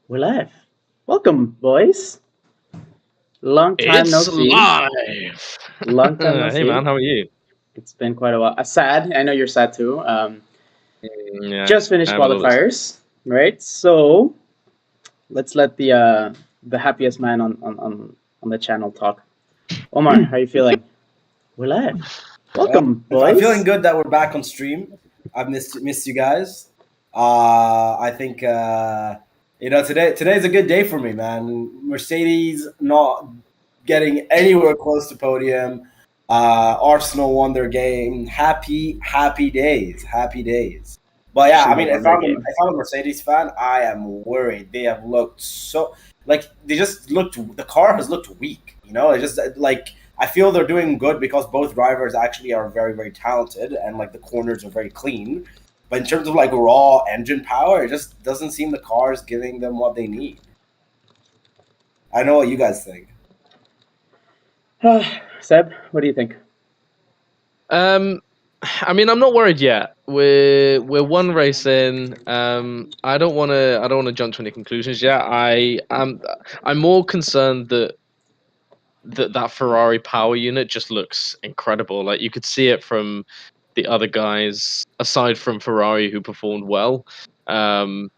We're live. Welcome, boys. Long time no It's see. live. Long time no Hey see. man, how are you? It's been quite a while. Sad. I know you're sad too. Yeah, Just I finished am a little bit. qualifiers, right? So let's let the happiest man on the channel talk. Omar, how you feeling? We're live. Welcome, I'm feeling boys. good that we're back on stream. I've missed you guys. I think today's a good day for me, man. Mercedes not getting anywhere close to podium. Arsenal won their game. Happy days, happy days. But yeah, I Arsenal mean, won their game. if I'm a Mercedes fan, I am worried. They have looked so like they just looked. The car has looked weak. It just like I feel they're doing good because both drivers actually are very, very talented and like the corners are very clean. But in terms of like raw engine power, it just doesn't seem the car is giving them what they need. I know what you guys think. Seb, what do you think? Um, I mean, I'm not worried yet. We're one race in. I don't want to jump to any conclusions yet. I'm more concerned that Ferrari power unit just looks incredible. Like you could see it from the other guys aside from Ferrari who performed well. Um,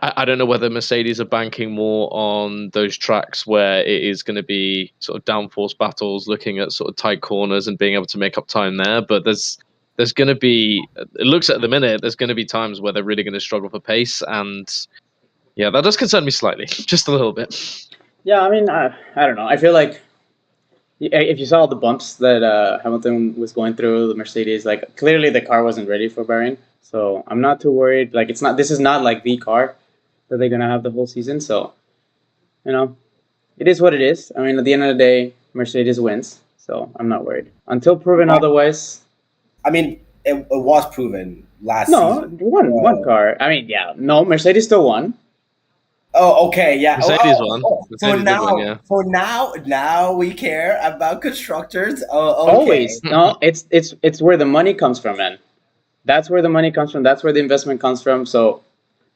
I don't know whether Mercedes are banking more on those tracks where it is going to be sort of downforce battles, looking at sort of tight corners and being able to make up time there. But there's going to be, it looks at the minute, there's going to be times where they're really going to struggle for pace, and yeah, that does concern me slightly, just a little bit. Yeah, I mean, I don't know. I feel like if you saw all the bumps that Hamilton was going through, the Mercedes, like clearly the car wasn't ready for Bahrain. So I'm not too worried. Like it's not. This is not like the car that they're gonna have the whole season. So you know, it is what it is. I mean, at the end of the day, Mercedes wins. So I'm not worried until proven otherwise. I mean, it was proven last No, season. one car. I mean, yeah, no, Mercedes still won. Oh, okay, yeah. Mercedes won. For Mercedes did win, now, yeah. now we care about constructors. Oh, okay. Always. No, it's where the money comes from, man. That's where the money comes from. That's where the investment comes from. So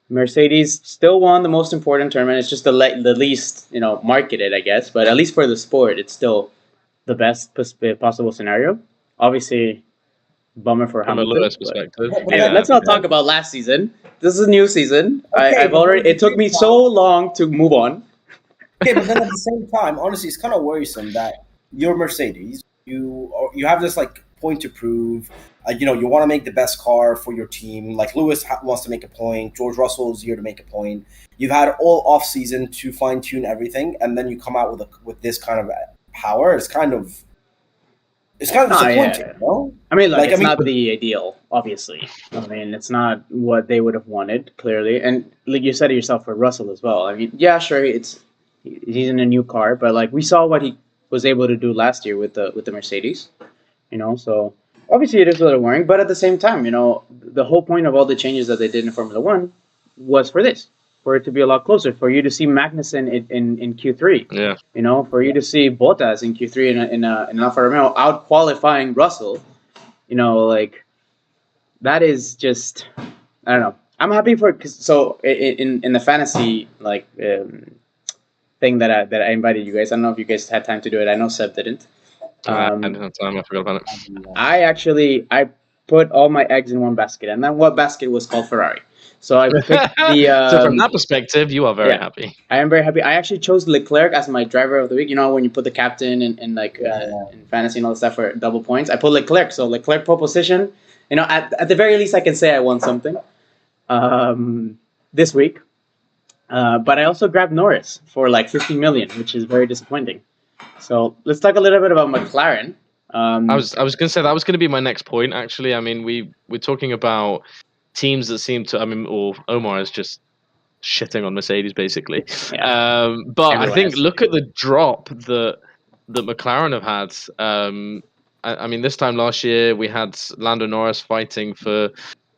Mercedes still won the most important tournament. It's just the least, marketed, I guess. But at least for the sport, it's still the best possible scenario. Obviously, bummer for From a Hamilton. Lewis But perspective, anyway, yeah. let's not talk about last season. This is a new season. Okay, I've but then at already. the It took same me so time, long to move on. okay, but then at the same time, honestly, it's kind of worrisome that you're Mercedes. You have this like point to prove. You want to make the best car for your team. Like Lewis wants to make a point. George Russell is here to make a point. You've had all off season to fine tune everything, and then you come out with this kind of power. It's kind of Ah, disappointing, yeah. no? I mean, look, Like I it's mean, not the ideal, obviously. I mean, it's not what they would have wanted, clearly. And like you said it yourself for Russell as well. I mean, yeah, sure, he's in a new car, but like we saw what he was able to do last year with the Mercedes, So obviously it is a little worrying, but at the same time, the whole point of all the changes that they did in Formula One was for this, for it to be a lot closer, for you to see Magnussen in Q3. Yeah. For you to see Bottas in Q3 in Alfa Romeo out qualifying Russell, like that is just I don't know. I'm happy for so in the fantasy thing that I invited you guys. I don't know if you guys had time to do it. I know Seb didn't. I didn't have time, I forgot about it. I put all my eggs in one basket, and then what basket was called Ferrari. So I picked the. So from that perspective, you are very happy. I am very happy. I actually chose Leclerc as my driver of the week. When you put the captain in in fantasy and all that stuff for double points, I put Leclerc. So Leclerc pole position. At the very least, I can say I won something this week. But I also grabbed Norris for like 15 million, which is very disappointing. So let's talk a little bit about McLaren. I was going to say that was going to be my next point. Actually, I mean we're talking about teams that seem to. I mean, or Omar is just shitting on Mercedes basically. Yeah. But Everyone I think is. look at the drop that McLaren have had. I mean, this time last year we had Lando Norris fighting for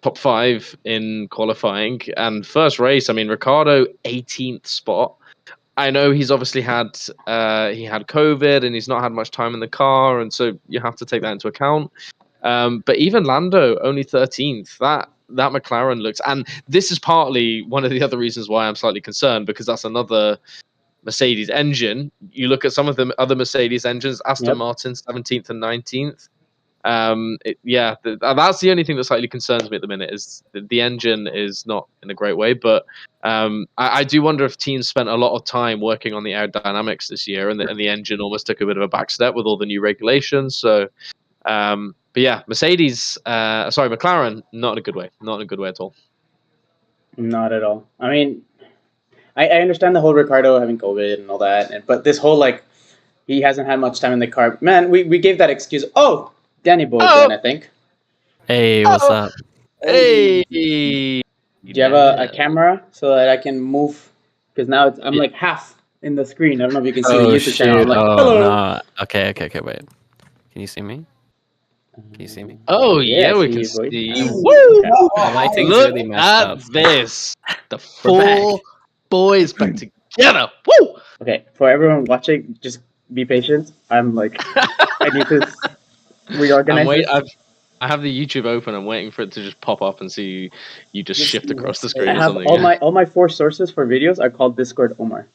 top 5 in qualifying, and first race. I mean, Ricciardo 18th spot. I know he's obviously had he had COVID and he's not had much time in the car, and so you have to take that into account. But even Lando only 13th. that McLaren looks, and this is partly one of the other reasons why I'm slightly concerned, because that's another Mercedes engine. You look at some of the other Mercedes engines, Aston Martin 17th and 19th. That's the only thing that slightly concerns me at the minute, is the engine is not in a great way. But I do wonder if teams spent a lot of time working on the aerodynamics this year, and the engine almost took a bit of a back step with all the new regulations. So, but yeah, McLaren, not in a good way, not in a good way at all. Not at all. I mean, I understand the whole Ricardo having COVID and all that, but this whole he hasn't had much time in the car. Man, we gave that excuse. Oh, Danny Boy, I think. Hey, what's up? Hey. Do you have a camera so that I can move? Because now I'm like half in the screen. I don't know if you can see the YouTube channel. I'm like, hello. No. Okay, wait. Can you see me? Can you see me? Oh yeah, we see can you, boy. see. Okay. Woo! My lighting's Look really messed at up. this. The We're four boys back together. Woo! Okay, for everyone watching, just be patient. I'm like, I need to reorganize this. I have the YouTube open. I'm waiting for it to just pop up and see you just shift across the screen I or have something. all my 4 sources for videos are called Discord Omar.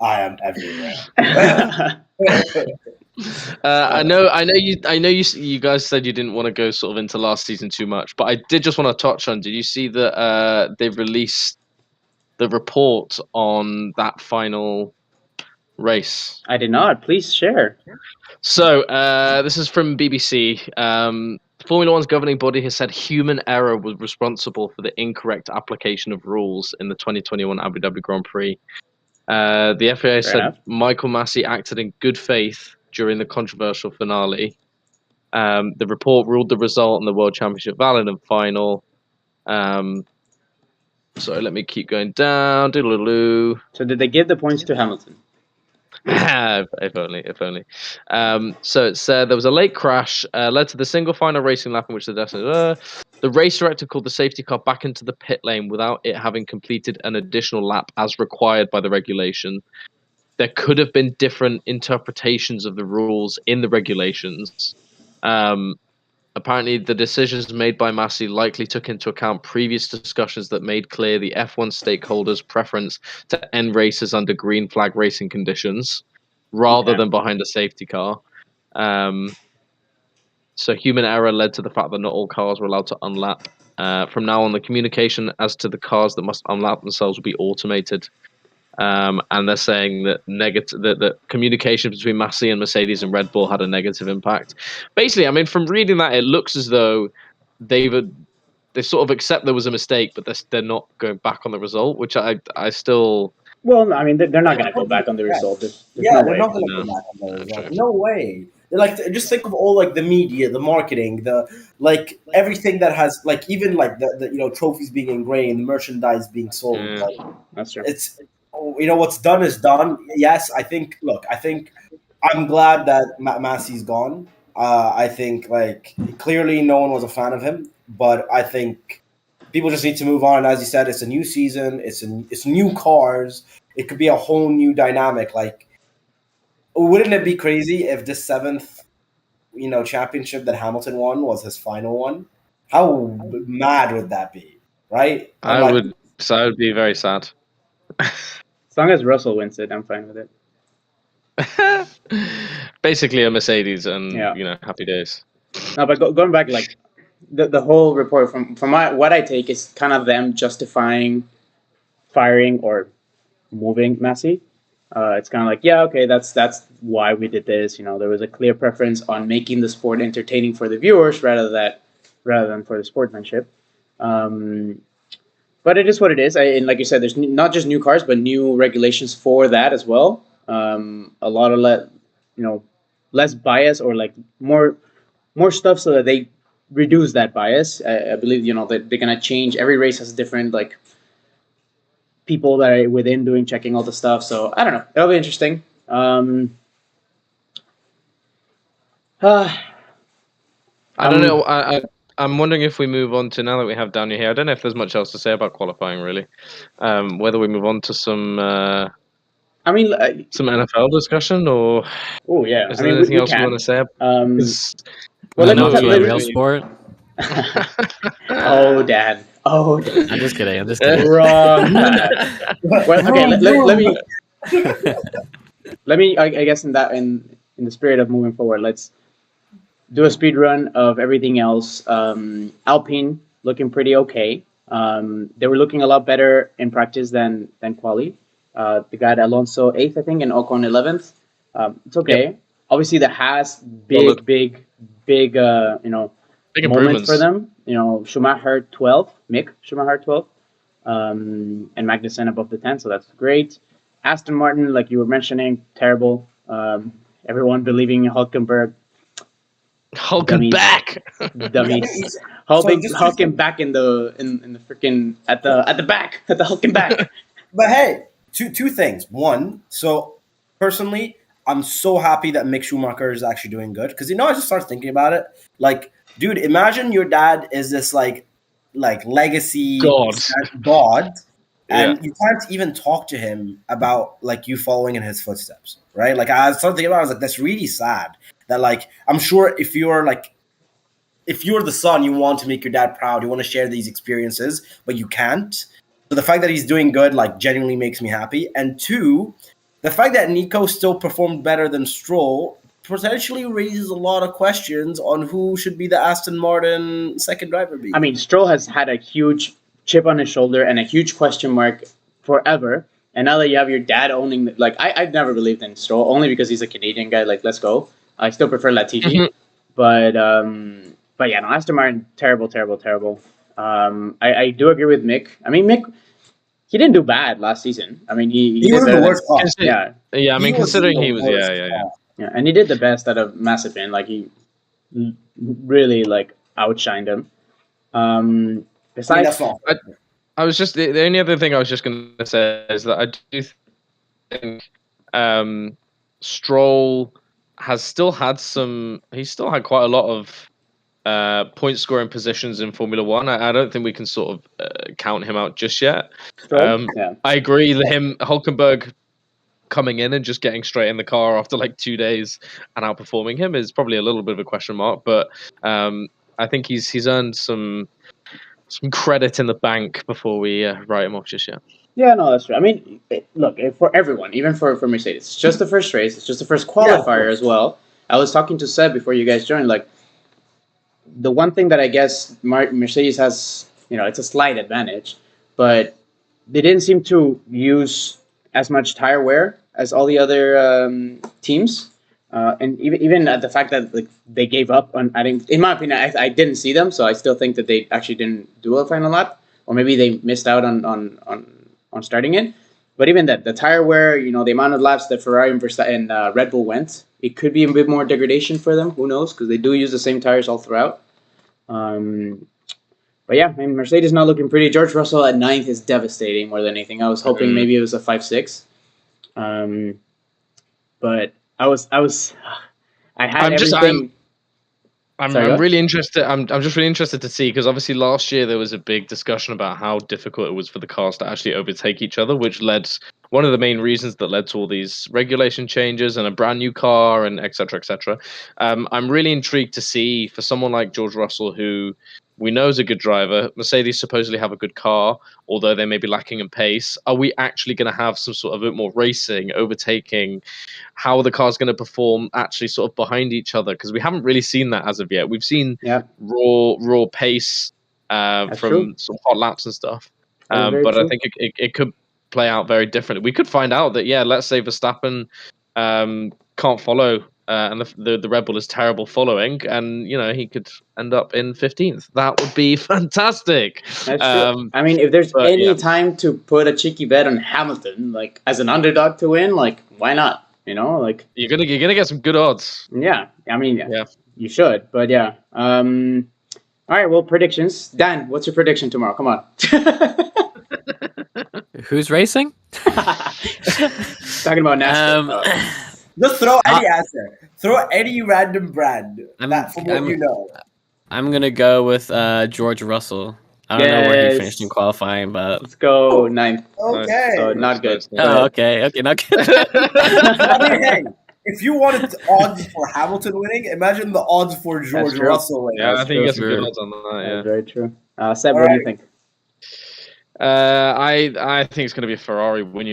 I am everywhere. I know you guys said you didn't want to go sort of into last season too much, but I did just want to touch on, did you see that they've released the report on that final race? I did not. Please share. So this is from BBC. Formula One's governing body has said human error was responsible for the incorrect application of rules in the 2021 Abu Dhabi Grand Prix. The FIA said enough. Michael Massey acted in good faith during the controversial finale. The report ruled the result in the World Championship valid and final. So let me keep going down. Doodle-doo. So did they give the points to Hamilton? if only. So it said there was a late crash, led to the single final racing lap in which the race director called the safety car back into the pit lane without it having completed an additional lap as required by the regulation. There could have been different interpretations of the rules in the regulations. Apparently, the decisions made by Massey likely took into account previous discussions that made clear the F1 stakeholders' preference to end races under green flag racing conditions rather than behind a safety car. So human error led to the fact that not all cars were allowed to unlap. From now on, the communication as to the cars that must unlap themselves will be automated. And they're saying that that communication between Massey and Mercedes and Red Bull had a negative impact. Basically, I mean, from reading that, it looks as though they sort of accept there was a mistake, but they're not going back on the result, which I still. Well, I mean, they're not going to go back on the result. There's Yeah, no they're way. not going to go back on the result. No way. Like, just think of all the media, the marketing, everything that has even the trophies being engraved, the merchandise being sold. That's true. It's what's done is done. Yes, I think I'm glad that Massey's gone. I think clearly no one was a fan of him, but I think people just need to move on. And as you said, it's a new season. It's new cars. It could be a whole new dynamic. Wouldn't it be crazy if this 7th, championship that Hamilton won was his final one? How mad would that be, right? I would be very sad. As long as Russell wins it, I'm fine with it. Basically a Mercedes and happy days. No, but going back, the whole report from what I take is kind of them justifying firing or moving Massey. It's kind of okay, that's why we did this. There was a clear preference on making the sport entertaining for the viewers rather than for the sportsmanship. But it is what it is. And like you said, there's not just new cars, but new regulations for that as well. A lot of less bias or more stuff so that they reduce that bias. I believe that they're gonna change. Every race has different people that are within doing checking all the stuff. So I don't know. It'll be interesting. I don't know. I'm wondering if we move on to, now that we have Daniel here, I don't know if there's much else to say about qualifying, really. Whether we move on to some some NFL discussion, or oh yeah, is there anything else you want to say? Well, Real sport. Oh, Dan. Oh, Dan. I'm just kidding. I'm just kidding. Wrong path. Well, okay. Let me. I guess in the spirit of moving forward, let's do a speed run of everything else. Alpine looking pretty okay. They were looking a lot better in practice than quali. They got Alonso 8th, I think, and Ocon 11th. It's okay. Yep. Obviously, the Haas Well, big big moment improvements for them. Schumacher 12th, Mick Schumacher 12th, and Magnussen above the 10, so that's great. Aston Martin, like you were mentioning, terrible. Everyone believing in Hulkenberg. Dummies. back. Dummies. So just Hulking back in the freaking at the back at the Hulking back. But hey, two things. One, so personally, I'm so happy that Mick Schumacher is actually doing good because I just started thinking about it. Like, dude, imagine your dad is this like legacy god, and you can't even talk to him about like you following in his footsteps, right? Like I started thinking about it, I was like, that's really sad. That like I'm sure if you're the son, you want to make your dad proud, you want to share these experiences, but you can't. So the fact that he's doing good, like, genuinely makes me happy. And two, the fact that Nico still performed better than Stroll potentially raises a lot of questions on who should be the Aston Martin second driver be. I mean, Stroll has had a huge chip on his shoulder and a huge question mark forever. And now that you have your dad owning, I've never believed in Stroll, only because he's a Canadian guy. Like, let's go. I still prefer Latifi. But yeah, no, Aston Martin, terrible. I do agree with Mick. I mean, Mick, he didn't do bad last season. I mean, he was the worst car. Yeah. Yeah, I mean, considering he was, Yeah, and he did the best out of Mazepin. Like, he really, like, outshined him. Besides, I was just the only other thing I was just going to say is that I do think Stroll has still had quite a lot of point scoring positions in Formula One. I don't think we can sort of count him out just yet. yeah. I agree that Hulkenberg coming in and just getting straight in the car after like 2 days and outperforming him is probably a little bit of a question mark, but I think he's earned some credit in the bank before we write him off just yet. Yeah, no, that's true. I mean, look, for everyone, even for Mercedes, it's just the first race. It's just the first qualifier as well. I was talking to Seb before you guys joined. Like, the one thing that I guess Mercedes has, it's a slight advantage, but they didn't seem to use as much tire wear as all the other teams. And even the fact that they gave up on adding, in my opinion, I didn't see them, so I still think that they actually didn't do a final lap, or maybe they missed out on starting it. But even that, the tire wear, the amount of laps that Ferrari and Red Bull went, it could be a bit more degradation for them. Who knows? Because they do use the same tires all throughout. But yeah, I mean, Mercedes not looking pretty. George Russell at 9th is devastating more than anything. I was hoping maybe it was a 5-6. But I had everything. I'm really interested. I'm just really interested to see, because obviously last year there was a big discussion about how difficult it was for the cars to actually overtake each other, which led one of the main reasons that led to all these regulation changes and a brand new car and et cetera, et cetera. I'm really intrigued to see, for someone like George Russell, who we know is a good driver, Mercedes supposedly have a good car, although they may be lacking in pace. Are we actually going to have some sort of a bit more racing, overtaking? How are the cars going to perform actually sort of behind each other? Because we haven't really seen that as of yet. We've seen raw pace from some hot laps and stuff. But I think it could play out very differently. We could find out that, let's say Verstappen can't follow and the Red Bull is terrible following, and he could end up in 15th. That would be fantastic. That's true. I mean, if there's any time to put a cheeky bet on Hamilton, like as an underdog to win, like why not? Like you're gonna get some good odds. Yeah, I mean, you should, but yeah. All right, well, predictions. Dan, what's your prediction tomorrow? Come on. Who's racing? Talking about NASCAR. Just throw any answer. Throw any random brand. I'm gonna go with George Russell. I don't know where he finished in qualifying, but let's go 9th. Okay. So not good. Oh, okay, not good. I mean, hey, if you wanted odds for Hamilton winning, imagine the odds for George true. Russell winning. Yeah, I That's think you get some true. good odds on that. That's Yeah. very true. Seb, All what do you right. think? I think it's going to be a Ferrari win.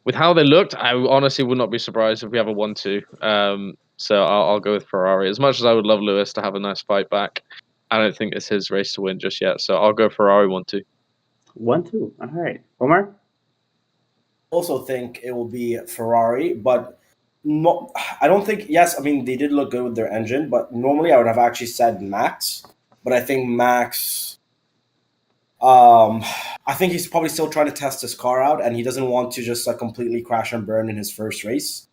With how they looked, I honestly would not be surprised if we have a 1-2. So I'll go with Ferrari. As much as I would love Lewis to have a nice fight back, I don't think it's his race to win just yet. So I'll go Ferrari 1-2. 1-2. All right. Omar? Also think it will be Ferrari, but I don't think. Yes, I mean they did look good with their engine, but normally I would have actually said Max. But I think Max. I think he's probably still trying to test his car out, and he doesn't want to just completely crash and burn in his first race.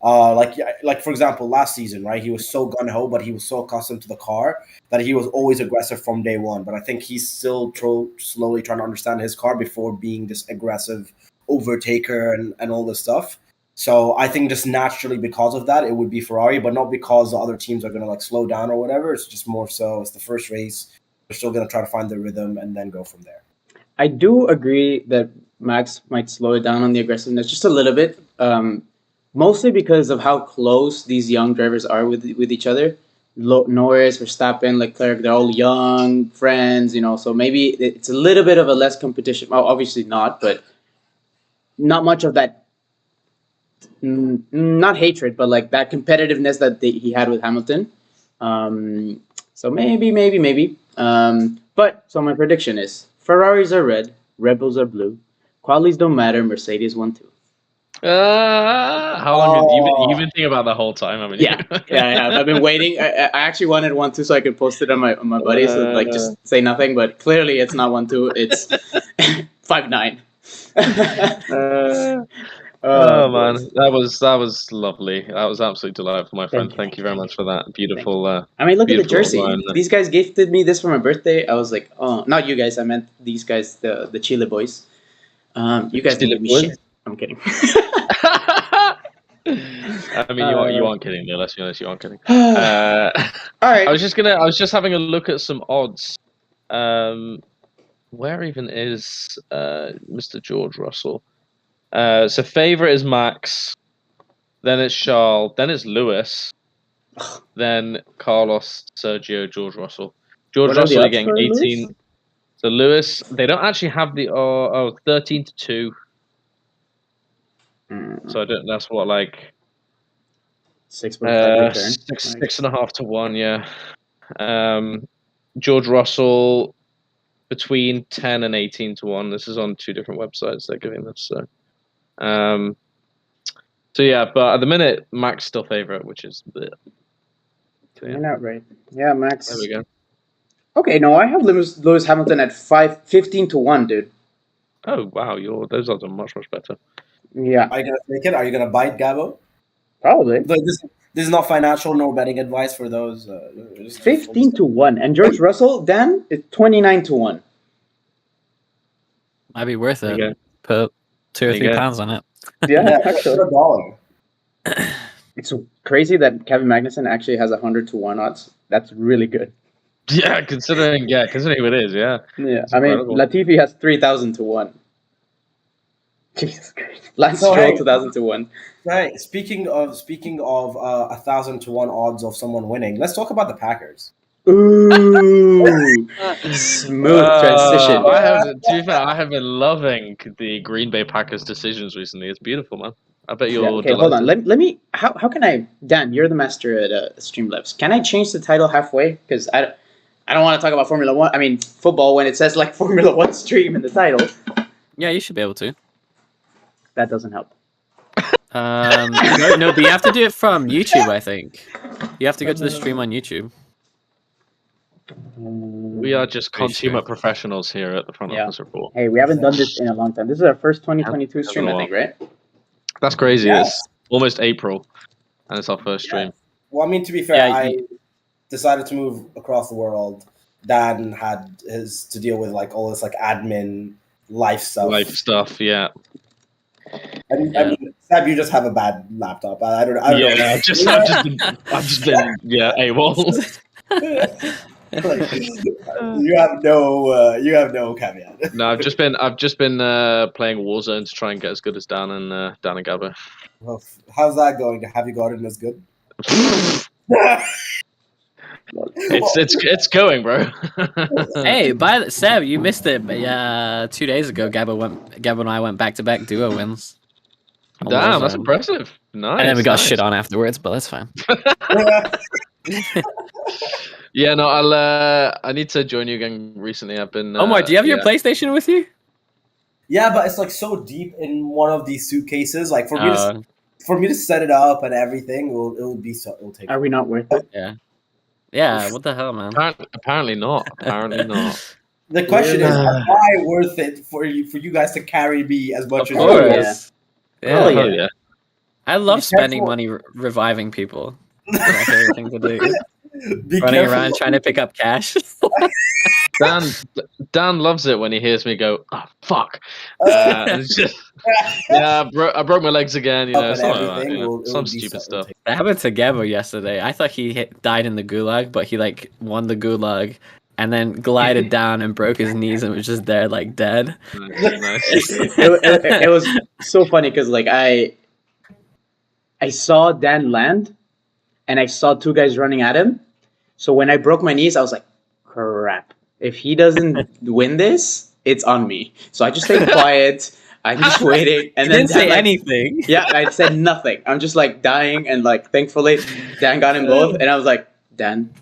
Like for example, last season, right? He was so gun ho, but he was so accustomed to the car that he was always aggressive from day one. But I think he's still slowly trying to understand his car before being this aggressive overtaker and all this stuff. So I think just naturally because of that, it would be Ferrari, but not because the other teams are going to like slow down or whatever. It's just more so it's the first race. They're still going to try to find their rhythm and then go from there. I do agree that Max might slow it down on the aggressiveness just a little bit, mostly because of how close these young drivers are with each other. Norris, Verstappen, Leclerc, they're all young friends, so maybe it's a little bit of a less competition. Well, obviously not, but not much of that, not hatred, but like that competitiveness that he had with Hamilton. So maybe. But so my prediction is Ferraris are red, Red Bulls are blue, qualies don't matter, Mercedes 1-2. How long have you've been thinking about the whole time, haven't you? Yeah. I've been waiting. I actually wanted 1-2 so I could post it on my buddy, so just say nothing. But clearly, it's not 1-2. It's 5-9. Oh man, that was lovely. That was absolutely delightful, my friend. Thank you very much for that beautiful. I mean, look at the beautiful jersey. line. These guys gifted me this for my birthday. I was like, oh, not you guys. I meant these guys, the Chile boys. You guys didn't give me shit. I'm kidding. I mean, you aren't kidding, though. Let's be honest, you aren't kidding. All right. I was just having a look at some odds. Where even is Mr. George Russell? So favorite is Max, then it's Charles, then it's Lewis, then Carlos, Sergio, George Russell. George Russell getting 18. Lewis? So Lewis, they don't actually have the 13-2. So I don't. That's what 6.5 6.5 to 1. Yeah. George Russell between 10 and 18 to 1. This is on 2 different websites they're giving this. So yeah, but at the minute Max still favorite, which is the. You're not right. Yeah, Max. There we go. Okay, no, I have Lewis Hamilton at 15 to 1, dude. Oh wow, those odds are much better. Yeah. Are you gonna take it? Are you gonna bite, Gabo? Probably. This is not financial, no betting advice for those. 15 to 1, and George Russell, Dan, is 29 to 1. Might be worth it. Put £2 or £3 on it. Yeah, actually. $1. It's crazy that Kevin Magnussen actually has 100 to 1 odds. That's really good. Yeah, considering who it is, yeah. Yeah, I mean, Latifi has 3,000 to 1. Jesus Christ. Lance Stroll 2,000 to 1. Right. Speaking of 1,000 to 1 odds of someone winning, let's talk about the Packers. Ooh, smooth transition. To be fair, I have been loving the Green Bay Packers decisions recently. It's beautiful, man. I bet you're. Okay, hold on. Let me. How can I? Dan, you're the master at Streamlabs. Can I change the title halfway? Because I don't want to talk about Formula One. I mean football when it says Formula One stream in the title. Yeah, you should be able to. That doesn't help. No, but you have to do it from YouTube, I think. You have to go to the stream on YouTube. We are just consummate professionals here at the Front Office Report. Hey, we haven't done this in a long time. This is our first 2022 stream, I think, right? That's crazy. Yeah. It's almost April, and it's our first stream. Well, I mean, to be fair, I decided to move across the world. Dan had to deal with all this admin life stuff. Yeah. I mean, Seb, you just have a bad laptop. I don't know. I've just been AWOL. You have no caveat. No, I've just been playing Warzone to try and get as good as Dan and Gabba. Well, how's that going? Have you gotten as good? It's going, bro. Hey, Seb, you missed it. But 2 days ago, Gabo and I went back to back duo wins. on Damn, that's Warzone. impressive. Nice. And then we got nice. shit on afterwards, but that's fine. Yeah, no, I need to join you again recently. I've been. Omar, do you have your yeah. PlayStation with you? Yeah, but it's like so deep in one of these suitcases. Like for Uh, me to set it up and everything, it'll take. Are we not worth it? yeah. What the hell, man? Apparently not. Apparently not. The question is, Really? am I worth it for you guys to carry me as much Of as course. Hell Yeah. Oh, yeah. yeah. I love Be spending careful. money reviving people. It's my favorite thing to do. Be Running careful. around trying to pick up cash. Dan loves it when he hears me go, "Oh fuck!" It's just, yeah, I broke my legs again. You Up know, and something like that, everything you know, will- some it'll be stupid something. stuff. That happened to Gabo yesterday. I thought he died in the gulag, but he like won the gulag and then glided down and broke his knees and was just there like dead. Nice. It was so funny because like I saw Dan land, and I saw two guys running at him. So when I broke my knees, I was like, crap. If he doesn't win this, it's on me. So I just stayed quiet. I'm just waiting. And He then didn't say Dan, like, anything. yeah, I said nothing. I'm just like dying, and like thankfully Dan got him both. And I was like, Dan,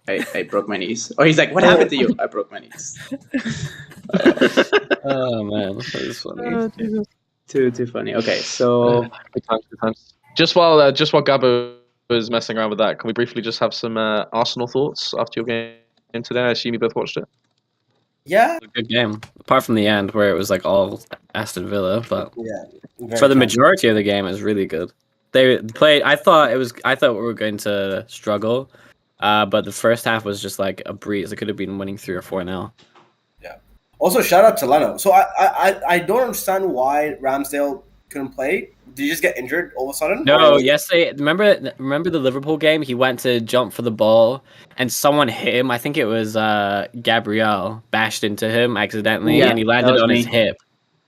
I broke my knees. Or he's like, what happened to you? I broke my knees. Oh man, that was funny. Too funny. Okay, so Good times, good times. Just while Gabo was messing around with that, can we briefly just have some Arsenal thoughts after your game today? I assume you both watched it. Yeah. It was a good game, apart from the end where it was like all Aston Villa, but Yeah. for the majority of the game, it was really good. They played. I thought we were going to struggle, but the first half was just like a breeze. It could have been winning 3 or 4-0. Also, shout out to Leno. So I don't understand why Ramsdale couldn't play. Did he just get injured all of a sudden? No, Or- yesterday. Remember the Liverpool game? He went to jump for the ball, and someone hit him. I think it was Gabriel bashed into him accidentally, Yeah, and he that landed was on his me. hip.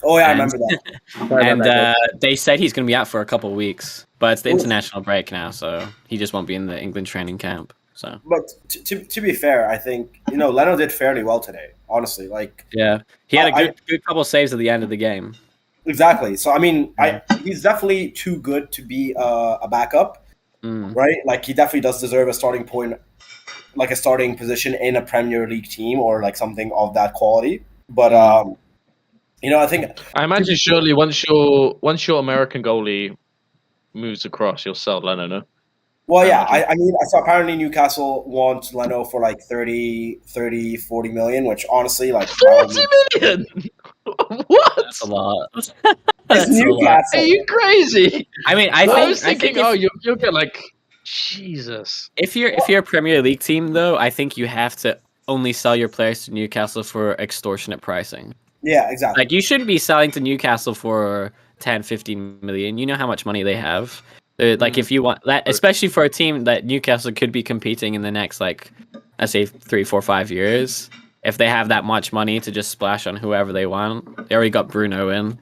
Oh yeah, I And- remember that. sorry And about that. they said he's going to be out for a couple of weeks, but it's the Oof. international break now, so he just won't be in the England training camp. So But to be fair, I think Leno did fairly well today. Honestly, like yeah, he had a I- good couple saves at the end of the game. exactly. So I mean, he's definitely too good to be a backup, Mm. right? Like he definitely does deserve a starting point, like a starting position in a Premier League team or like something of that quality. But I think I imagine surely once your American goalie moves across, you'll sell Leno, no? well, yeah. imagine. I mean, I saw apparently Newcastle wants Leno for like 30, 40 million, which honestly, like, 40 million. What? That's a lot. it's That's a lot. Newcastle. Are you crazy? I mean, I I was think thinking, if, you'll get like Jesus. if you're a Premier League team, though, I think you have to only sell your players to Newcastle for extortionate pricing. Yeah, exactly. Like, you shouldn't be selling to Newcastle for 10, 15 million. You know how much money they have. Like, if you want that, especially for a team that Newcastle could be competing in the next, like, let's say 3, 4, 5 years, if they have that much money to just splash on whoever they want. They already got Bruno in.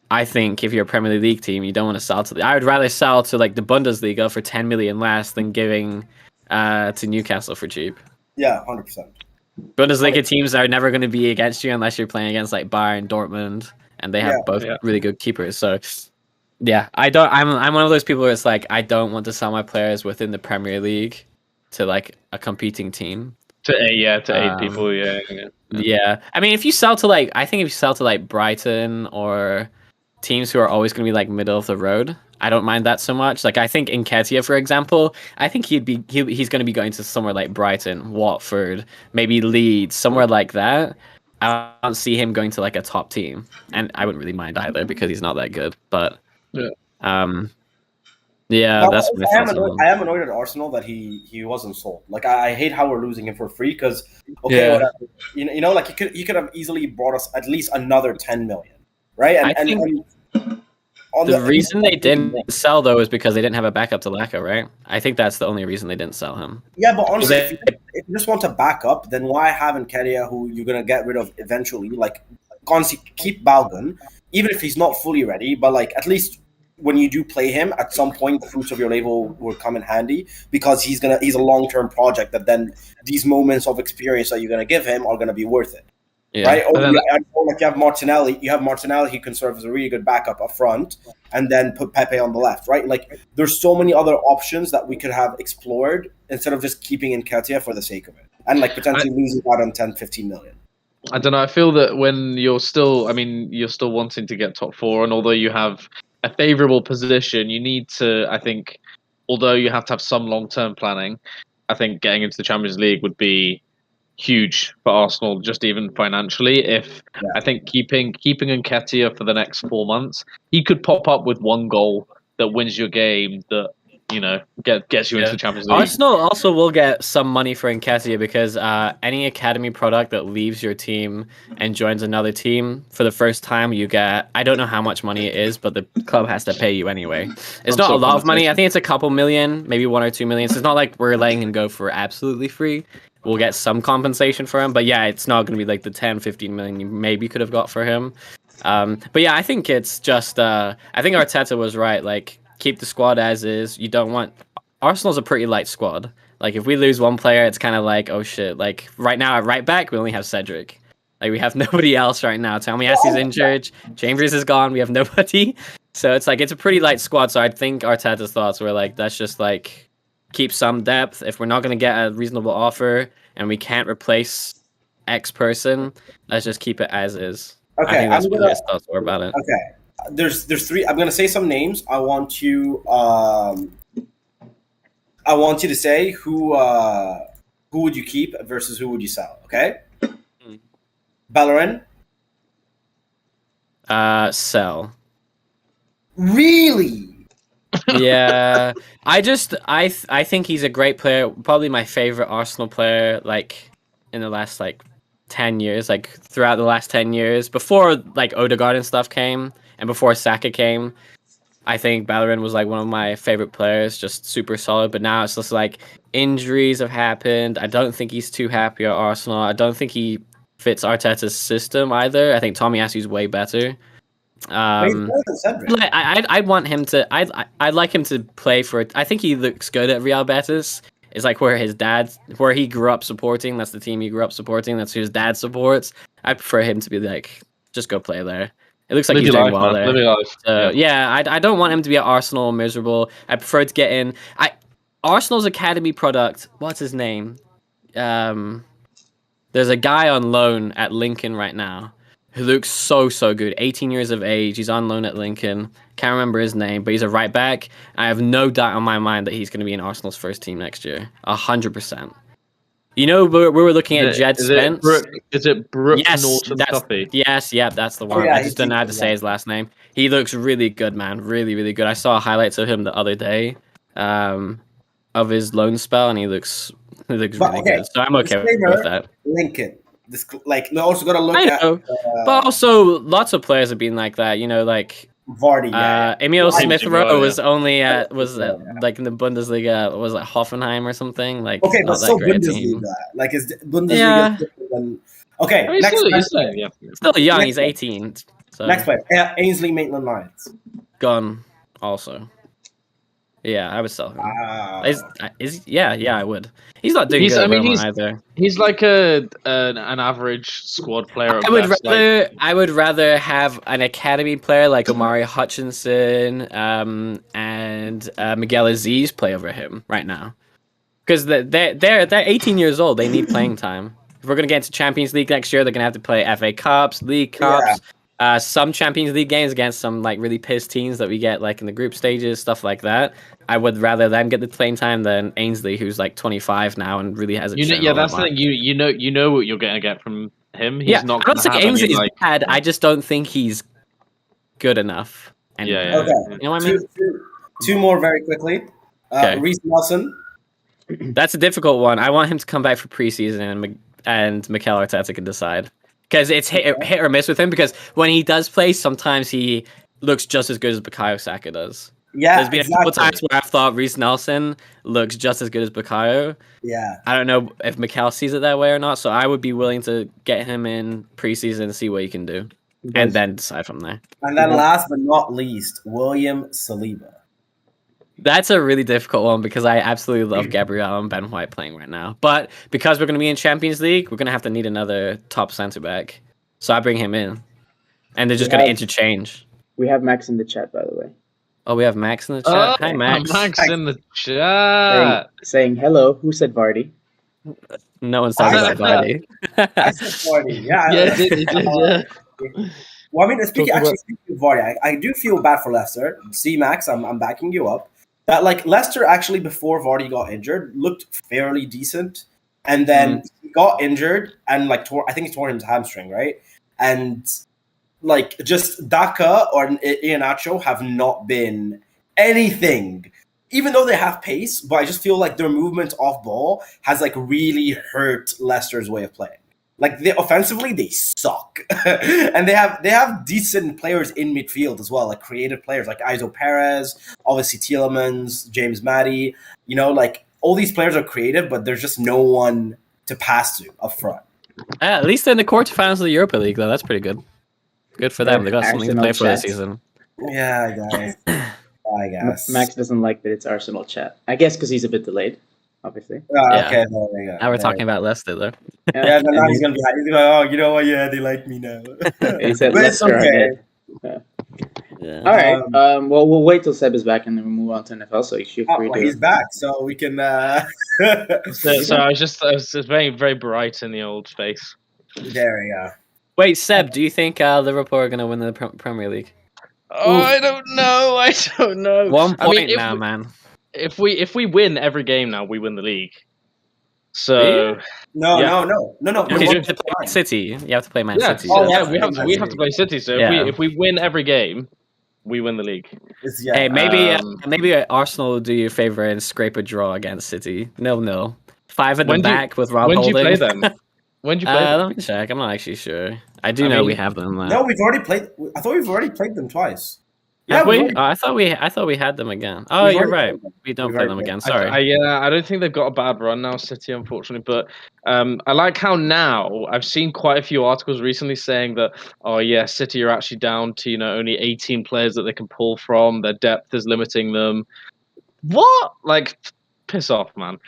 I think if you're a Premier League team, you don't want to sell to I would rather sell to, like, the Bundesliga for 10 million less than giving to Newcastle for cheap. Yeah, 100%. Bundesliga teams are never going to be against you unless you're playing against like Bayern, Dortmund, and they have Yeah. both Yeah. really good keepers. So, yeah, I'm one of those people where it's like I don't want to sell my players within the Premier League to like a competing team. To eight Um, people, yeah. Yeah, I mean, if you sell to like Brighton or teams who are always going to be like middle of the road, I don't mind that so much. Like I think Nketiah, for example, I think he's going to be going to somewhere like Brighton, Watford, maybe Leeds, somewhere like that. I don't see him going to like a top team, and I wouldn't really mind either because he's not that good. But Yeah. yeah, Now, that's my I am thoughts on annoyed. him. I am annoyed at Arsenal that he wasn't sold. Like I hate how we're losing him for free because Yeah. whatever. Like he could have easily brought us at least another 10 million, right? I think on The reason they didn't sell though is because they didn't have a backup to Laka, right? I think that's the only reason they didn't sell him. Yeah, but honestly, They- if you just want to back up, then why have Nketiah, who you're gonna get rid of eventually? Like, honestly, keep Balgun, even if he's not fully ready, but like at least when you do play him, at some point the fruits of your labor will come in handy because he's a long-term project that then these moments of experience that you're gonna give him are gonna be worth it. Yeah. Right? Or like you have Martinelli, he can serve as a really good backup up front and then put Pepe on the left, right? Like there's so many other options that we could have explored instead of just keeping Nketiah for the sake of it. And like potentially losing out on 10, 15 million. I don't know. I feel that when you're still wanting to get top 4, and although you have a favourable position, you need to, I think, although you have to have some long-term planning, I think getting into the Champions League would be huge for Arsenal, just even financially. I think keeping Nketiah for the next 4 months, he could pop up with one goal that wins your game, that gets you into the Champions League. Arsenal also will get some money for Nketiah because any academy product that leaves your team and joins another team for the first time, you get, I don't know how much money it is, but the club has to pay you anyway. It's not a lot of money. I think it's a couple million, maybe 1 or 2 million. So it's not like we're letting him go for absolutely free. We'll get some compensation for him, but yeah, it's not going to be like the 10, 15 million you maybe could have got for him. But yeah, I think it's just, I think Arteta was right. Like, keep the squad as is. You don't want... Arsenal's a pretty light squad. Like, if we lose one player, it's kind of like, oh shit. Like, right now at right back, we only have Cedric. Like, we have nobody else right now. Tomiyasu's injured. Chambers is gone. We have nobody. So it's like, it's a pretty light squad. So I think Arteta's thoughts were like, let's just like keep some depth. If we're not going to get a reasonable offer and we can't replace X person, let's just keep it as is. Okay, I think that's what his thoughts were about it. Okay. There's 3. I'm gonna say some names. I want you to say who would you keep versus who would you sell. Okay. Bahrain. Sell. Really? Yeah. I think he's a great player. Probably my favorite Arsenal player. Like in the last 10 years. Like throughout the last 10 years, before like Odegaard and stuff came. And before Saka came, I think Bahrain was like one of my favorite players, just super solid. But now it's just like injuries have happened. I don't think he's too happy at Arsenal. I don't think he fits Arteta's system either. I think Tomiyasu's way better. I want him to. I'd like him to play for. I think he looks good at Real Betis. It's like where he grew up supporting. That's the team he grew up supporting. That's who his dad supports. I prefer him to be like, just go play there. It looks like he's doing well there. Yeah, I don't want him to be at Arsenal miserable. I prefer to get in. Arsenal's academy product. What's his name? There's a guy on loan at Lincoln right now who looks so good. 18 years of age. He's on loan at Lincoln. Can't remember his name, but he's a right back. I have no doubt on my mind that he's going to be in Arsenal's first team next year. 100%. You know, we were looking at Jed Spence. Is it Brooke Yes, Norton Tuffy? Yes, that's the one. I just didn't know how to say his last name. He looks really good, man. Really, really good. I saw highlights of him the other day, of his loan spell, and he looks really good. So I'm okay with that. Lincoln. We also got to look at. But also, lots of players have been like that. You know, like Vardy. Emil Smith Rowe was only in the Bundesliga. Was it Hoffenheim or something? Like, okay, but so Bundesliga. Team. Like, is Bundesliga different than? Okay, I mean, next still young. He's 18. So. Next player, Ainsley Maitland-Niles. Gone. Also. Yeah, I would sell him. I would. He's not doing good either. He's like an average squad player. I would rather have an academy player like Omari Hutchinson and Miguel Aziz play over him right now, because they're 18 years old. They need playing time. If we're gonna get into Champions League next year, they're gonna have to play FA Cups, League Cups. Some Champions League games against some like really pissed teams that we get like in the group stages, stuff like that. I would rather them get the playing time than Ainsley, who's like 25 now and really hasn't. That's the thing. You know what you're gonna get from him. He's not. I don't think Ainsley's bad. I just don't think he's good enough. Okay. You know what I mean? Two more very quickly. Reece Nelson. That's a difficult one. I want him to come back for preseason and Mikel Arteta can decide. Because it's hit or miss with him. Because when he does play, sometimes he looks just as good as Bukayo Saka does. Yeah, there's been a couple times where I've thought Reece Nelson looks just as good as Bukayo. Yeah, I don't know if Mikel sees it that way or not. So I would be willing to get him in preseason and see what he can do. and then decide from there. And then last but not least, William Saliba. That's a really difficult one because I absolutely love Gabriel and Ben White playing right now. But because we're going to be in Champions League, we're going to have to need another top centre back. So I bring him in, and they're just going to interchange. We have Max in the chat, by the way. Oh, we have Max in the chat. Hi, Max. Max in the chat. Saying hello. Who said Vardy? No one's talking about Vardy. I said Vardy. Yeah. Yeah, it did, yeah. Well, I mean, speaking of Vardy, I do feel bad for Leicester. See, Max, I'm backing you up. That like Leicester actually before Vardy got injured looked fairly decent, and then he got injured and like I think he tore his hamstring, right? And like just Daka or Iheanacho have not been anything, even though they have pace. But I just feel like their movement off ball has like really hurt Leicester's way of playing. Like offensively, they suck, and they have decent players in midfield as well, like creative players like Iso Perez, obviously Tielemans, James Maddie. You know, like all these players are creative, but there's just no one to pass to up front. At least they're in the quarterfinals of the Europa League, though. That's pretty good. Good for them. They got something to play for this season. Yeah, guys. I guess Max doesn't like that it's Arsenal chat. I guess because he's a bit delayed, obviously. Okay, there we go. Now we're talking about Leicester, though. Yeah, now he's gonna be like, oh, you know what? Yeah, they like me now. He said But it's Leicester. okay. Yeah. All right. Well, we'll wait till Seb is back and then we'll move on to NFL. So you should free to. He's back, so we can. So I was just very, very bright in the old space. There we go. Wait, Seb, do you think Liverpool are going to win the Premier League? Oh, I don't know. 1 point if now, man. If we win every game now, we win the league. So No. You You have to play Man City. You have to play Man City. Oh, yeah, we have to play City. So if we win every game, we win the league. Hey, maybe Arsenal will do you a favor and scrape a draw against City. 0-0. 5 at the back with Rob Holding. When do you play them? When do you play them? Let me check. I'm not actually sure. I know we have them. No, we've already played. I thought we've already played them twice. Yeah, I thought we had them again. Oh, you're right. We don't play them again. Sorry. I don't think they've got a bad run now, City, unfortunately. But I like how now I've seen quite a few articles recently saying that, oh yeah, City are actually down to only 18 players that they can pull from. Their depth is limiting them. What? Like, piss off, man.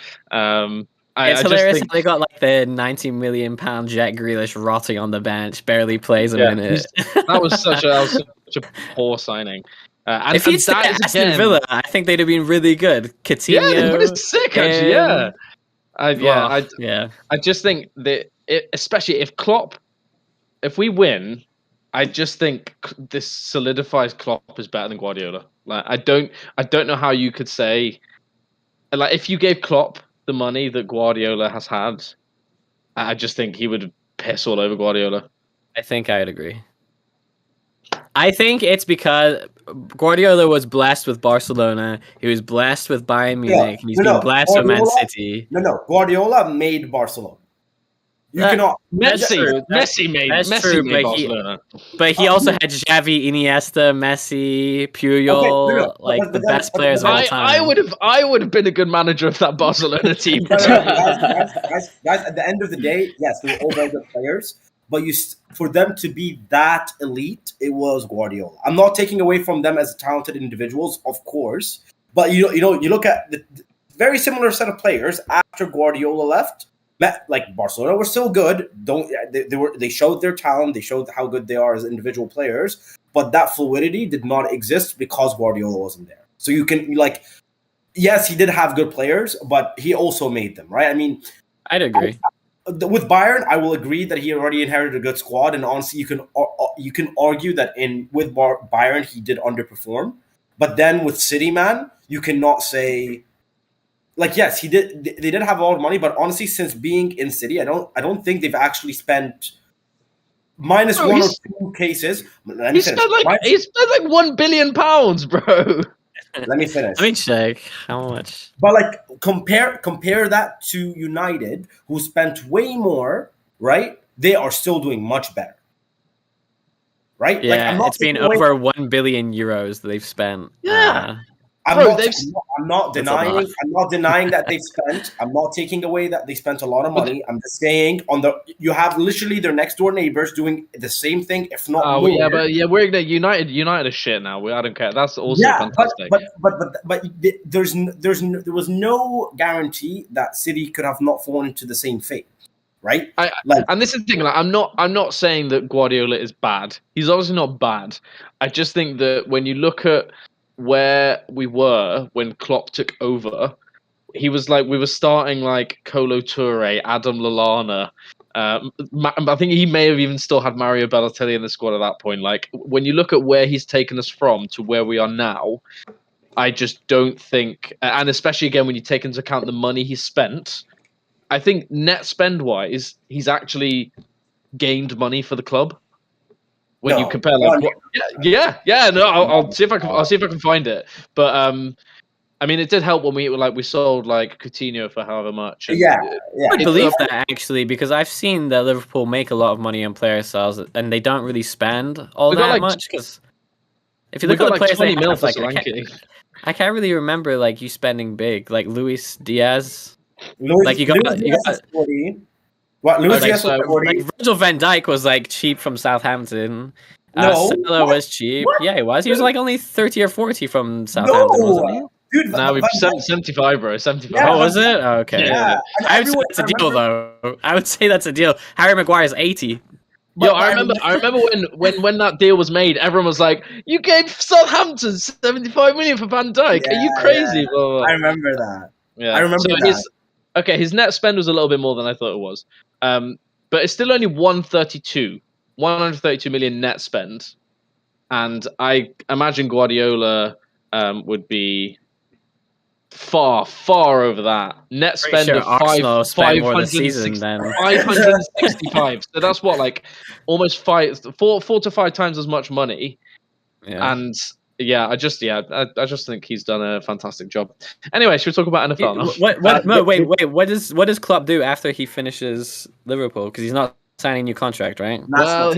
It's hilarious how they got like the £90 million Jack Grealish rotting on the bench, barely plays a minute. That was such a poor signing. And if he'd stayed at Aston Villa, I think they'd have been really good. Coutinho, yeah, but it's sick actually. I just think that especially if we win, I just think this solidifies Klopp is better than Guardiola. Like I don't know how you could say, like, if you gave Klopp the money that Guardiola has had, I just think he would piss all over Guardiola. I think I'd agree. I think it's because Guardiola was blessed with Barcelona. He was blessed with Bayern Munich. And he's been blessed with Man City. No. Guardiola made Barcelona. You cannot. Messi made Barcelona. But he also had Xavi, Iniesta, Messi, Puyol, the best players of all time. I would have been a good manager of that Barcelona team. guys, at the end of the day, yes, they were all very good players. But for them to be that elite, it was Guardiola. I'm not taking away from them as talented individuals, of course. But you look at the very similar set of players after Guardiola left. Like Barcelona were still good. They showed their talent. They showed how good they are as individual players. But that fluidity did not exist because Guardiola wasn't there. So you can yes, he did have good players, but he also made them, right? I mean, I'd agree. With Bayern, I will agree that he already inherited a good squad, and honestly, you can argue that with Bayern he did underperform. But then with City, man, you cannot say. Like, yes, he did. They did have a lot of money, but honestly, since being in City, I don't think they've actually spent minus one or two cases. He spent like £1 billion, bro. Let me finish. Let me check how much. But compare that to United, who spent way more. Right? They are still doing much better. Right? Yeah, it's been over €1 billion that they've spent. Yeah. I'm not denying that they've spent. I'm not taking away that they spent a lot of money. I'm just saying you have literally their next door neighbors doing the same thing, if not more. We're United. United is shit now. I don't care. That's also fantastic. But there was no guarantee that City could have not fallen into the same fate, right? And this is the thing. Like, I'm not saying that Guardiola is bad. He's obviously not bad. I just think that when you look at where we were when Klopp took over, we were starting like Kolo Toure, Adam Lallana. I think he may have even still had Mario Balotelli in the squad at that point. Like, when you look at where he's taken us from to where we are now, I just don't think, and especially again when you take into account the money he spent, I think net spend wise, he's actually gained money for the club. When you compare, I'll see if I can find it. But I mean, it did help when we sold like Coutinho for however much. And, I believe that actually, because I've seen that Liverpool make a lot of money on player sales, and they don't really spend all that much. Because if you look at the players, 20 mil for I can't really remember like you spending big, like Luis Diaz. Luis Diaz 40. What Luis Diaz was 40? Like Virgil van Dijk was like cheap from Southampton. Salah was cheap. What? Yeah, he was. He was like only 30 or 40 from Southampton, wasn't he? Dude, now we've 75, bro. 75. Yeah, was it? Oh, okay. Yeah. I would say that's a deal, though. I would say that's a deal. Harry Maguire's 80. I remember when that deal was made, everyone was like, "You gave Southampton 75 million for Van Dijk? Are you crazy?" Yeah. I remember that. Yeah. I remember that. His net spend was a little bit more than I thought it was, but it's still only 132 million net spend, and I imagine Guardiola would be far over that. Net spend of Arsenal spent more this season than 565. So that's what, like, almost 4 to 5 times as much money. Yeah. And I just think he's done a fantastic job. Anyway, should we talk about NFL now? Wait. What does Klopp do after he finishes Liverpool? Because he's not signing a new contract, right? No.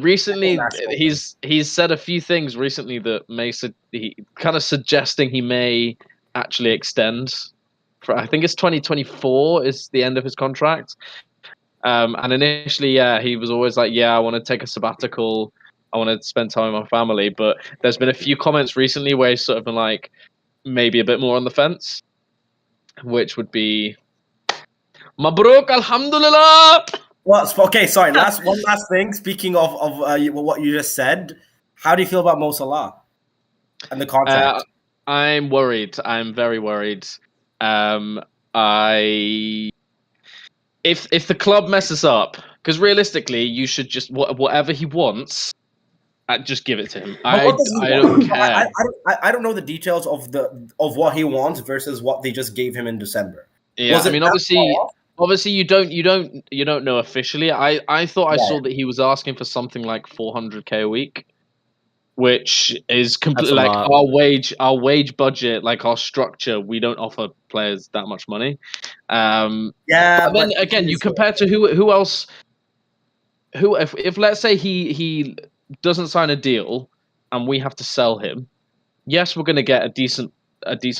Recently, he's said a few things recently that he kind of suggesting he may actually extend. I think it's 2024 is the end of his contract. And initially, he was always like, I want to take a sabbatical. I want to spend time with my family. But there's been a few comments recently where he's sort of been like, maybe a bit more on the fence, which would be Mabruk, alhamdulillah. Well, okay, sorry. One last thing. Speaking of what you just said, how do you feel about Mo Salah and the contract? I'm worried. I'm very worried. If the club messes up, because realistically, you should just whatever he wants, just give it to him. I don't care. I don't know the details of what he wants versus what they just gave him in December. Yeah, I mean, obviously, you don't know officially. I thought I saw that he was asking for something like 400k a week, which is completely like our wage budget, like our structure. We don't offer players that much money. But then again, you compare to who else? If let's say he doesn't sign a deal and we have to sell him, yes, we're going to get a decent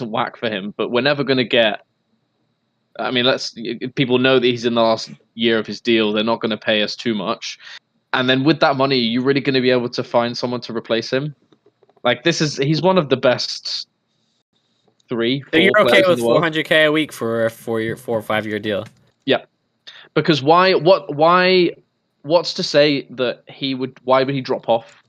whack for him, but we're never going to get. I mean, people know that he's in the last year of his deal. They're not going to pay us too much. And then with that money, you're really going to be able to find someone to replace him. Like, he's one of the best 3-4 So you're okay with 400k a week for a 4 or 5 year deal? Yeah. Because what's to say that why would he drop off?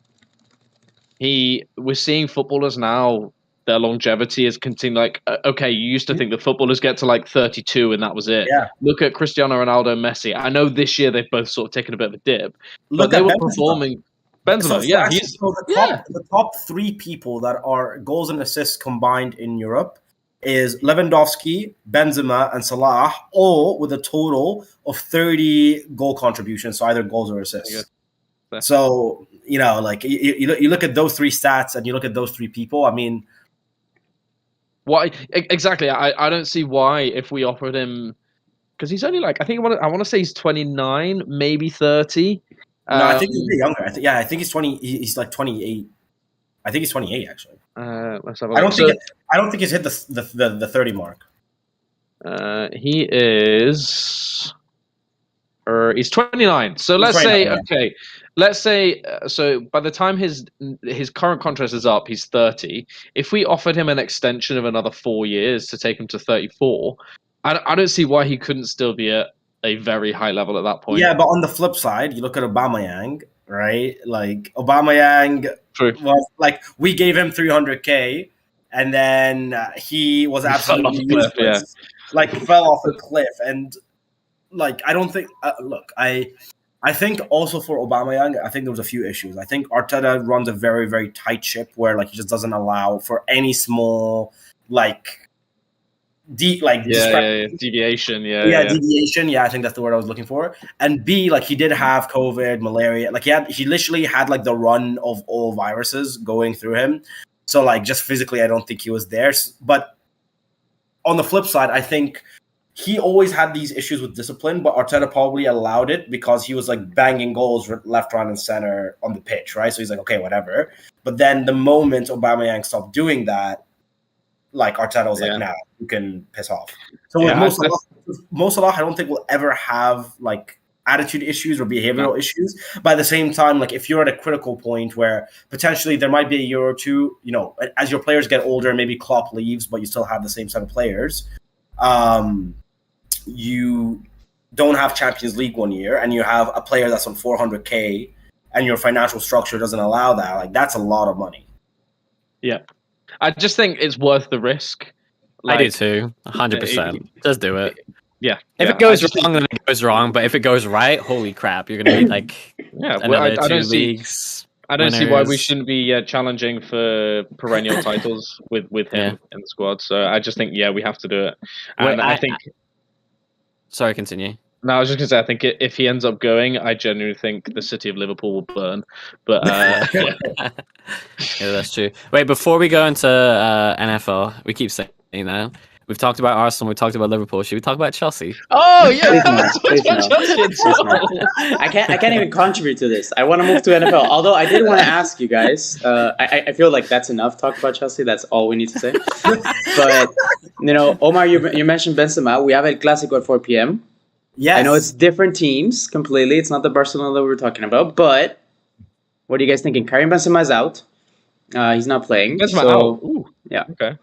We're seeing footballers now, their longevity is continuing. Like, okay, you used to think that footballers get to like 32 and that was it. Yeah. Look at Cristiano Ronaldo and Messi. I know this year they've both sort of taken a bit of a dip, but they were performing. Benzema, the top 3 people that are goals and assists combined in Europe is Lewandowski, Benzema, and Salah, all with a total of 30 goal contributions, so either goals or assists. Yeah. So, like you look at those 3 stats and you look at those 3 people, I mean, why exactly? I don't see why if we offered him, because he's only like I want to say he's 29, maybe 30. No, I think he's a bit younger. I think he's 20. He's like 28. I think he's 28 actually. Let's have a I look. don't think he's hit the 30 mark. He is. He's 29. So let's 29, say, so by the time his current contract is up, he's 30. If we offered him an extension of another 4 years to take him to 34, I don't see why he couldn't still be at a very high level at that point. Yeah, but on the flip side, you look at Aubameyang, right? Like Aubameyang True. was like we gave him 300k, and then he was absolutely useless. Like fell off a cliff, and like I don't think. Look, I think also for Aubameyang, I think there was a few issues. I think Arteta runs a very very tight ship where like he just doesn't allow for any small deviation. Deviation. Yeah, I think that's the word I was looking for. And B, like he did have COVID, malaria. Like he literally had like the run of all viruses going through him. So like just physically, I don't think he was there. But on the flip side, I think he always had these issues with discipline, but Arteta probably allowed it because he was like banging goals left, right, and center on the pitch, right? So he's like, okay, whatever. But then the moment Aubameyang stopped doing that, like Arteta was like, nah, you can piss off. So with Mo Salah, I don't think we'll ever have like attitude issues or behavioral issues. But at the same time, like if you're at a critical point where potentially there might be a year or two, you know, as your players get older, maybe Klopp leaves, but you still have the same set of players. You don't have Champions League 1 year, and you have a player that's on 400k, and your financial structure doesn't allow that. Like that's a lot of money. Yeah. I just think it's worth the risk. Like, I do too, 100%. Just do it. Yeah. If it goes wrong, then it goes wrong. But if it goes right, holy crap, you're going to be like I don't leagues. I don't see why we shouldn't be challenging for perennial titles with him in the squad. So I just think, we have to do it. And I think... Sorry, continue. No, I was just going to say, I think if he ends up going, I genuinely think the city of Liverpool will burn. But yeah, that's true. Wait, before we go into NFL, we keep saying that. We've talked about Arsenal, we talked about Liverpool. Should we talk about Chelsea? Oh yeah, I can't even contribute to this. I want to move to NFL. Although I did want to ask you guys. I feel like that's enough talk about Chelsea. That's all we need to say. But you know, Omar, you mentioned Benzema. We have a Clasico at 4 p.m. Yes. I know it's different teams completely. It's not the Barcelona that we were talking about. But what are you guys thinking? Karim Benzema's out. He's not playing. Benzema out. Ooh. Yeah. Okay.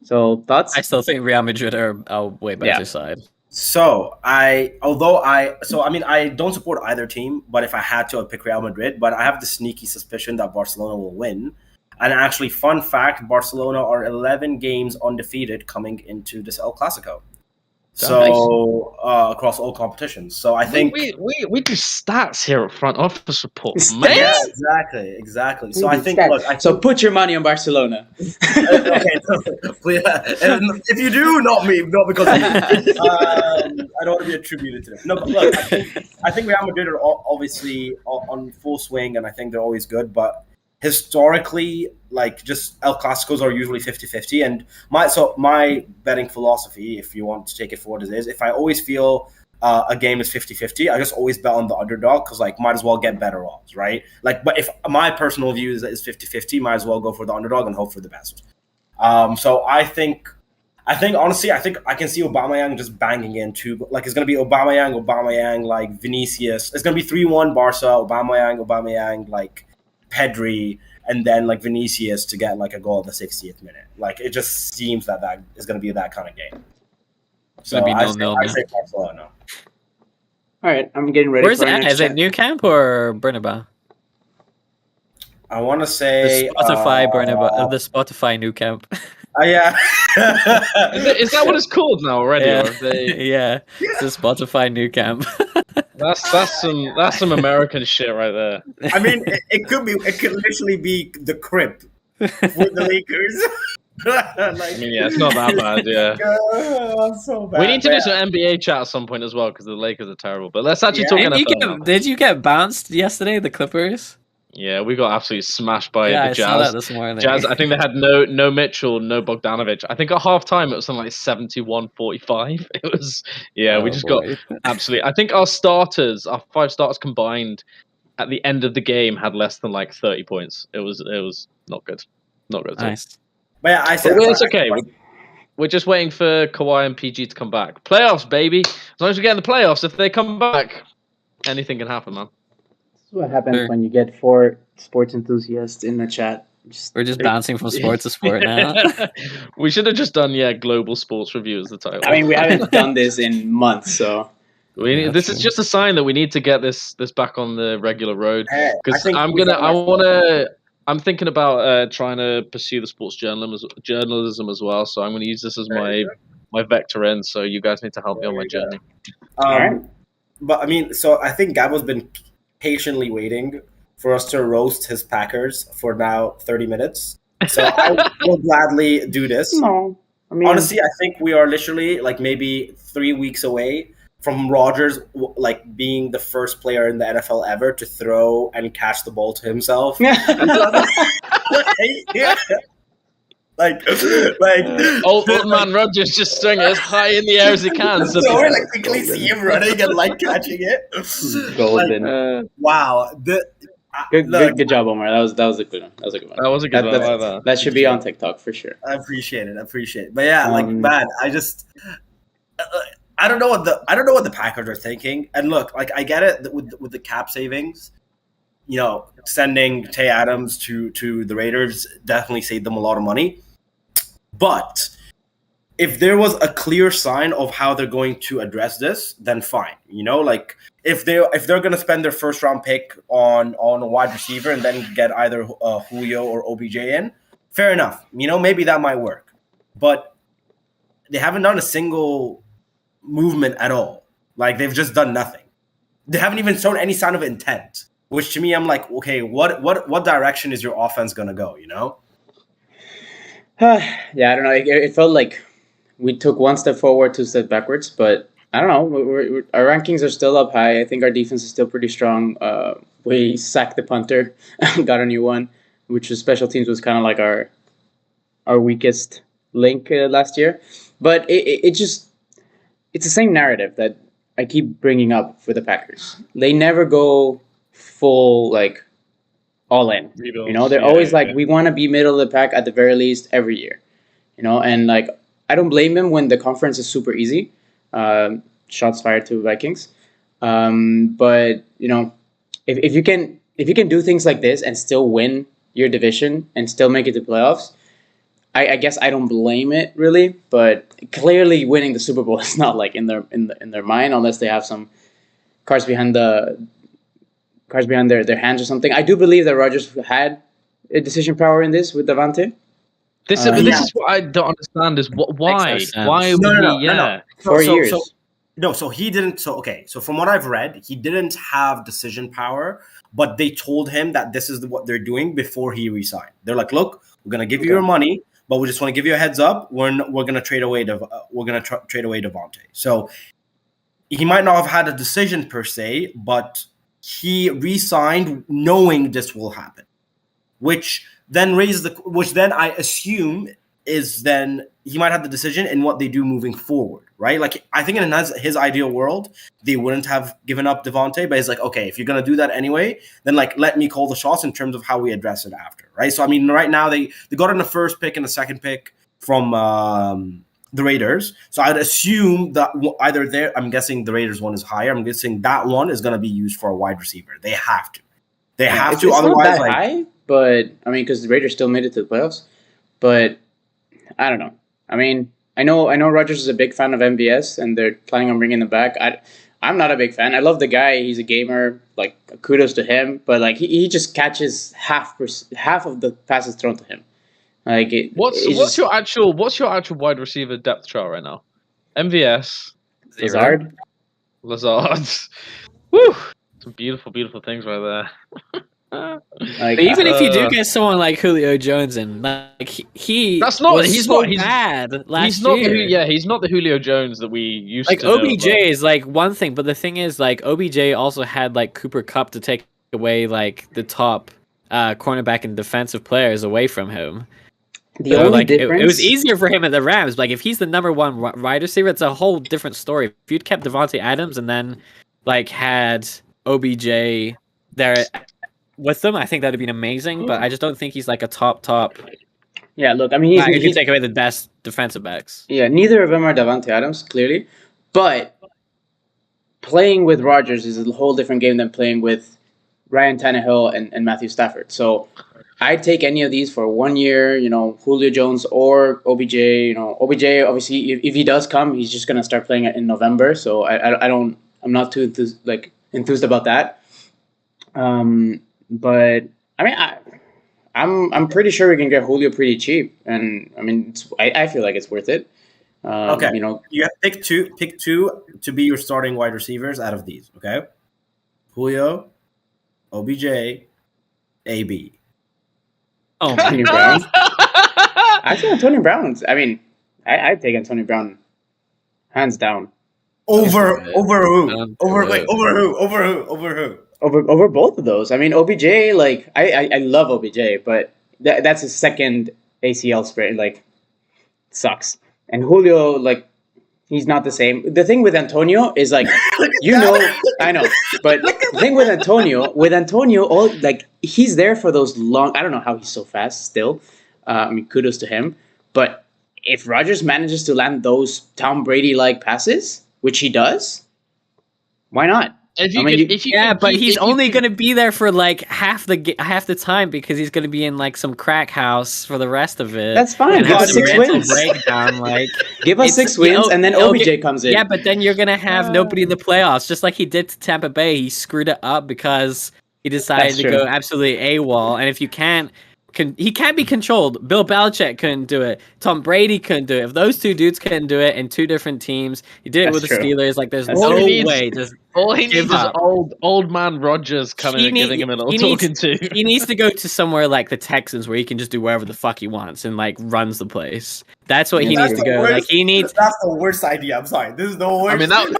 So thoughts? I still think Real Madrid are a way better side. So I don't support either team, but if I had to, I'd pick Real Madrid. But I have the sneaky suspicion that Barcelona will win. And actually, fun fact, Barcelona are 11 games undefeated coming into this El Clasico. So across all competitions. So I think we do stats here at front office support, man. Yeah, exactly. So I think so put your money on Barcelona. Okay, please, if you do, not me, not because of me. I don't want to be attributed to them. No, but look, I think Real Madrid are obviously on full swing, and I think they're always good, but historically, like just El Clasicos are usually 50-50. And my betting philosophy, if you want to take it for what it is, if I always feel a game is 50-50, I just always bet on the underdog because like might as well get better odds, right? Like, but if my personal view is 50-50, might as well go for the underdog and hope for the best. So I think honestly, I can see Aubameyang just banging in too. Like it's gonna be Aubameyang, like Vinicius. It's gonna be 3-1 Barca, Aubameyang, like Pedri, and then like Vinicius to get like a goal at the 60th minute. Like it just seems that is going to be that kind of game. So I say Barcelona. All right, I'm getting ready. Where's it at? Is it Nou Camp or Bernabeu? I want to say the Spotify Bernabeu, the Spotify Nou Camp. Yeah. Is that what it's called now already? Yeah, it's the Spotify Nou Camp. That's some American shit right there. I mean, it could literally be the crib with the Lakers. It's not that bad. Yeah, so bad. We need to do some NBA chat at some point as well because the Lakers are terrible. But let's actually talk NFL. Did you get bounced yesterday? The Clippers. Yeah, we got absolutely smashed by the Jazz. I saw that this morning. Jazz, I think they had no Mitchell, no Bogdanovic. I think at halftime it was something like 71-45. It was we just got absolutely. I think our 5 starters combined at the end of the game had less than like 30 points. It was not good. Not going to talk. Nice. But yeah, I said But it's okay. We're just waiting for Kawhi and PG to come back. Playoffs, baby. As long as we get in the playoffs, if they come back, anything can happen, man. This is what happens Sure. when you get 4 sports enthusiasts in the chat. We're just bouncing from sport to sport now. We should have just done global sports review as the title. I mean, we haven't done this in months, so This is just a sign that we need to get this back on the regular road. Hey, I Because think I'm thinking about trying to pursue the sports journalism as well. So I'm going to use this as my vector end. So you guys need to help me on my journey. Alright. But I mean, so I think Gabo's been patiently waiting for us to roast his Packers for now 30 minutes. So I will gladly do this. no. I mean, Honestly, I think we are literally like maybe 3 weeks away from Rodgers like being the first player in the NFL ever to throw and catch the ball to himself. Like Old man Rodgers just throwing it as high in the air as he can. so we like quickly see him running and like catching it. golden. Like, wow, Good job, Omar. That was a good one. That was a good one. That was a good one. I like that. That should be on TikTok for sure. I appreciate it. But yeah, like man, I just I don't know what the Packers are thinking. And look, like I get it with the cap savings. You know, sending Tay Adams to the Raiders definitely saved them a lot of money. But if there was a clear sign of how they're going to address this, then fine. You know, like if they're going to spend their first round pick on a wide receiver and then get either Julio or OBJ in, fair enough. You know, maybe that might work. But they haven't done a single movement at all. Like they've just done nothing. They haven't even shown any sign of intent. Which to me, I'm like, okay, what direction is your offense gonna go? You know? Yeah, I don't know. It felt like we took 1 step forward, 2 steps backwards. But I don't know. Our rankings are still up high. I think our defense is still pretty strong. We sacked the punter, got a new one, which was special teams was kind of like our weakest link last year. But it's the same narrative that I keep bringing up for the Packers. They never go full like all in. You know, they're always like, we want to be middle of the pack at the very least every year. You know, and like I don't blame them when the conference is super easy. Shots fired to Vikings. But you know, if you can do things like this and still win your division and still make it to playoffs, I guess I don't blame it really. But clearly, winning the Super Bowl is not like in their mind unless they have some cards behind their hands or something. I do believe that Rodgers had a decision power in this with Davante. This is what I don't understand is why? Makes no sense. Why would he? Yeah. 4 years. So he didn't. So okay. So from what I've read, he didn't have decision power, but they told him that this is what they're doing before he resigned. They're like, look, we're gonna give you your money, but we just want to give you a heads up. We're gonna trade away trade away Davante. So he might not have had a decision per se, but he re-signed knowing this will happen, which then I assume is then he might have the decision in what they do moving forward, right? Like I think in his ideal world, they wouldn't have given up Davante, but he's like, okay, if you're gonna do that anyway, then like let me call the shots in terms of how we address it after, right? So I mean, right now they got in the first pick and the second pick from the Raiders. So I'd assume that either there, I'm guessing the Raiders one is higher. I'm guessing that one is going to be used for a wide receiver. They have to. It's not otherwise, that high, but I mean, because the Raiders still made it to the playoffs. But I don't know. I mean, I know Rodgers is a big fan of MVS, and they're planning on bringing him back. I'm not a big fan. I love the guy. He's a gamer. Like kudos to him. But like he just catches half of the passes thrown to him. Like what's your actual wide receiver depth chart right now? MVS, Lazard. Woo! Some beautiful things right there. But even if you do get someone like Julio Jones in, like he's bad last year. He's not the Julio Jones that we used like to know. OBJ is like one thing, but the thing is like OBJ also had like Cooper Kupp to take away like the top cornerback and defensive players away from him. The only difference... it was easier for him at the Rams. Like if he's the number one wide receiver, it's a whole different story. If you'd kept Davante Adams and then like had OBJ there with them, I think that'd have been amazing. But I just don't think he's like a top Yeah, look, I mean, You can take away the best defensive backs. yeah, neither of them are Davante Adams, clearly, but playing with Rodgers is a whole different game than playing with Ryan Tannehill and Matthew Stafford. So I'd take any of these for 1 year, Julio Jones or OBJ. OBJ, obviously, if he does come, he's just going to start playing in November. So I'm not too enthused about that. But I mean, I'm pretty sure we can get Julio pretty cheap, and I mean, I feel like it's worth it. Okay. You have pick two to be your starting wide receivers out of these. Okay, Julio, OBJ, AB. Oh Antonio Brown. I think Antonio Brown's. I mean, I'd take Antonio Brown, hands down. Over who? Over who? Over both of those. I mean, OBJ, like I love OBJ, but that's his second ACL sprain. Like, sucks. And Julio, like, he's not the same. The thing with Antonio is like, I know, but the thing with Antonio, all like he's there for those long. I don't know how he's so fast still. I mean, kudos to him. But if Rodgers manages to land those Tom Brady-like passes, which he does, why not? But he's only going to be there for like half the time because he's going to be in like some crack house for the rest of it. That's fine. Give us 6 wins. Breakdown, like, give us 6 wins, and then OBJ comes in. Yeah, but then you're going to have nobody in the playoffs, just like he did to Tampa Bay. He screwed it up because he decided to go absolutely AWOL. And if you can't, he can't be controlled. Bill Belichick couldn't do it. Tom Brady couldn't do it. If those two dudes couldn't do it in 2 different teams, he did it with the Steelers. Like, there's no way. All he needs is old man Rodgers coming and giving him a little talking to. He needs to go to somewhere like the Texans where he can just do whatever the fuck he wants and like runs the place. That's what he needs to go. Like, he needs. That's the worst idea. I'm sorry. This is the worst. I mean, that would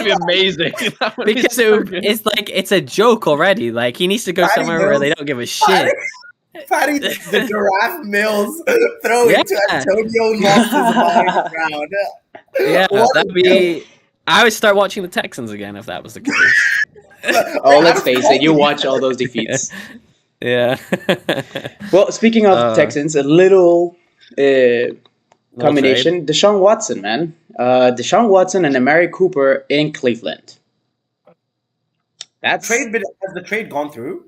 be amazing. It's like it's a joke already. Like, he needs to go somewhere where they don't give a shit. Patty the Giraffe Mills throw it to Antonio Loftus ground. Yeah, that'd be. I would start watching the Texans again if that was the case. Let's face it, you watch all those defeats. Yeah. Well, speaking of Texans, a little combination. Deshaun Watson, man. Deshaun Watson and Amari Cooper in Cleveland. Has the trade gone through?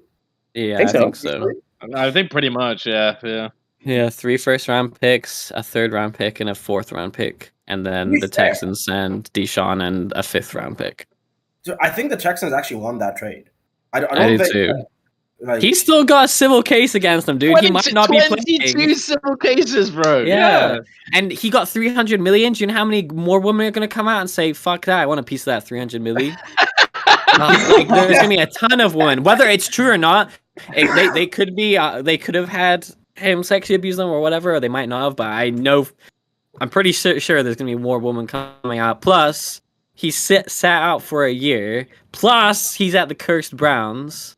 Yeah, I think so. I think pretty much, yeah. Yeah, 3 first-round picks, a 3rd-round pick, and a 4th-round pick. And then the Texans send Deshaun and a 5th-round pick. So I think the Texans actually won that trade. I do too. He's still got a civil case against him, dude. He might not be playing. 22 civil cases, bro. Yeah. And he got $300 million. Do you know how many more women are going to come out and say, fuck that, I want a piece of that $300 million? There's going to be a ton of women. Whether it's true or not, they could be. They could have had him sexually abuse them or whatever, or they might not have. But I'm pretty sure there's gonna be more women coming out. Plus, he sat out for a year. Plus, he's at the cursed Browns.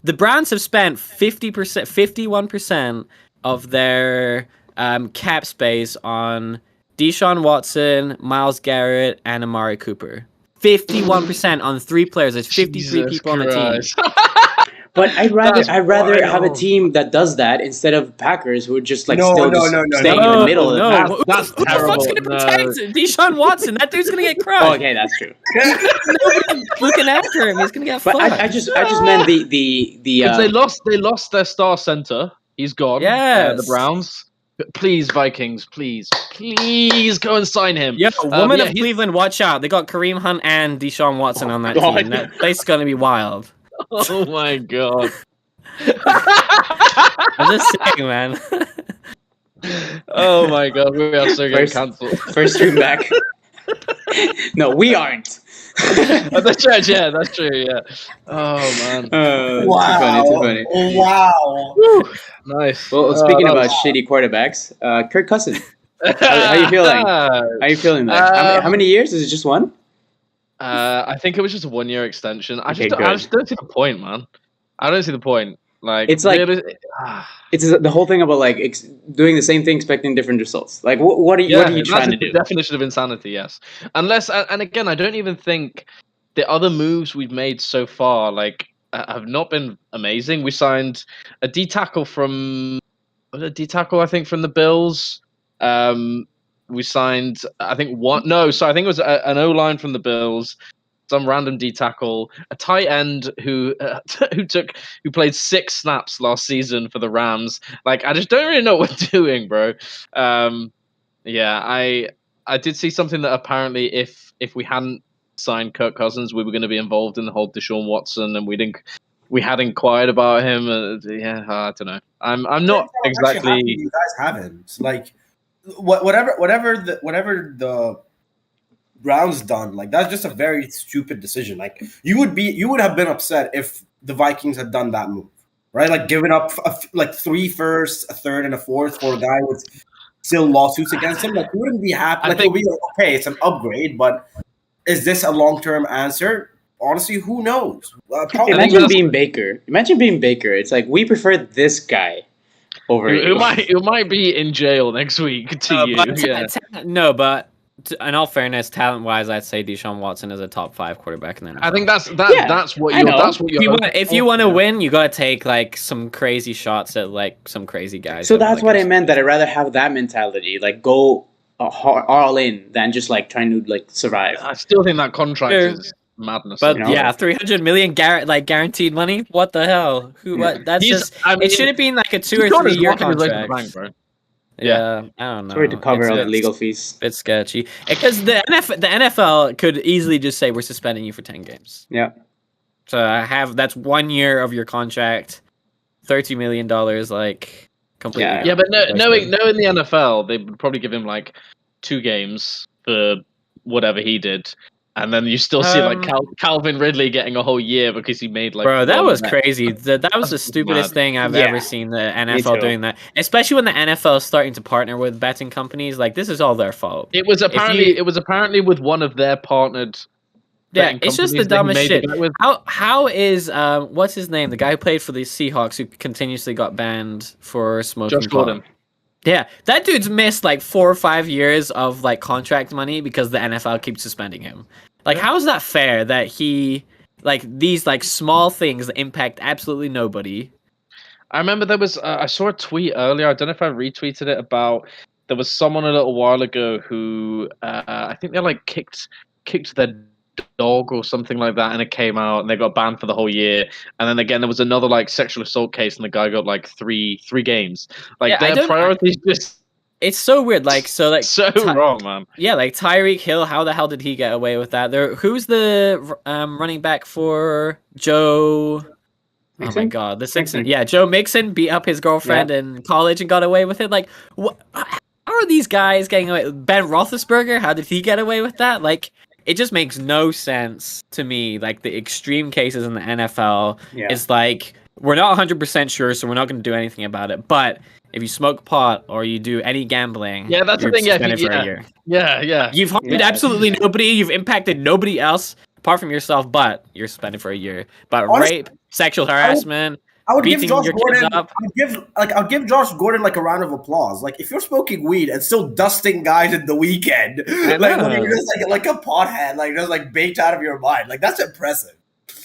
The Browns have spent 51% of their cap space on Deshaun Watson, Myles Garrett, and Amari Cooper. 51% on 3 players. There's 53 people on the team. But I'd rather have a team that does that instead of Packers who are just like staying in the middle. That's Who the fuck's gonna protect Deshaun Watson? That dude's gonna get crushed. Oh, okay, that's true. Nobody's looking after him. He's gonna get fucked. I just meant the they lost their star center. He's gone. Yes. The Browns. Please, Vikings, please go and sign him. Yeah, women of Cleveland, watch out. They got Kareem Hunt and Deshaun Watson on that team. That place is gonna be wild. Oh my god. I'm just saying, man. Oh my god, we are so getting cancelled. First stream back. No, we aren't. That's right, yeah, that's true, yeah. Oh man. Wow. Too funny. Wow. Woo. Nice. Well, speaking about shitty quarterbacks, Kirk Cousins. How you feeling? How you feeling there? How many years? Is it just one? I think it was just a 1-year extension. I just don't see the point, man. I don't see the point. Like, it's like it's the whole thing about like doing the same thing, expecting different results. Like, what are you trying to do? The definition of insanity, yes. Unless, and again, I don't even think the other moves we've made so far like have not been amazing. We signed a D tackle from was it D tackle, I think, from the Bills. We signed, I think one. No, so I think it was an O line from the Bills. Some random D tackle, a tight end who who played 6 snaps last season for the Rams. Like, I just don't really know what we're doing, bro. Yeah, I did see something that apparently if we hadn't signed Kirk Cousins, we were going to be involved in the whole Deshaun Watson, and we had inquired about him. Yeah, I don't know. I'm not I'm actually happy exactly. you guys haven't. Like, whatever the Browns done, like that's just a very stupid decision. Like you would have been upset if the Vikings had done that move, right? Like giving up like 3 firsts, a third, and a fourth for a guy with still lawsuits against him. Like you wouldn't be happy. Like you'll be like, okay, it's an upgrade, but is this a long-term answer? Honestly, who knows? Imagine being Baker. It's like we prefer this guy over you. Who might be in jail next week to you. No, but in all fairness, talent-wise, I'd say Deshaun Watson is a top 5 quarterback in the NFL. I think that's what you're. If you want to win, you gotta take like some crazy shots at like some crazy guys. So that's what I meant. That I'd rather have that mentality, like go all in, than just like trying to like survive. I still think that contract is madness. But yeah, 300 million guaranteed money. What the hell? That's just. I mean, it should have been like a 2 or 3 year contract. Bank, bro. Yeah, I don't know. Sorry to cover all the legal fees. It's sketchy because the NFL could easily just say we're suspending you for 10 games. Yeah. So that's 1 year of your contract, $30 million, like completely. Yeah, but knowing the NFL, they would probably give him like 2 games for whatever he did. And then you still see like Calvin Ridley getting a whole year because he made like. Bro, that was crazy. That was the stupidest thing I've ever seen. The NFL doing that, especially when the NFL is starting to partner with betting companies. Like this is all their fault. It was apparently with one of their partnered. Yeah, it's just the dumbest shit. How is what's his name? The guy who played for the Seahawks who continuously got banned for smoking. Josh Gordon. Yeah, that dude's missed like 4 or 5 years of like contract money because the NFL keeps suspending him. Like, how is that fair that he like these like small things that impact absolutely nobody? I remember there was I saw a tweet earlier. I don't know if I retweeted it about there was someone a little while ago who I think they like kicked their dog or something like that, and it came out and they got banned for the whole year. And then again there was another like sexual assault case and the guy got like three games. Like their priorities just it's so weird. Like so wrong, man. Yeah, like Tyreek Hill, how the hell did he get away with that? Who's the running back for Joe Mixon? Oh my god, the Simpsons. Yeah, Joe Mixon beat up his girlfriend in college and got away with it. Like what, how are these guys getting away? Ben Roethlisberger, how did he get away with that? Like it just makes no sense to me. Like the extreme cases in the NFL is like we're not 100% sure, so we're not going to do anything about it. But if you smoke pot or you do any gambling, that's the thing. For a year. You've harmed absolutely nobody. You've impacted nobody else apart from yourself, but you're suspended for a year. But honestly, rape, sexual harassment. I would give Josh Gordon. I'd give Josh Gordon like a round of applause. Like if you're smoking weed and still dusting guys in the weekend, like when you're just like a pothead, like just like baked out of your mind, like that's impressive.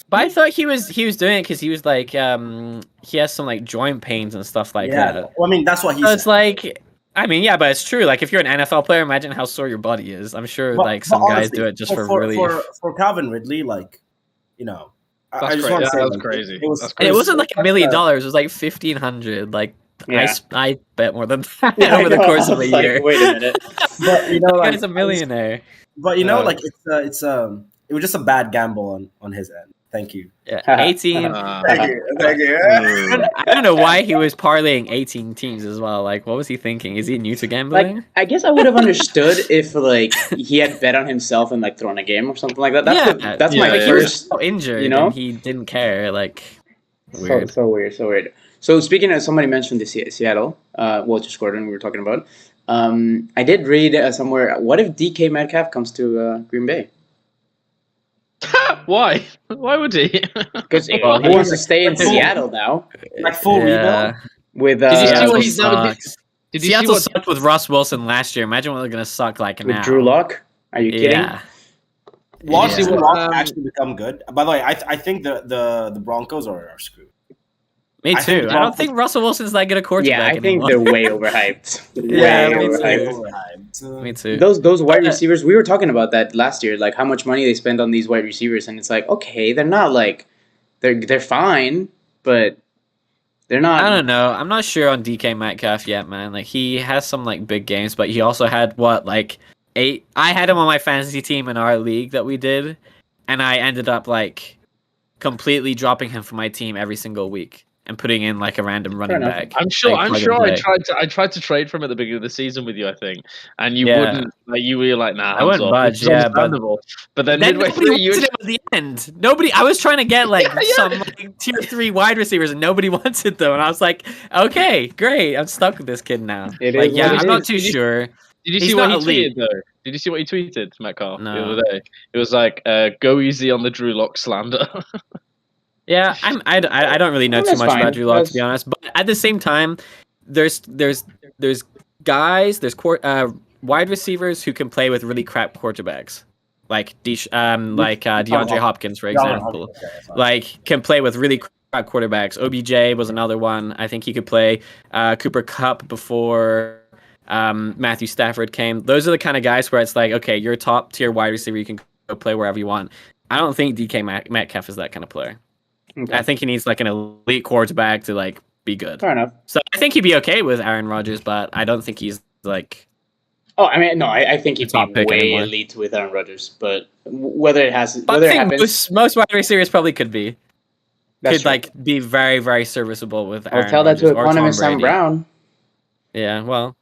But I thought he was doing it because he was like he has some like joint pains and stuff like that. Well, I mean that's what he said. It's like I mean but it's true. Like if you're an NFL player, imagine how sore your body is. I'm sure some guys do it just for relief. For Calvin Ridley, like you know. I just want to say that was crazy. It wasn't like $1 million. It was like $1,500. Like I bet more than that over the course of a year. Wait a minute, but you know, that guy's a millionaire. But you know, like it was just a bad gamble on his end. Thank you. Yeah, 18. Thank you. I don't know why he was parlaying 18 teams as well. Like, what was he thinking? Is he new to gambling? Like, I guess I would have understood if like he had bet on himself and like thrown a game or something like that. That's my first. He was so injured, you know, and he didn't care. Like, weird. So weird. So speaking of, somebody mentioned the Seattle, Josh Gordon we were talking about. I did read somewhere. What if DK Metcalf comes to Green Bay? Why? Why would he? Because he wants to stay in Seattle now. Like full rebuild. With did you see what he's done? Seattle sucked with Russ Wilson last year. Imagine what they're gonna suck like now. With Drew Lock? Are you kidding? Yeah. Watch Lock actually become good. By the way, I think the Broncos are screwed. Me I think too. I don't think Russell Wilson's that good a quarterback Yeah, I think anymore. they're way overhyped. Yeah, way me too. overhyped. Me too. Those wide But- receivers, we were talking about that last year, like how much money they spend on these wide receivers, and it's like, okay, they're not like they're fine, but they're not. I don't know. I'm not sure on DK Metcalf yet, man. Like he has some like big games, but he also had like 8. I had him on my fantasy team in our league that we did, and I ended up like completely dropping him from my team every single week and putting in like a random running enough. back. I'm sure. like, I'm plug and sure. play. I tried to trade from at the beginning of the season with you. I think, and you Yeah. wouldn't. Like you were like, nah, I wouldn't hands off, budge, which is yeah, but- understandable. But then Then midway nobody through, you wanted him at the end. Nobody. I was trying to get like some like, tier 3 wide receivers, and nobody wanted them. And I was like, okay, great. I'm stuck with this kid now. It like, is yeah, what it I'm not is. too sure. Did you He's see what he not elite. tweeted though? Did you see what he tweeted, Metcalf, the No. other day? It was like, "Go easy on the Drew Lock slander." Yeah, I don't really know Well, too that's much fine. about Drew Lock, to That's- be honest. But at the same time, there's guys, wide receivers who can play with really crap quarterbacks, like DeAndre Hopkins, for example. Like can play with really crap quarterbacks. OBJ was another one. I think he could play. Cooper Kupp before Matthew Stafford came. Those are the kind of guys where it's like, okay, you're a top tier wide receiver. You can go play wherever you want. I don't think DK Metcalf is that kind of player. Okay. I think he needs like an elite quarterback to like be good. Fair enough. So I think he'd be okay with Aaron Rodgers, but I don't think he's like. Oh, I mean, no, I think he'd Top be pick way anymore. elite with Aaron Rodgers, but whether it has, But whether I it think happens, most wide receivers probably could be. that's Could true. like be very very serviceable with. I'll Aaron tell that Rodgers to or Tom eponymous Sam Brady. Brown. Yeah, well,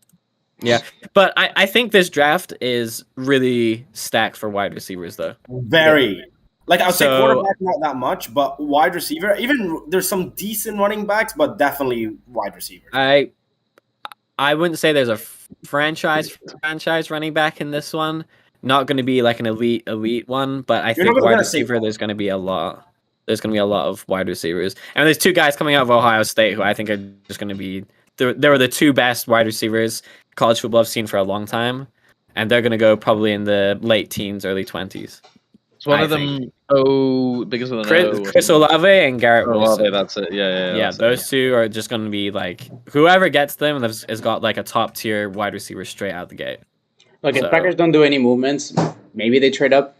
yeah, but I think this draft is really stacked for wide receivers though. Very. Like I would say So- quarterback not that much, but wide receiver. Even there's some decent running backs, but definitely wide receivers. I wouldn't say there's a franchise running back in this one. Not going to be like an elite one, but I think not wide gonna say receiver that. there's going to be a lot. There's going to be a lot of wide receivers, and there's 2 guys coming out of Ohio State who I think are just going to be. They were the 2 best wide receivers college football I've seen for a long time, and they're going to go probably in the late teens, early 20s. It's one I of them. Oh, biggest of the Chris Olave and Garrett Wilson. That's it. Yeah. Yeah, that's it, those 2 are just going to be like whoever gets them has got like a top tier wide receiver straight out the gate. Like, if So- Packers don't do any movements, maybe they trade up.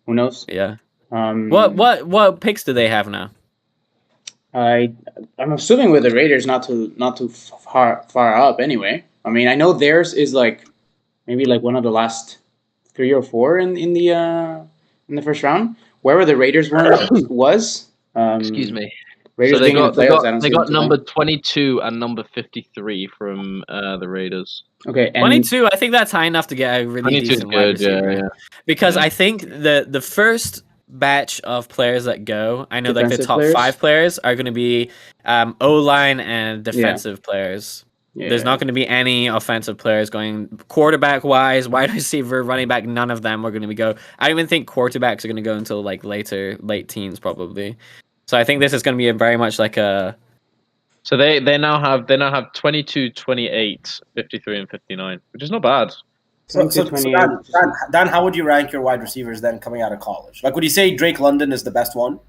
Who knows? Yeah. Um, What picks do they have now? I'm assuming with the Raiders not too far up anyway. I mean, I know theirs is like maybe like one of the last 3 or 4 in the first round. Wherever the Raiders one was. Excuse me. Raiders So they being in got the playoffs, I don't they see got them too number high. 22 and number 53 from the Raiders. Okay, and 22. I think that's high enough to get a really 22 is decent wide good. receiver. Yeah. Because Yeah. I think the first batch of players that go, I know like the Defensive top players? 5 players are going to be O-line and defensive players. Yeah. There's not going to be any offensive players going quarterback wise, wide receiver, running back. None of them are going to go. I don't even think quarterbacks are going to go until like late teens probably. So I think this is going to be very much like a. So they now have 22, 28, 53, and 59, which is not bad. So 28. Dan, how would you rank your wide receivers then coming out of college? Like, would you say Drake London is the best one?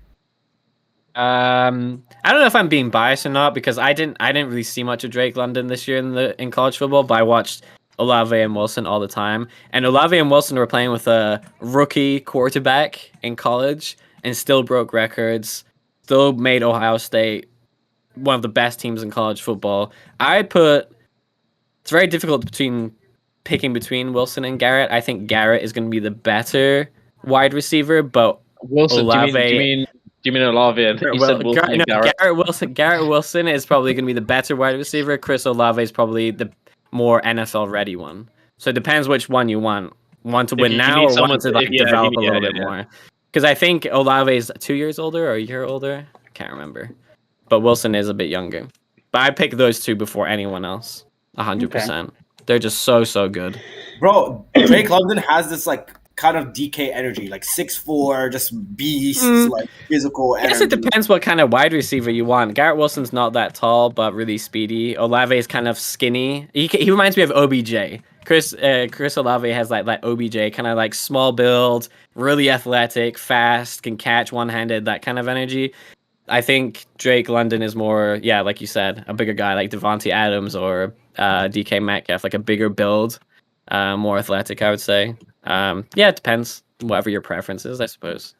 I don't know if I'm being biased or not because I didn't really see much of Drake London this year in college football, but I watched Olave and Wilson all the time. And Olave and Wilson were playing with a rookie quarterback in college and still broke records, still made Ohio State one of the best teams in college football. It's very difficult picking between Wilson and Garrett. I think Garrett is going to be the better wide receiver, but Wilson, Olave. do you mean Olave? And you said Wilson and Garrett. Garrett Wilson is probably going to be the better wide receiver. Chris Olave is probably the more NFL ready one. So it depends which one you want. Want to If win you now need or someone want to to- like yeah, develop a yeah, little yeah, bit yeah. more? Because I think Olave is 2 years older or a year older. I can't remember. But Wilson is a bit younger. But I pick those 2 before anyone else. 100%. They're just so good. Bro, Drake London has this like kind of DK energy, like 6'4", just beast, like physical I energy. guess it depends what kind of wide receiver you want. Garrett Wilson's not that tall, but really speedy. Olave is kind of skinny. He reminds me of OBJ. Chris Olave has like OBJ, kind of like small build, really athletic, fast, can catch one-handed, that kind of energy. I think Drake London is more, yeah, like you said, a bigger guy like Devontae Adams or DK Metcalf, like a bigger build, more athletic, I would say. Yeah, it depends, whatever your preference is, I suppose.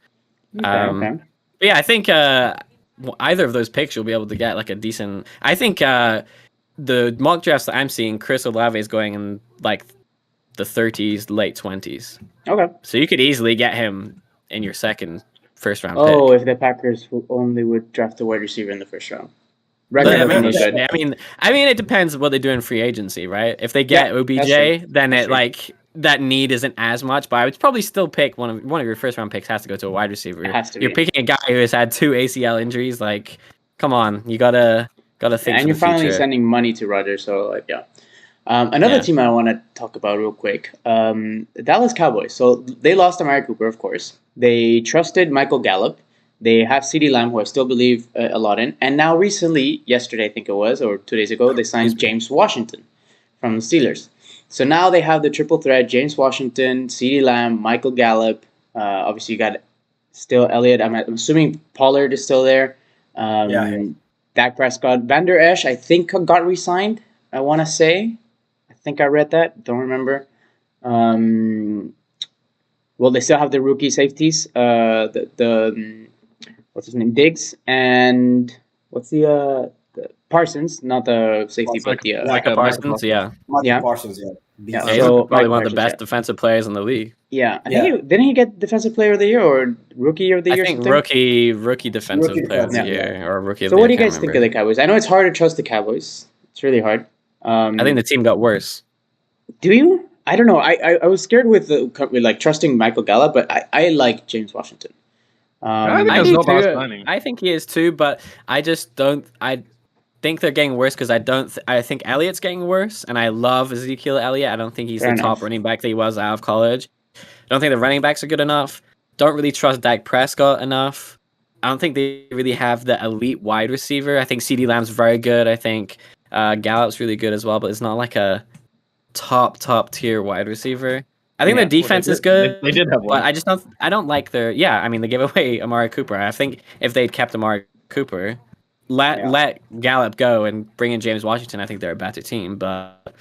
Okay. But yeah, I think either of those picks you'll be able to get like a decent. I think the mock drafts that I'm seeing, Chris Olave is going in like the 30s, late 20s. Okay. So you could easily get him in your second first round Oh, pick. if the Packers only would draft a wide receiver in the first round. But, Record doesn't look good. I mean, it depends what they do in free agency, right? If they get Yeah, OBJ, that's true. then That's it true. like that need isn't as much. But I would probably still pick one of your first round picks has to go to a wide receiver. It has to You're be. picking a guy who has had 2 ACL injuries. Like, come on, you gotta think. And for you're the finally future. sending money to Rodgers, so like yeah. Another Yeah. team I want to talk about real quick, the Dallas Cowboys. So they lost Amari Cooper, of course. They trusted Michael Gallup. They have CeeDee Lamb, who I still believe a lot in. And now recently, yesterday I think it was, or 2 days ago, they signed James Washington from the Steelers. So now they have the triple threat, James Washington, CeeDee Lamb, Michael Gallup. Obviously, you got still Elliott. I'm assuming Pollard is still there. Yeah. Dak Prescott. Van Der Esch, I think, got re-signed, I want to say. I think I read that. Don't remember. Well, they still have the rookie safeties. What's his name? Diggs and what's the Parsons? Not the safety, but the Micah Parsons, yeah. Michael Parsons, yeah. Yeah, He's so probably Micah one of the Parsons, best defensive players in the league. yeah. I think didn't he get Defensive Player of the Year or Rookie of the Year? I think something? rookie defensive Rookie player of the defensive, year or rookie of So the what do year. you guys think of the Cowboys? I know it's hard to trust the Cowboys. It's really hard. I think the team got worse. Do you? I don't know. I was scared with like trusting Michael Gallup, but I like James Washington. I think I that's do not bad too. signing. I think he is too, but I just don't. I think they're getting worse because I don't. I think Elliott's getting worse, and I love Ezekiel Elliott. I don't think he's Fair the top enough. running back that he was out of college. I don't think the running backs are good enough. Don't really trust Dak Prescott enough. I don't think they really have the elite wide receiver. I think CeeDee Lamb's very good. I think Gallup's really good as well, but it's not like a top tier wide receiver. I think their defense is good. They did have one. But I just don't. I don't like their. Yeah, I mean, they gave away Amari Cooper. I think if they'd kept Amari Cooper, let Gallup go and bring in James Washington, I think they're a better team. But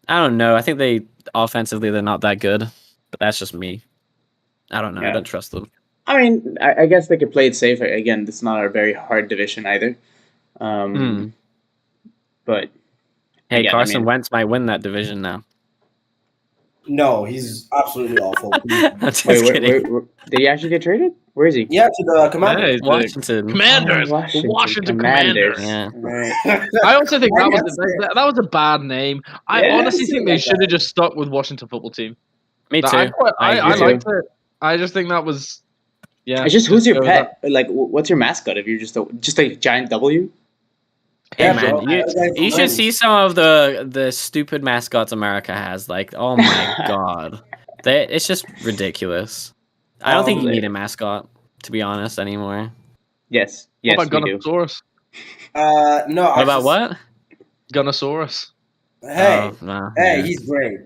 I don't know. I think they offensively they're not that good. But that's just me. I don't know. I Yeah. don't trust them. I mean, I guess they could play it safe. Again, it's not a very hard division either. But Hey, again, Carson Wentz might win that division now. No, he's absolutely awful. I'm just wait, kidding. where, did he actually get traded? Where is he? Yeah, to the Commanders. Hey, the Washington. Commanders. Oh, Washington Commanders. Yeah. Right. I also think Why that not was say it? that was a bad name. I Yeah, honestly say think it they like should that. have just stuck with Washington football team. Me too. I agree. liked it. I just think that was yeah. It's just who's your go with pet? Like, what's your mascot? If you're just a giant W? Hey Yeah, man, bro. you should see some of the stupid mascots America has. Like, oh my god, it's just ridiculous. I don't think you need a mascot, to be honest, anymore. Yes. What Yes, about we do. Gunnosaurus? No. What about what? Gunnosaurus. Hey, Oh, no, hey, yeah. he's great.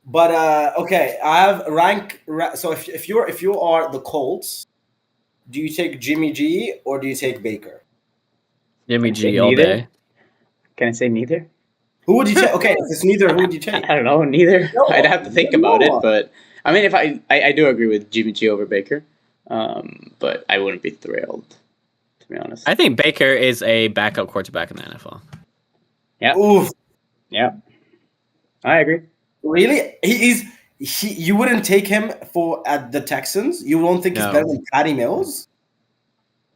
But okay, I have rank. So if you are the Colts, do you take Jimmy G or do you take Baker? Jimmy Say G all neither? day. Can I say neither? Who would you take? Okay, if it's neither, who would you take? I don't know. Neither. No, I'd have to think no. about it. But I mean, if I do agree with Jimmy G over Baker, but I wouldn't be thrilled, to be honest. I think Baker is a backup quarterback in the NFL. Oof, Yeah, I agree. really? You wouldn't take him at the Texans? You don't think No. he's better than Patty Mills?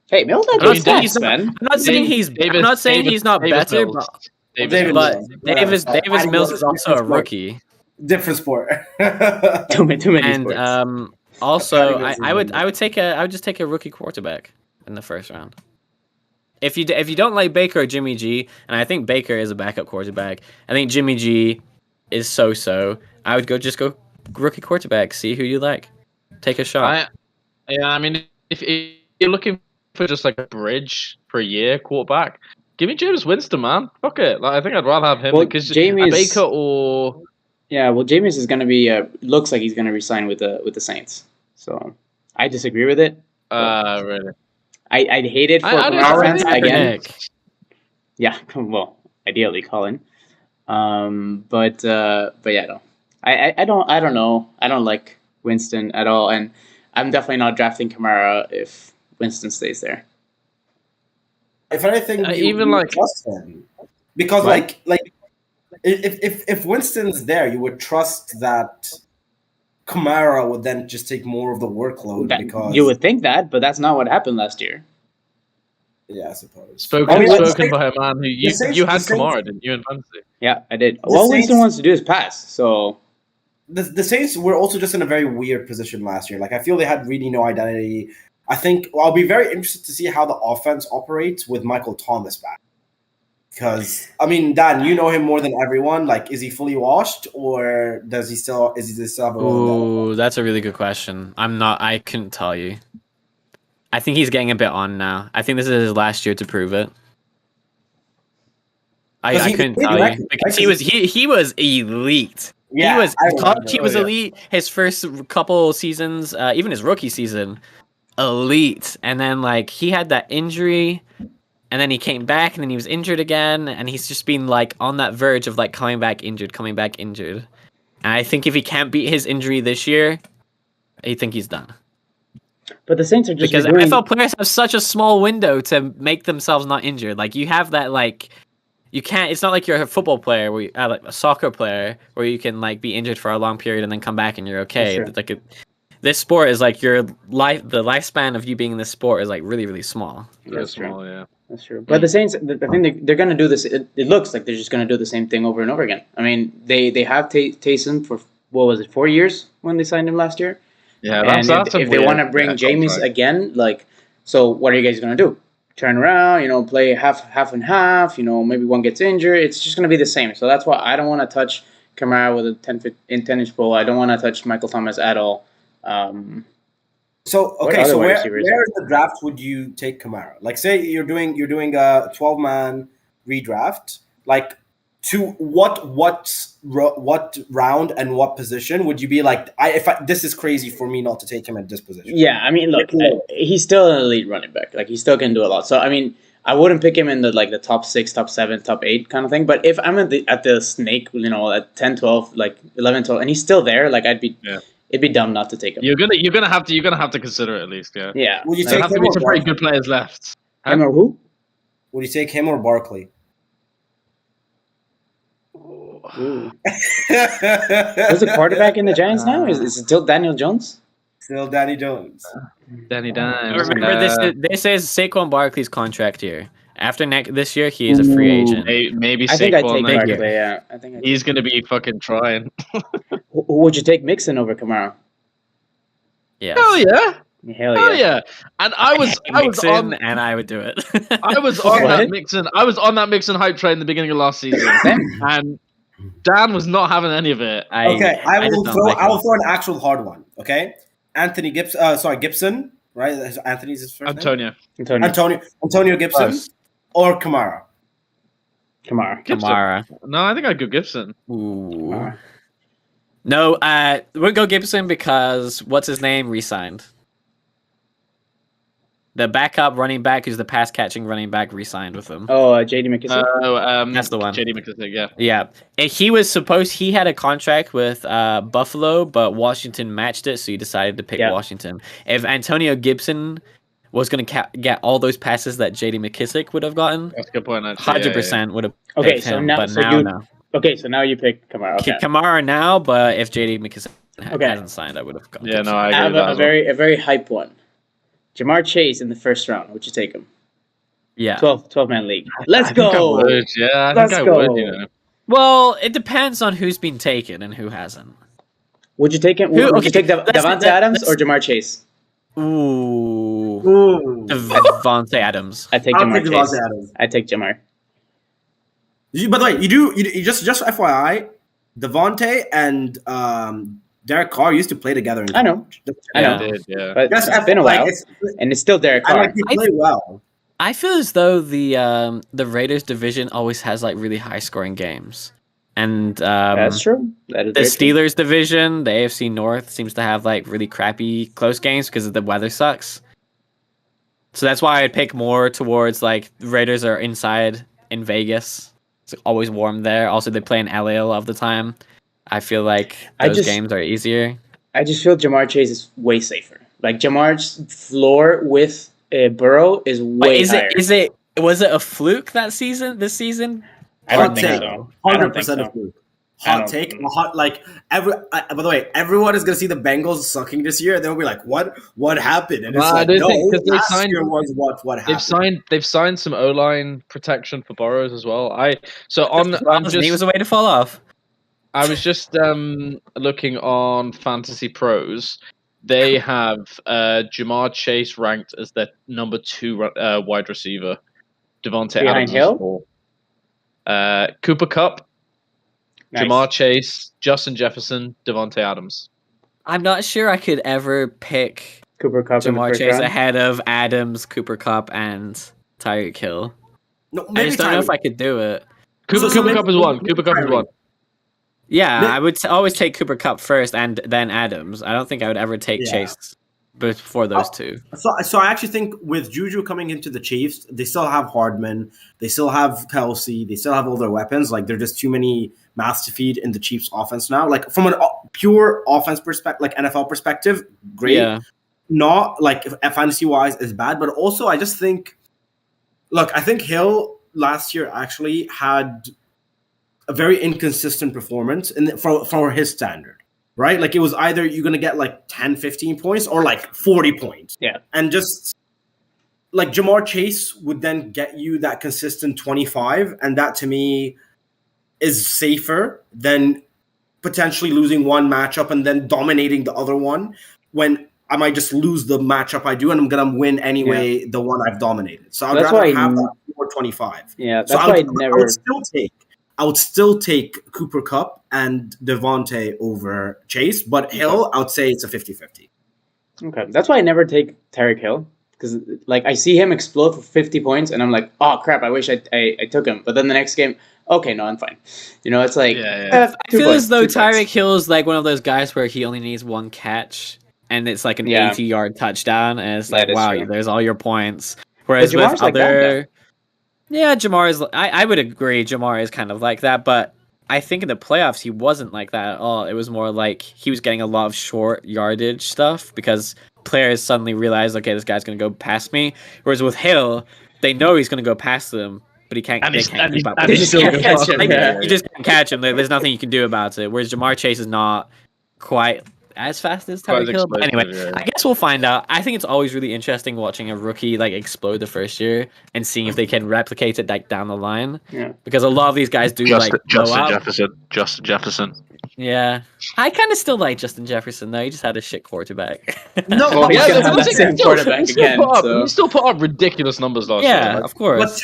Hey, Mills had I mean, good stats, he's not- man. I'm not saying he's not better, Mills. but David but Mills. Davis Patty Mills Mills is is also a different rookie. Different sport. Too many And sports. also Patty Mills is I would amazing. I would just take a rookie quarterback in the first round. If you don't like Baker or Jimmy G, and I think Baker is a backup quarterback, I think Jimmy G is so. I would go rookie quarterback, see who you like, take a shot. I mean, if you're looking for just like a bridge per year quarterback, give me James Winston, man. Fuck it. Like, I think I'd rather have him Well, because Jameis- Baker or Yeah, well, Jameis is going to be. Looks like he's going to resign with the Saints. So I disagree with it. really. I'd hate it for I don't Kamara think fans again. Kaepernick. Yeah, well, ideally Colin. But yeah, no. I don't know. I don't like Winston at all, and I'm definitely not drafting Kamara if Winston stays there. If anything, even you like- trust him because What? like if Winston's there, you would trust that Kamara would then just take more of the workload because You would think that, but that's not what happened last year. yeah, I suppose. Spoken, I mean, the spoken Saints- by a man who you Saints- you had the Saints- Kamara, didn't you, in fantasy? Yeah, I did. The All Winston Saints- wants to do is pass. So the Saints were also just in a very weird position last year. Like I feel they had really no identity. I think I'll be very interested to see how the offense operates with Michael Thomas back. Because I mean, Dan, you know him more than everyone. Like, is he fully washed, or does he still have a role? Ooh, that's a really good question. I couldn't tell you. I think he's getting a bit on now. I think this is his last year to prove it. I Because he couldn't played tell record, you right? because he was elite. Yeah, he was I remember. college. He was Oh, yeah. elite. His first couple seasons, even his rookie season, elite. And then like he had that injury, and then he came back, and then he was injured again, and he's just been like on that verge of like coming back injured. And I think if he can't beat his injury this year, I think he's done. but the Saints are just Because redoing- NFL players have such a small window to make themselves not injured. Like you have that like. You can't. It's not like you're a football player, where like a soccer player, where you can like be injured for a long period and then come back and you're okay. That's true. Like this sport is like your life. The lifespan of you being in this sport is like really, really small. Very That's true. small, yeah. That's true. But the Saints, I think they're going to do this. It looks like they're just going to do the same thing over and over again. I mean, they have Taysom for, what was it, 4 years when they signed him last year? Yeah, And if they want to bring Jameis again, like, so what are you guys going to do? Turn around, play half and half, maybe one gets injured. It's just going to be the same. So that's why I don't want to touch Kamara with a 10-inch pole. I don't want to touch Michael Thomas at all. So What okay, other so wide where receivers in the draft would you take Kamara? Like, say you're doing a 12-man redraft. Like, to what round and what position would you be like? This is crazy for me not to take him at this position. Yeah, I mean, look, he's still an elite running back. Like, he still can do a lot. So, I mean, I wouldn't pick him in the top 6, top 7, top 8 kind of thing. But if I'm at the snake, at 10, 12, like 11, 12, and he's still there, like it'd be dumb not to take him. You're gonna have to consider it at least, yeah. Yeah. Would you There take have to him be or some pretty Barkley? good players left. Him or who? Would you take him or Barkley? Ooh. Who's the quarterback in the Giants now? Is it still Daniel Jones? Still Danny Jones. Danny Dimes. Remember, this is Saquon Barkley's contract year. After this year, he is a free agent. Maybe I think I'd Saquon. take then. Barkley, yeah. I think He's gonna be fucking trying. Who would you take Mixon over Kamara? Yeah. Hell yeah! Hell Hell yeah. yeah! And I was on and I would do it. I was on What? that Mixon. I was on that Mixon hype train the beginning of last season, and Dan was not having any of it. Okay, I will just don't like him. throw an actual hard one. Okay, Gibson, right? Anthony's his first name. Antonio Gibson Close. or Kamara. Kamara. Gibson. Kamara. No, I think I'd go Gibson. Ooh. Kamara. No, we'll go Gibson because what's his name re-signed. The backup running back, who's the pass catching running back, re-signed with him. Oh, J.D. McKissick. That's the one. JD McKissick, yeah. Yeah, and he had a contract with Buffalo, but Washington matched it, so he decided to pick Washington. If Antonio Gibson was going to get all those passes that J.D. McKissick would have gotten, That's a good point. Actually. 100% would have Okay, picked so him. now- But so now, you- no. Okay, so now you pick Kamara. Okay. Kamara now, but if J.D. McKissick Okay. hasn't signed, I would have gone. Yeah, Gibson. no, I agree I have with that. a very hype one. Jamar Chase in the first round. Would you take him? Yeah. 12-man league. Let's I think I go. would, yeah, I Let's think I go. would, you know. Well, it depends on who's been taken and who hasn't. Would you take him? Who- Would okay, you take let's- Davante let's- Adams or Jamar Chase? Ooh. Devontae Adams. I take I'll Jamar take Chase. Devontae Adams. I take Jamar. By the way, you just FYI, Devontae and Derek Carr used to play together. In I know. college. I know. I did, yeah. But Just it's been a while, it's- and it's still Derek I Carr. like they play well. I feel as though the Raiders division always has like really high scoring games, and That's true. That is the very true. Steelers division, the AFC North, seems to have like really crappy close games because the weather sucks. So that's why I'd pick more towards like the Raiders are inside in Vegas. It's always warm there. Also, they play in LA a lot of the time. I feel like those games are easier. I just feel Jamar Chase is way safer. Like Jamar's floor with Burrow is way higher. Was it a fluke that season? This season? I don't think so. 100% a fluke. Hot take. By the way, everyone is gonna see the Bengals sucking this year. They'll be like, "What? What happened?" And it's I don't think because last year was what happened. They've signed some O-line protection for Burrows as well. He was a way to fall off. I was just looking on Fantasy Pros. They have Jamar Chase ranked as their number 2 wide receiver. Devontae Adams is 4. Cooper Kupp, nice. Jamar Chase, Justin Jefferson, Devontae Adams. I'm not sure I could ever pick Cooper Kupp Jamar Chase ahead of Adams, Cooper Kupp, and Tyreek Hill. No, I just don't know if I could do it. Cooper Kupp is 1. Cooper Kupp is 1. Yeah, I would always take Cooper Kupp first and then Adams. I don't think I would ever take Chase before those two. So I actually think with Juju coming into the Chiefs, they still have Hardman, they still have Kelsey, they still have all their weapons. Like, there are just too many mouths to feed in the Chiefs' offense now. Like, from a pure offense perspective, like NFL perspective, great. Yeah. Not like fantasy-wise is bad, but also I just think, I think Hill last year actually had a very inconsistent performance for his standard, right? Like, it was either you're going to get like 10, 15 points or like 40 points. Yeah. And just like Jamar Chase would then get you that consistent 25. And that to me is safer than potentially losing one matchup and then dominating the other one when I might just lose the matchup I do and I'm going to win anyway, the one I've dominated. So I'd rather have that 425. Yeah, that's why I would still take Cooper Kupp and Devontae over Chase, but Hill, I would say it's a 50-50. Okay, that's why I never take Tyreek Hill, because like I see him explode for 50 points, and I'm like, oh crap, I wish I took him. But then the next game, okay, no, I'm fine. It's like I feel as though Tyreek Hill is like one of those guys where he only needs one catch, and it's like an 80-yard touchdown, and it's like, wow, there's all your points. Whereas with other... Yeah, Jamar is... I would agree Jamar is kind of like that, but I think in the playoffs he wasn't like that at all. It was more like he was getting a lot of short yardage stuff because players suddenly realized, okay, this guy's going to go past me. Whereas with Hill, they know he's going to go past them, but he can't keep up. You just can't catch him. There's nothing you can do about it. Whereas Jamar Chase is not quite as fast as Tyreek Hill. But anyway, I guess we'll find out. I think it's always really interesting watching a rookie like explode the first year and seeing if they can replicate it like down the line. Yeah. Because a lot of these guys do Justin Jefferson. Yeah. I kind of still like Justin Jefferson though. He just had a shit quarterback. No, he's gonna have the same quarterback again. He still put up ridiculous numbers last year. Yeah, of course. But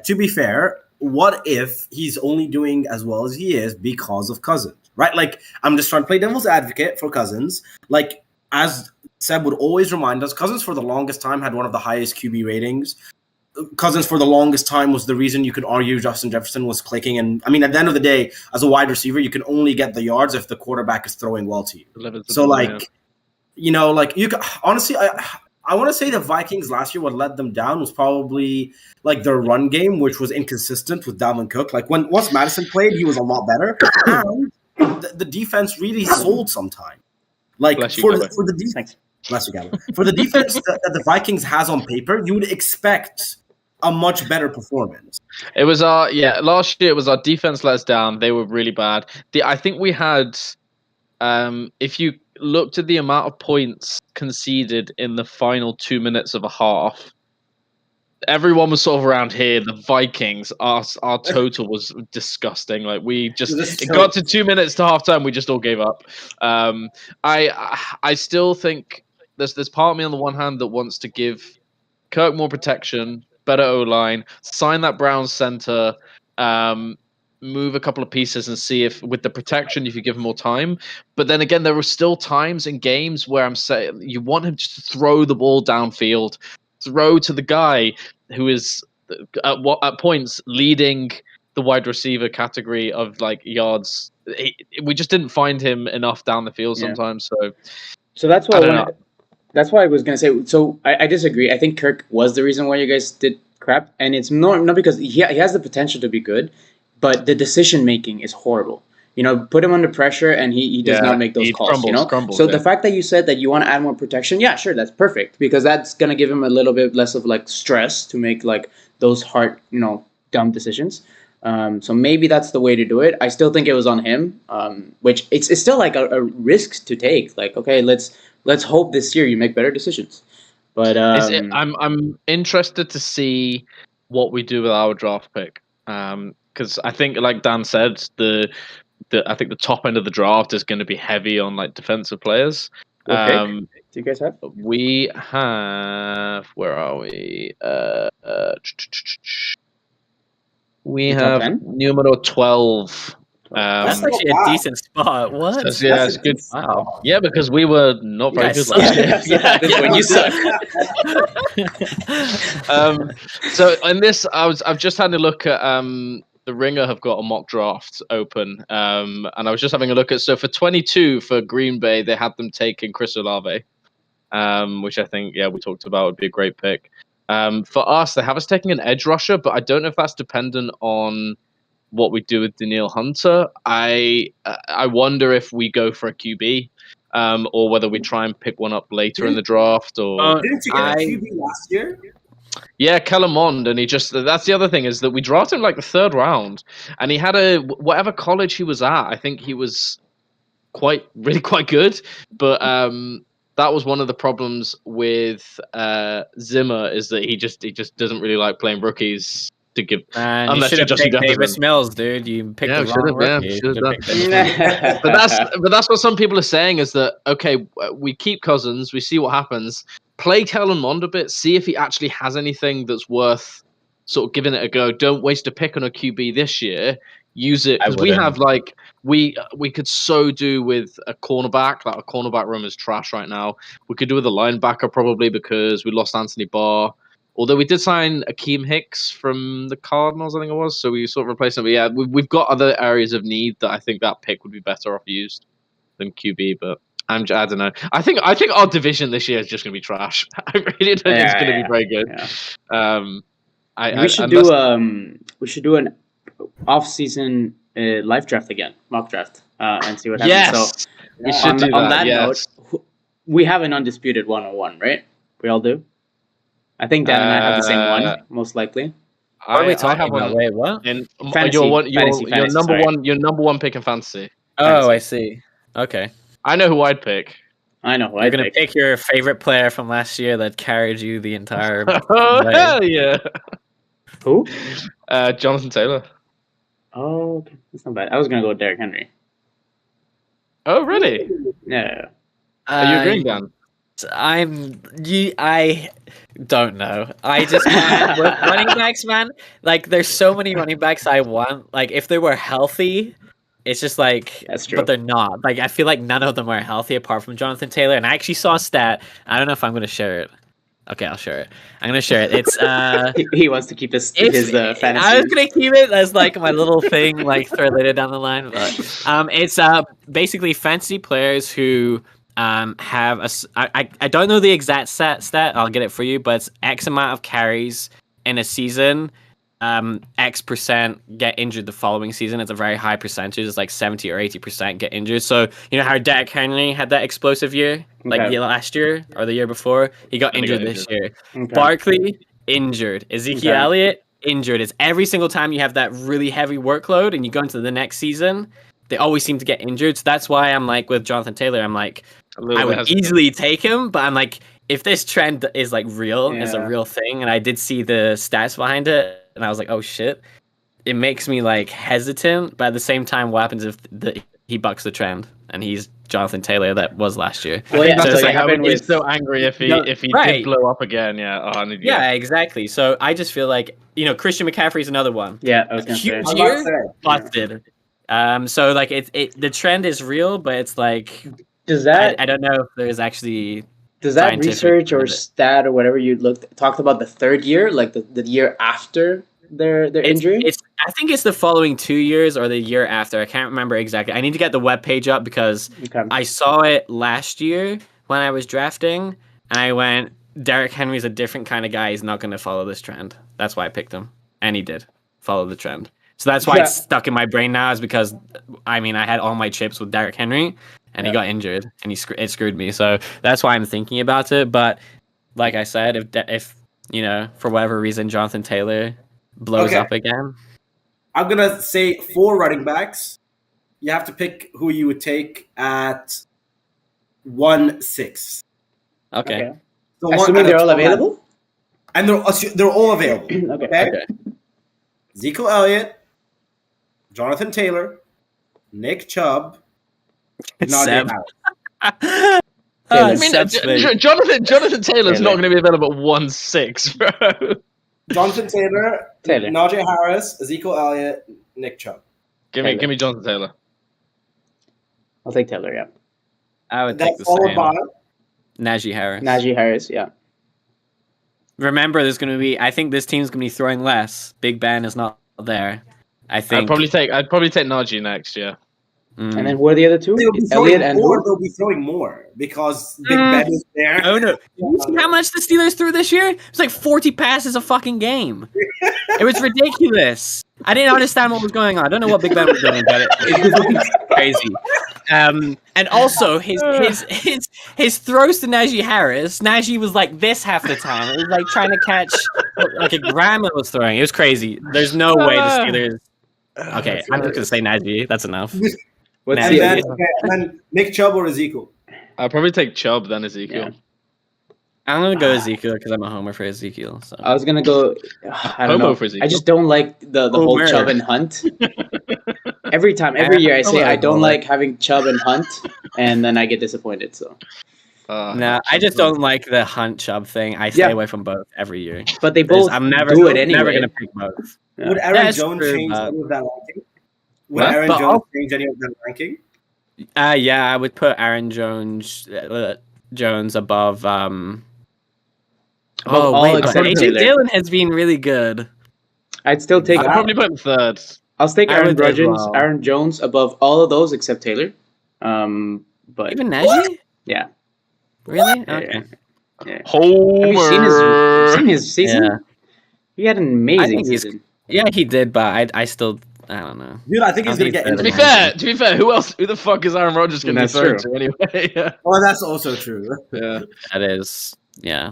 to be fair, what if he's only doing as well as he is because of Cousins? Right? Like, I'm just trying to play devil's advocate for Cousins. Like, as Seb would always remind us, Cousins for the longest time had one of the highest QB ratings. Cousins for the longest time was the reason you could argue Justin Jefferson was clicking. And I mean, at the end of the day, as a wide receiver, you can only get the yards if the quarterback is throwing well to you. So, you could, honestly, I want to say the Vikings last year, what let them down was probably like their run game, which was inconsistent with Dalvin Cook. Like, once Madison played, he was a lot better. And the defense really sold sometime. Like, for the defense, for the defense that the Vikings has on paper, you would expect a much better performance. It was last year it was our defense let us down. They were really bad. I think we had if you looked at the amount of points conceded in the final 2 minutes of a half, everyone was sort of around here. The Vikings, our total was disgusting. Like, it got to 2 minutes to halftime, we just all gave up. I still think there's part of me on the one hand that wants to give Kirk more protection, better O-line, sign that Browns center, move a couple of pieces and see if with the protection if you give him more time. But then again, there were still times in games where I'm saying you want him just to throw the ball downfield, throw to the guy who is at points leading the wide receiver category of like yards. We just didn't find him enough down the field sometimes. So that's why that's why I was gonna say. So I disagree. I think Kirk was the reason why you guys did crap, and it's not because he has the potential to be good, but the decision making is horrible. Put him under pressure, and he does not make those calls. Crumbles, So the fact that you said that you want to add more protection, yeah, sure, that's perfect because that's gonna give him a little bit less of like stress to make like those hard, dumb decisions. So maybe that's the way to do it. I still think it was on him, which it's still like a risk to take. Like, okay, let's hope this year you make better decisions. But I'm interested to see what we do with our draft pick, because I think, like Dan said, I think the top end of the draft is going to be heavy on like defensive players. what pick do you guys have? We have, where are we? We The top have 10? numero 12. That's actually a decent spot. What? It's good. Wow. Yeah, because we were not very guys good suck. last year. Yeah, this is when you suck. So in this, I've just had a look at the Ringer have got a mock draft open, and I was just having a look at. So for 22 for Green Bay, they had them taking Chris Olave, which I think we talked about would be a great pick. For us, they have us taking an edge rusher, but I don't know if that's dependent on what we do with Daniil Hunter. I wonder if we go for a QB, or whether we try and pick one up later in the draft. Or Didn't you get a QB last year? yeah, Kellen Mond, and that's the other thing is that we drafted him like the 3rd round, and he had whatever college he was at. I think he was really quite good, but that was one of the problems with Zimmer is that he just doesn't really like playing rookies to give. Man, you Unless should you're have Justin picked Jefferson. Davis Mills, dude. You picked the wrong rookie. You should have should've picked Davis Mills. But that's what some people are saying is that okay, we keep Cousins, we see what happens. Play Kellen Mond a bit, see if he actually has anything that's worth sort of giving it a go. Don't waste a pick on a QB this year. Use it because we have like we could so do with a cornerback. Like, our cornerback room is trash right now. We could do with a linebacker probably because we lost Anthony Barr. Although we did sign Akeem Hicks from the Cardinals, I think it was, so we sort of replaced him. But yeah, we've got other areas of need that I think that pick would be better off used than QB. But I don't know. I think our division this year is just going to be trash. I really don't think it's going to be very good. Yeah. We should do an off-season live draft again, mock draft, and see what happens. Yes, So we should do that. On that yes. note, we have an undisputed 101, right? We all do. I think Dan and I have the same one, most likely. What are we I talking have about? one. Wait, what? Fantasy, your number sorry. one, your number one pick in fantasy. Oh, I see. Okay. I know who I'd pick. I know who You're I'd going to pick. pick your favorite player from last year that carried you the entire Oh way. hell yeah! Who? Jonathan Taylor. Oh, okay. That's not bad. I was going to go with Derrick Henry. Oh really? Yeah. Are you agreeing, Dan? I don't know. I just want with running backs, man. Like, there's so many running backs I want. Like, if they were healthy, it's just like, That's true. but they're not. Like, I feel like none of them are healthy apart from Jonathan Taylor. And I actually saw a stat. I don't know if I'm going to share it. Okay, I'll share it. I'm going to share it. It's He wants to keep his fantasy. I was gonna keep it as like my little thing, like throw later down the line. But it's basically fantasy players who have I don't know the exact stat. I'll get it for you, but it's X amount of carries in a season. X percent get injured the following season. It's a very high percentage. It's like 70 or 80% get injured. So you know how Derrick Henry had that explosive year, like last year or the year before. He got injured this year. Okay. Barkley injured. Ezekiel Elliott injured. It's every single time you have that really heavy workload and you go into the next season, they always seem to get injured. So that's why I'm like with Jonathan Taylor. I'm like, I would easily take him, but I'm like, if this trend is like real, is a real thing, and I did see the stats behind it, and I was like, oh shit, it makes me like hesitant. But at the same time, what happens if he bucks the trend and he's Jonathan Taylor that was last year? Well, yeah, so so I would be with so angry if he did blow up again. Yeah, yeah, exactly. So I just feel like Christian McCaffrey's another one. Yeah, I was gonna Huge say. year, busted. So like the trend is real, but it's like Does that I don't know if there's actually. Does that scientific research or behind it. stat or whatever you talked about the third year, like the year after their injury? I think it's the following 2 years or the year after. I can't remember exactly. I need to get the webpage up because I saw it last year when I was drafting, and I went, Derrick Henry's a different kind of guy. He's not going to follow this trend. That's why I picked him, and he did follow the trend. So that's why it's stuck in my brain now. Is because I had all my chips with Derrick Henry, and he got injured, and it screwed me. So that's why I'm thinking about it. But like I said, if for whatever reason Jonathan Taylor blows up again, I'm gonna say 4 running backs. You have to pick who you would take at 1-6. Okay. So Assuming they're all available? And they're all available. Okay. Ezekiel Elliott, Jonathan Taylor, Nick Chubb, Seb. Jonathan Taylor's not going to be available at 1-6, bro. Jonathan Taylor, Najee Harris, Ezekiel Elliott, Nick Chubb. Give me Jonathan Taylor. I'll take Taylor, yeah. I would take the same. Najee Harris, yeah. Remember, I think this team's going to be throwing less. Big Ben is not there. I think I'd probably take Najee next, yeah. And then who are the other two? Elliott and they'll be throwing more because Big Ben is there. Oh no! You see how much the Steelers threw this year? It was like 40 passes a fucking game. It was ridiculous. I didn't understand what was going on. I don't know what Big Ben was doing, but it was crazy. And also his throws to Najee Harris. Najee was like this half the time. It was like trying to catch like a grandma was throwing. It was crazy. There's no way the Steelers. Okay, I'm just gonna say Najee. That's enough. And then Nick Chubb or Ezekiel? I'll probably take Chubb then Ezekiel. Yeah. I'm gonna go Ezekiel because I'm a homer for Ezekiel. So I was gonna go. I don't know. For Ezekiel. I just don't like the whole Chubb and Hunt. Every year I say I don't like having Chubb and Hunt, and then I get disappointed. So. I just don't like the Hunt Chubb thing. I stay away from both every year. But they both do it anyway. Never gonna pick both. Yeah. Would Aaron Jones change any of that ranking? Would Aaron Jones change any of that ranking? Yeah, I would put Aaron Jones above. AJ Dillon has been really good. I'd still take. I'd probably put him third. I'll take Aaron Jones above all of those except Taylor. But even Najee? Yeah. Really? Okay. Yeah. Homer. Have you seen his season? Yeah. He had an amazing season. Yeah, he did, but I still. I don't know. Dude, I think he's gonna get. To be fair, who the fuck is Aaron Rodgers gonna be thrown to anyway? Yeah. Well, that's also true. Yeah, that is. Yeah.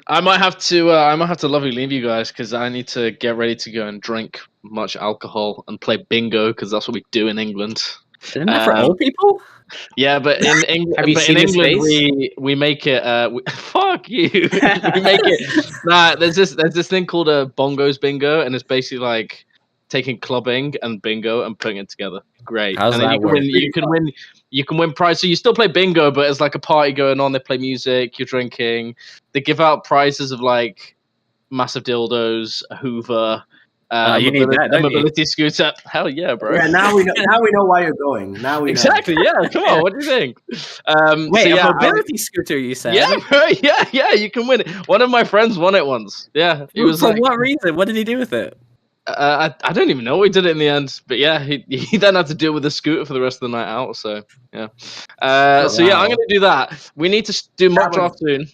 I might have to lovely leave you guys because I need to get ready to go and drink much alcohol and play bingo because that's what we do in England. Isn't that for old people? Yeah, but in England we make it. Fuck you. We make it. Nah, there's this thing called a bongos bingo, and it's basically like taking clubbing and bingo and putting it together. Great. How's and then that work? You can win prize. So you still play bingo, but it's like a party going on. They play music. You're drinking. They give out prizes of like massive dildos, a Hoover. You need that, a mobility scooter. Hell yeah, bro. Yeah, now we know why you're going. Now we know. Exactly. Yeah. Come on. What do you think? Wait, a mobility scooter? You said? Yeah, bro. Yeah. You can win it. One of my friends won it once. Yeah. It was for what reason? What did he do with it? I don't even know. We did it in the end, but yeah, he then had to deal with the scooter for the rest of the night out. So yeah. Yeah, I'm gonna do that. We need to do mock draft soon.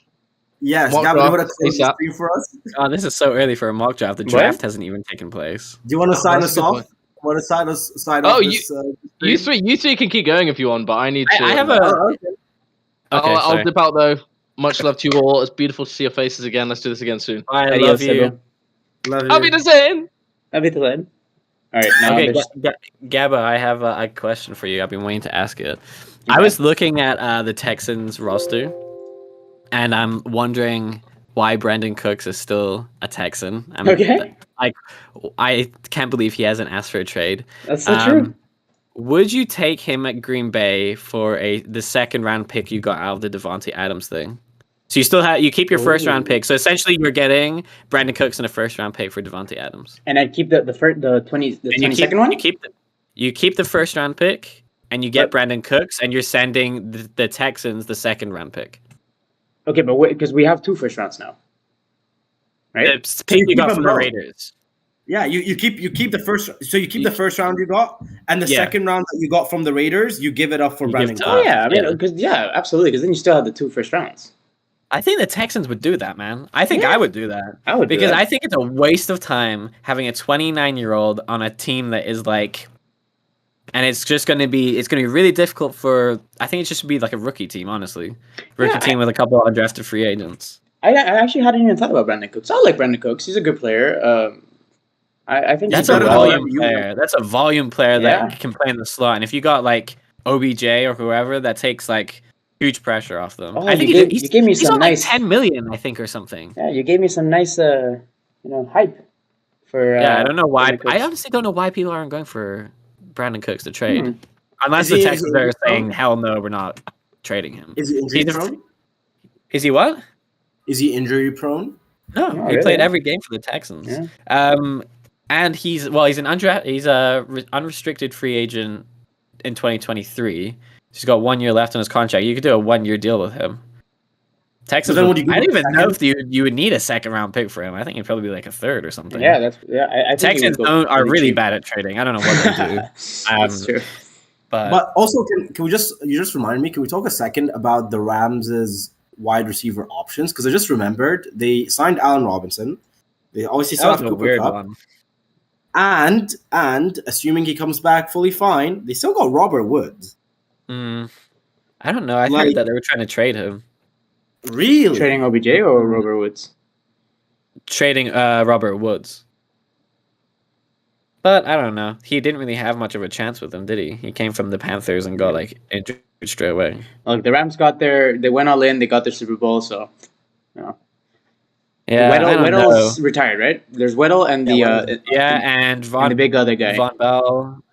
Yes, Gavin, you want to close the stream for us? Oh, this is so early for a mock draft. The draft hasn't even taken place. Do you want to sign us off? Want to sign off? You three can keep going if you want, but I need to. I have a. Okay. I'll dip out though. Much love to you all. It's beautiful to see your faces again. Let's do this again soon. I love you. Love you. I'll be the same. All right, now okay, Gabba, I have a question for you. I've been waiting to ask it. Yeah. I was looking at the Texans roster, and I'm wondering why Brandon Cooks is still a Texan. I can't believe he hasn't asked for a trade. That's so true. Would you take him at Green Bay for the second round pick you got out of the Devontae Adams thing? So you keep your first round pick. So essentially, you're getting Brandon Cooks and a first round pick for Devontae Adams. And I'd keep the 22nd one. You keep the first round pick, and you get Brandon Cooks, and you're sending the Texans the second round pick. Okay, but because we have 2 first rounds now, right? The pick you got from the Raiders. Yeah, you keep the first. So you keep the first round you got, and the second round that you got from the Raiders, you give it up for Brandon Cooks. Oh yeah, I mean, absolutely, because then you still have the 2 first rounds. I think the Texans would do that, man. I think I would do that. I would do Because that. I think it's a waste of time having a 29-year-old on a team that is like, and it's going to be really difficult for. I think it just should be like a rookie team, honestly, rookie team with a couple of undrafted free agents. I actually hadn't even thought about Brandon Cooks. I like Brandon Cooks. He's a good player. I think That's he's a good. volume player. That's a volume player Yeah. that can play in the slot. And if you got like OBJ or whoever, that takes like huge pressure off them. Oh, I think you gave me he's some on nice like 10 million, I think, or something. Yeah, you gave me some nice hype for. Yeah, I don't know why. Brandon Cooks. I honestly don't know why people aren't going for Brandon Cooks to trade. Hmm. Unless the Texans are saying, hell no, we're not trading him. Is he injury prone? Is he what? Is he injury prone? No, Oh, he really? played every game for the Texans. Yeah. And he's a unrestricted free agent in 2023. He's got 1 year left on his contract. You could do a 1 year deal with him. Texans. then I would you don't give him even a know if you would need a second round pick for him. I think it'd probably be like a third or something. I think Texans are really bad at trading. I don't know what they do. That's true. But also, can we you just reminded me? Can we talk a second about the Rams' wide receiver options? Because I just remembered they signed Allen Robinson. They obviously that still was have a Cooper weird Kupp. one. And assuming he comes back fully fine, they still got Robert Woods. I don't know. I Like- heard that they were trying to trade him. Really? Trading OBJ or Robert Woods? Trading Robert Woods. But I don't know. He didn't really have much of a chance with them, did he? He came from the Panthers and got like injured straight away. Look, the Rams they went all in. They got their Super Bowl, so. Yeah, Weddle's retired, right? There's Weddle and the and and the big other guy, Von Bell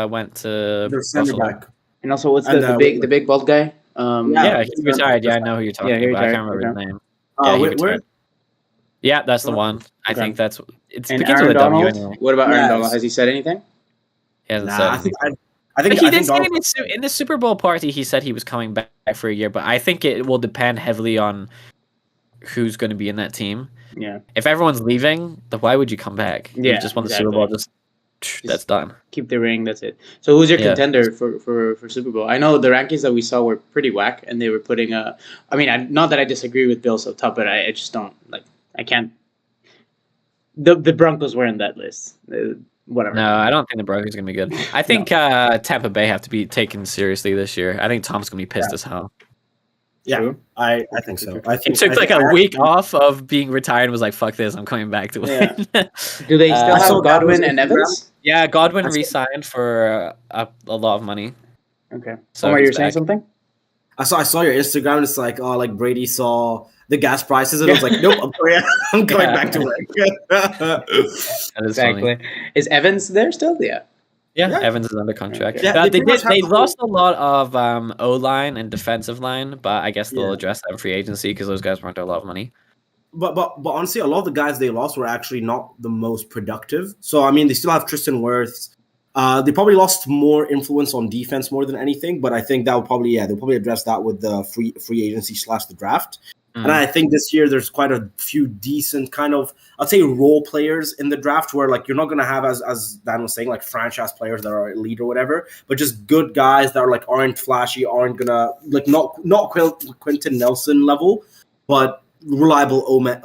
went to Their center Buffalo. back. and also what's and, the big bald guy? Yeah, he retired. Yeah, I know who you're talking Yeah, he about. I retired, can't remember his name. Oh, Yeah, he where? retired. Yeah, that's the one. I Okay. think it's And begins Aaron with a W Donald. anyway. What about Aaron Yes. Donald? Has he said anything? He hasn't Nah, said I think anything. I think He I did think say Donald, in the Super Bowl party, he said he was coming back for a year, but I think it will depend heavily on who's going to be in that team. Yeah, If everyone's leaving, then why would you come back? Yeah, You just won the Super Bowl. exactly. That's done. keep the ring. That's it. So who's your Yeah. contender for Super Bowl? I know the rankings that we saw were pretty whack, and they were putting a. I mean, not that I disagree with Bill so tough, but I just don't like. I can't. The Broncos were in that list. Whatever. No, I don't think the Broncos are going to be good. I think Tampa Bay have to be taken seriously this year. I think Tom's going to be pissed as hell. yeah, True. I think so. I He think took I like think- a week off of being retired and was like, fuck this, I'm coming back to win. Yeah. Do they still I saw have that Godwin was and Instagram. Evans? Yeah, Godwin That's- re-signed for a lot of money. Okay. So Omar, he's you're saying back. something? I saw your Instagram. And it's like, oh, like Brady saw the gas prices, and I was like, nope, I'm going back to work. That is funny. Is Evans there still? Yeah. Yeah, Yeah. Evans is under contract. Okay. Yeah, But they pretty much have they the lost a lot of O-line and defensive line, but I guess they'll Yeah. address that in free agency because those guys weren't a lot of money. But honestly, a lot of the guys they lost were actually not the most productive. So I mean, they still have Tristan Wirfs. They probably lost more influence on defense more than anything. But I think that will probably they'll probably address that with the free agency / the draft. And I think this year there's quite a few decent kind of, I'd say, role players in the draft where like you're not going to have, as Dan was saying, like franchise players that are elite or whatever, but just good guys that are like aren't flashy, aren't going to like not Quentin Nelson level, but reliable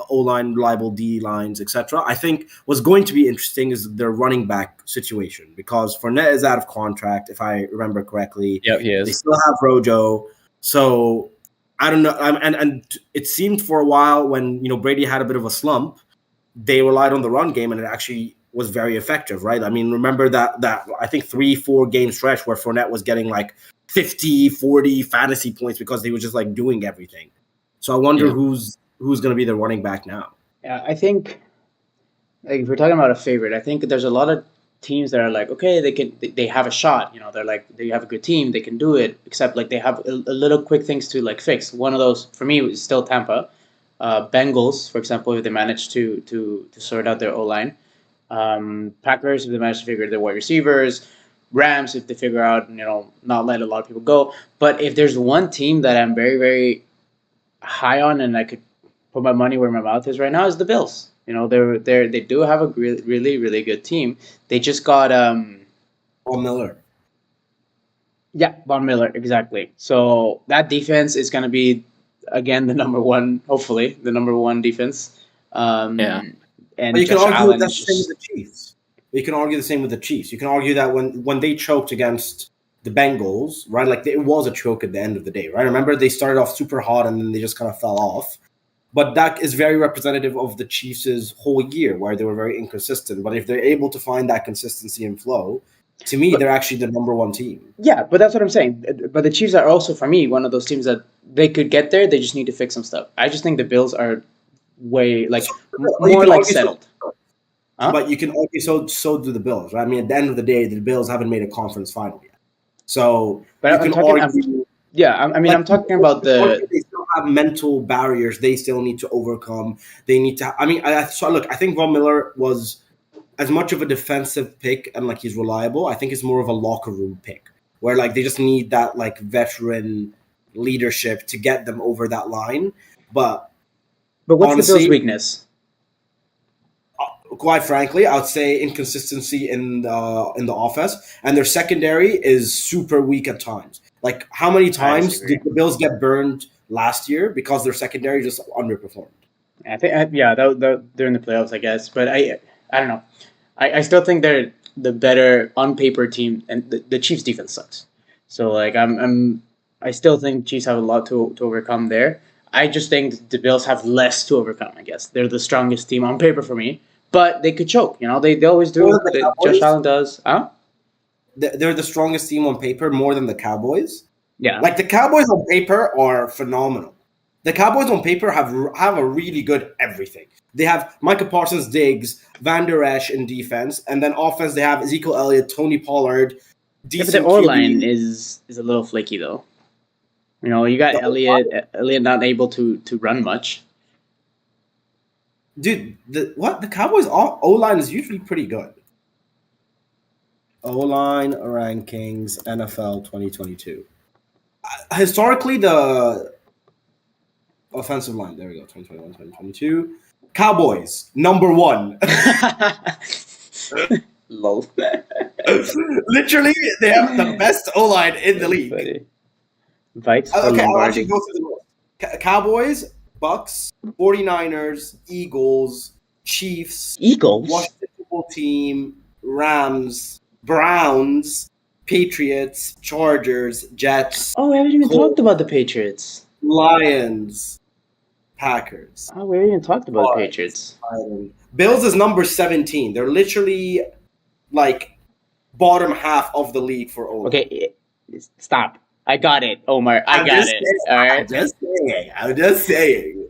O-line, reliable D-lines, etc. I think what's going to be interesting is their running back situation because Fournette is out of contract, if I remember correctly. Yeah, he They is. still have Rojo. So I don't know. And it seemed for a while when, Brady had a bit of a slump, they relied on the run game and it actually was very effective, right? I mean, remember that I think 3-4 game stretch where Fournette was getting like 50, 40 fantasy points because they were just like doing everything. So I wonder who's going to be the running back now. Yeah, I think like if we're talking about a favorite, I think there's a lot of teams that are like, okay, they have a shot. They're like they have a good team, they can do it. Except like they have a little quick things to like fix. One of those for me is still Tampa. Bengals, for example, if they manage to sort out their O-line. Packers, if they manage to figure out their wide receivers. Rams, if they figure out not let a lot of people go. But if there's one team that I'm very very high on and I could put my money where my mouth is right now is the Bills. They do have a really really good team. They just got Von Miller. Yeah, Von Miller, exactly. So that defense is going to be again the number one, hopefully the number one defense. Yeah. And But you can Josh argue Allen that's is the same with just the Chiefs. You can argue the same with the Chiefs. You can argue that when they choked against the Bengals, right? Like it was a choke at the end of the day, right? Remember they started off super hot and then they just kind of fell off. But that is very representative of the Chiefs' whole year, where they were very inconsistent. But if they're able to find that consistency and flow, to me, they're actually the number one team. yeah, but that's what I'm saying. But the Chiefs are also for me one of those teams that they could get there. They just need to fix some stuff. I just think the Bills are way like more like settled. Huh? But you can argue so do the Bills, right? I mean, at the end of the day, the Bills haven't made a conference final yet. So But you I'm can talking. argue. I'm talking about the. They still have mental barriers they still need to overcome. They need to. I mean, I think Von Miller was as much of a defensive pick and like he's reliable. I think it's more of a locker room pick where like they just need that like veteran leadership to get them over that line. But what's honestly, the Bills' weakness? Quite frankly, I would say inconsistency in the offense, and their secondary is super weak at times. Like, how many times did the Bills get burned last year because their secondary just underperformed? I think that they're in the playoffs, I guess. But I don't know. I still think they're the better on paper team, and the Chiefs' defense sucks. So like I still think Chiefs have a lot to overcome there. I just think the Bills have less to overcome. I guess they're the strongest team on paper for me. But they could choke, you know. They always do. Josh Allen does. Huh? They're the strongest team on paper, more than the Cowboys. Yeah. Like the Cowboys on paper are phenomenal. The Cowboys on paper have a really good everything. They have Micah Parsons, Diggs, Van Der Esch in defense, and then offense they have Ezekiel Elliott, Tony Pollard. Yeah, but the O line is a little flaky though. You know, you got Elliott not able to run much. Dude, the Cowboys O-line is usually pretty good. O-line rankings NFL 2022. Historically, the offensive line. There we go. 2021, 2022. Cowboys number 1. Lol. Literally, they have the best O-line in the league. Vikes. Okay, I'll actually go through the list. Cowboys, Bucks, 49ers, Eagles, Chiefs, Washington football team, Rams, Browns, Patriots, Chargers, Jets. Oh, we haven't even talked about the Patriots. Lions, Packers. Oh, we haven't even talked about the Patriots. Bills is number 17. They're literally like bottom half of the league for O. Okay, stop. I got it, Omar. I got it. All right. I'm just saying.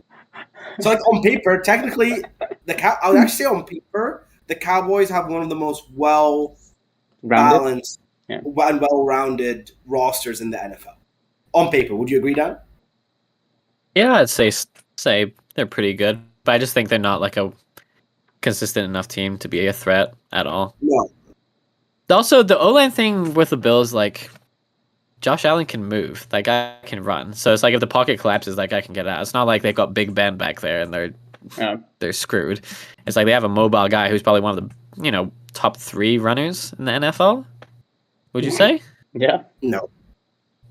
So, like on paper, technically, I would actually say on paper, the Cowboys have one of the most well-balanced and well-rounded rosters in the NFL. On paper, would you agree, Dan? Yeah, I'd say they're pretty good, but I just think they're not like a consistent enough team to be a threat at all. No. Also, the O-line thing with the Bills, like, Josh Allen can move. That guy can run. So it's like if the pocket collapses, that guy can get out. It's not like they've got Big Ben back there and they're screwed. It's like they have a mobile guy who's probably one of the top 3 runners in the NFL. Would you say? Yeah. No.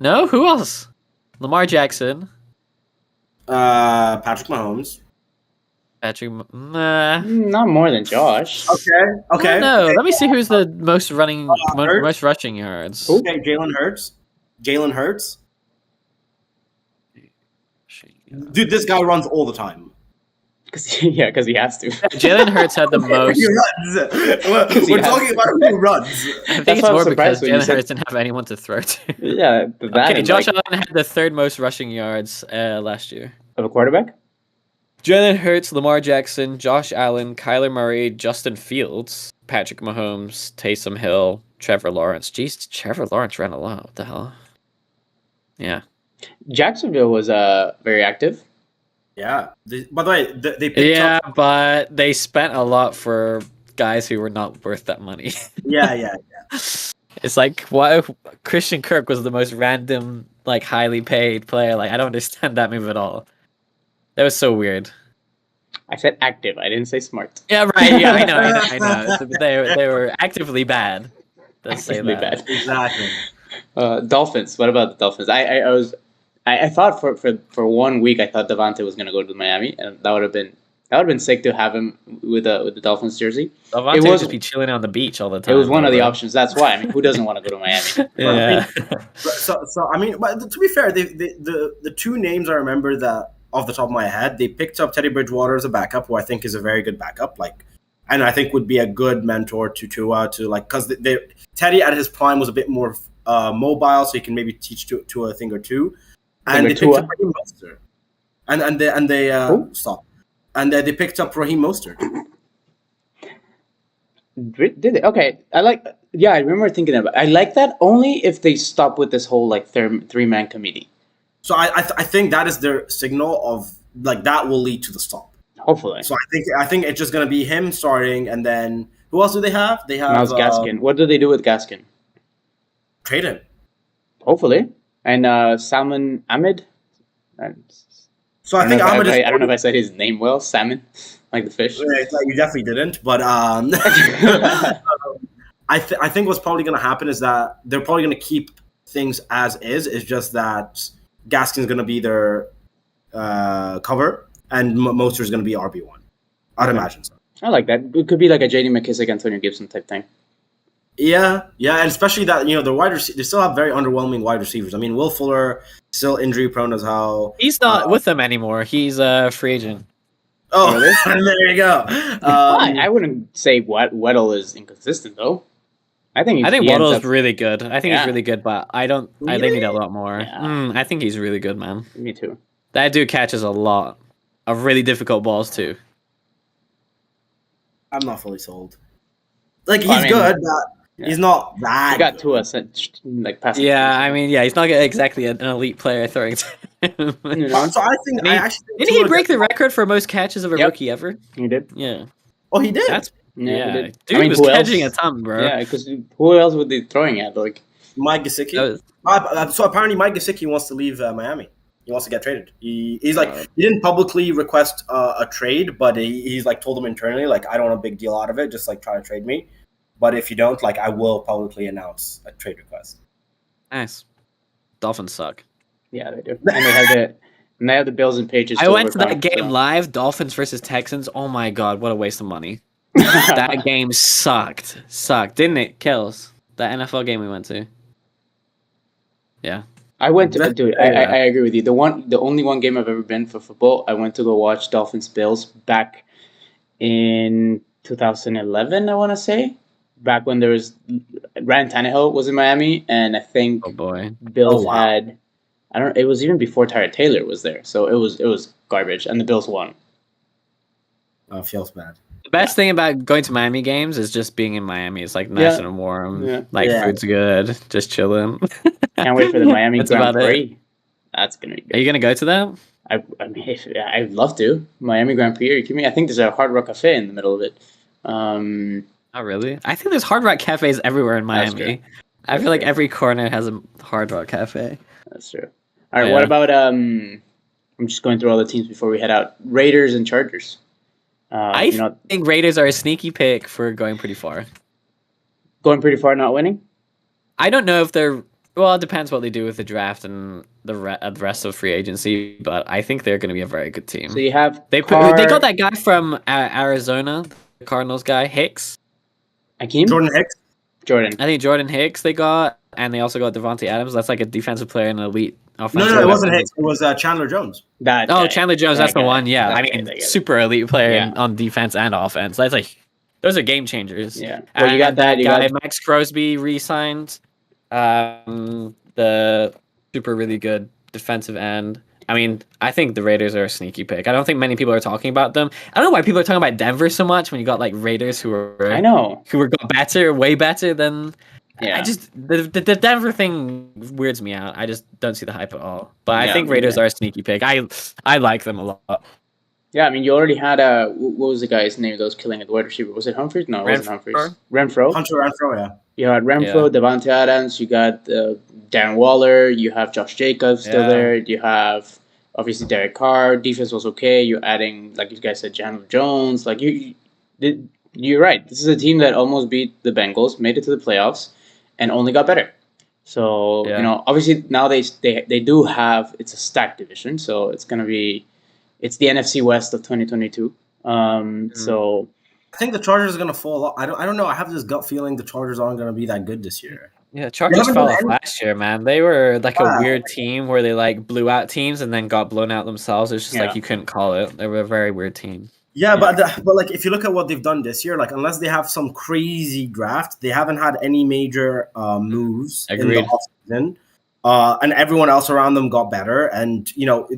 No? Who else? Lamar Jackson. Patrick Mahomes. Not more than Josh. Okay. No, let me see who's the most rushing yards. Okay, Jalen Hurts. Dude, this guy runs all the time. Because he has to. Jalen Hurts had the most. He runs. We're talking about who runs. I think it's more because Jalen Hurts didn't have anyone to throw to. Yeah. Okay, Josh Allen had the 3rd most rushing yards last year. Of a quarterback? Jalen Hurts, Lamar Jackson, Josh Allen, Kyler Murray, Justin Fields, Patrick Mahomes, Taysom Hill, Trevor Lawrence. Jeez, Trevor Lawrence ran a lot. What the hell? Yeah. Jacksonville was very active. Yeah. By the way, they picked up... but they spent a lot for guys who were not worth that money. Yeah. It's like, why Christian Kirk was the most random, like, highly paid player. Like, I don't understand that move at all. That was so weird. I said active. I didn't say smart. Yeah, right. Yeah, I know. They were actively bad. Let's say that. Exactly. Dolphins. What about the Dolphins? I I thought for 1 week I thought Devontae was gonna go to Miami, and that would have been sick to have him with the Dolphins jersey. Davante would just be chilling on the beach all the time. It was one of the bro. options. That's why. I mean, who doesn't want to go to Miami? Yeah. So I mean, but to be fair, the two names I remember that off the top of my head, they picked up Teddy Bridgewater as a backup, who I think is a very good backup. Like, and I think would be a good mentor to Tua to like because Teddy at his prime was a bit more mobile, so he can maybe teach Tua a thing or two. And they picked up Raheem Mostert. And they stop. And they picked up Raheem Mostert. Did they? Okay, I remember thinking about. I like that only if they stop with this whole like 3-man committee. So I think that is their signal of like that will lead to the stop. Hopefully. So I think it's just gonna be him starting, and then who else do they have? They have Miles Gaskin. What do they do with Gaskin? Trade him. Hopefully. And Salmon Ahmed. So I think Ahmed. I don't know if I said his name well. Salmon, like the fish. You definitely didn't, but I think what's probably going to happen is that they're probably going to keep things as is. It's just that Gaskin's going to be their cover, and Moster is going to be RB1. I'd imagine so. I like that. It could be like a J.D. McKissick, Antonio Gibson type thing. Yeah, and especially that the wide they still have very underwhelming wide receivers. I mean, Will Fuller still injury prone as hell. He's not with them anymore. He's a free agent. Oh, really? There you go. I wouldn't say Weddle is inconsistent though. I think Waddle is really good. I think he's really good, but I don't. Really? They need a lot more. Yeah. I think he's really good, man. Me too. That dude catches a lot of really difficult balls too. I'm not fully sold. Like he's good, but he's not that. He got good. to us like passing. Yeah, I mean, he's not exactly an elite player throwing. So I think I actually think Didn't he break the record for most catches of a rookie ever? He did. Yeah. Oh, he did. He Yeah, did. dude was who catching else? a ton, bro. Yeah, because who else would they throwing at? Like Mike Gesicki. So apparently Mike Gesicki wants to leave Miami. He wants to get traded. He's like he didn't publicly request a trade, but he's like told them internally like I don't want a big deal out of it. Just like try to trade me, but if you don't, like I will publicly announce a trade request. Nice. Dolphins suck. yeah, they do. And they have the Bills and Patriots. I went to that game live, Dolphins versus Texans. Oh my god, what a waste of money. That game sucked. Didn't it, Kills? That NFL game we went to. Yeah. I went to dude. I agree with you. The only one game I've ever been for football. I went to go watch Dolphins Bills back in 2011. I want to say back when there was Ryan Tannehill was in Miami, and I think Bills had. I don't. It was even before Tyrod Taylor was there, so it was garbage, and the Bills won. Oh, feels bad. The best thing about going to Miami games is just being in Miami. It's like nice and warm. Yeah. Food's good. Just chilling. Can't wait for the Miami That's Grand about Prix. That's gonna be good. Are you gonna go to that? I mean, I'd love to. Miami Grand Prix. Are you kidding me? I think there's a Hard Rock Cafe in the middle of it. Oh really? I think there's Hard Rock cafes everywhere in Miami. I feel like every corner has a Hard Rock cafe. That's true. All right. What about I'm just going through all the teams before we head out. Raiders and Chargers. I think Raiders are a sneaky pick for going pretty far. Going pretty far, not winning? I don't know if they're... Well, it depends what they do with the draft and the rest of free agency, but I think they're going to be a very good team. So you have... They got that guy from Arizona, the Cardinals guy, Hicks. Hakeem? Jordan Hicks? Jordan. I think Jordan Hicks they got, and they also got Devontae Adams. That's like a defensive player and an elite offensive. No, it wasn't Hicks. It was Chandler Jones. Chandler Jones, that's the one. Yeah, I mean, super elite player on defense and offense. That's like, those are game changers. Yeah. Well, you got that. Guy, Max Crosby re-signed. The super really good defensive end. I mean, I think the Raiders are a sneaky pick. I don't think many people are talking about them. I don't know why people are talking about Denver so much when you got like Raiders who got better, way better than. Yeah. I just the Denver thing weirds me out. I just don't see the hype at all. But I think Raiders are a sneaky pick. I like them a lot. Yeah, I mean, you already had what was the guy's name that was killing at wide receiver? Was it Humphries? No, it wasn't Humphries. Renfro. Hunter Renfro, yeah. You had Renfro, Devontae Adams. You got Darren Waller. You have Josh Jacobs still there. You have obviously Derek Carr. Defense was okay. You're adding, like you guys said, Chandler Jones. Like you're right. This is a team that almost beat the Bengals, made it to the playoffs, and only got better. So Yeah. you know, obviously now they do have, it's a stacked division, so it's the NFC West of 2022. So I think the Chargers are gonna fall off. I don't know. I have this gut feeling the Chargers aren't gonna be that good this year. Yeah, Chargers haven't fell done off any- last year, man. They were like a Wow. weird team where they like blew out teams and then got blown out themselves. It's just Yeah. like you couldn't call it. They were a very weird team. Yeah, but like if you look at what they've done this year, like unless they have some crazy draft, they haven't had any major moves in Agreed. the offseason. And everyone else around them got better, and you know,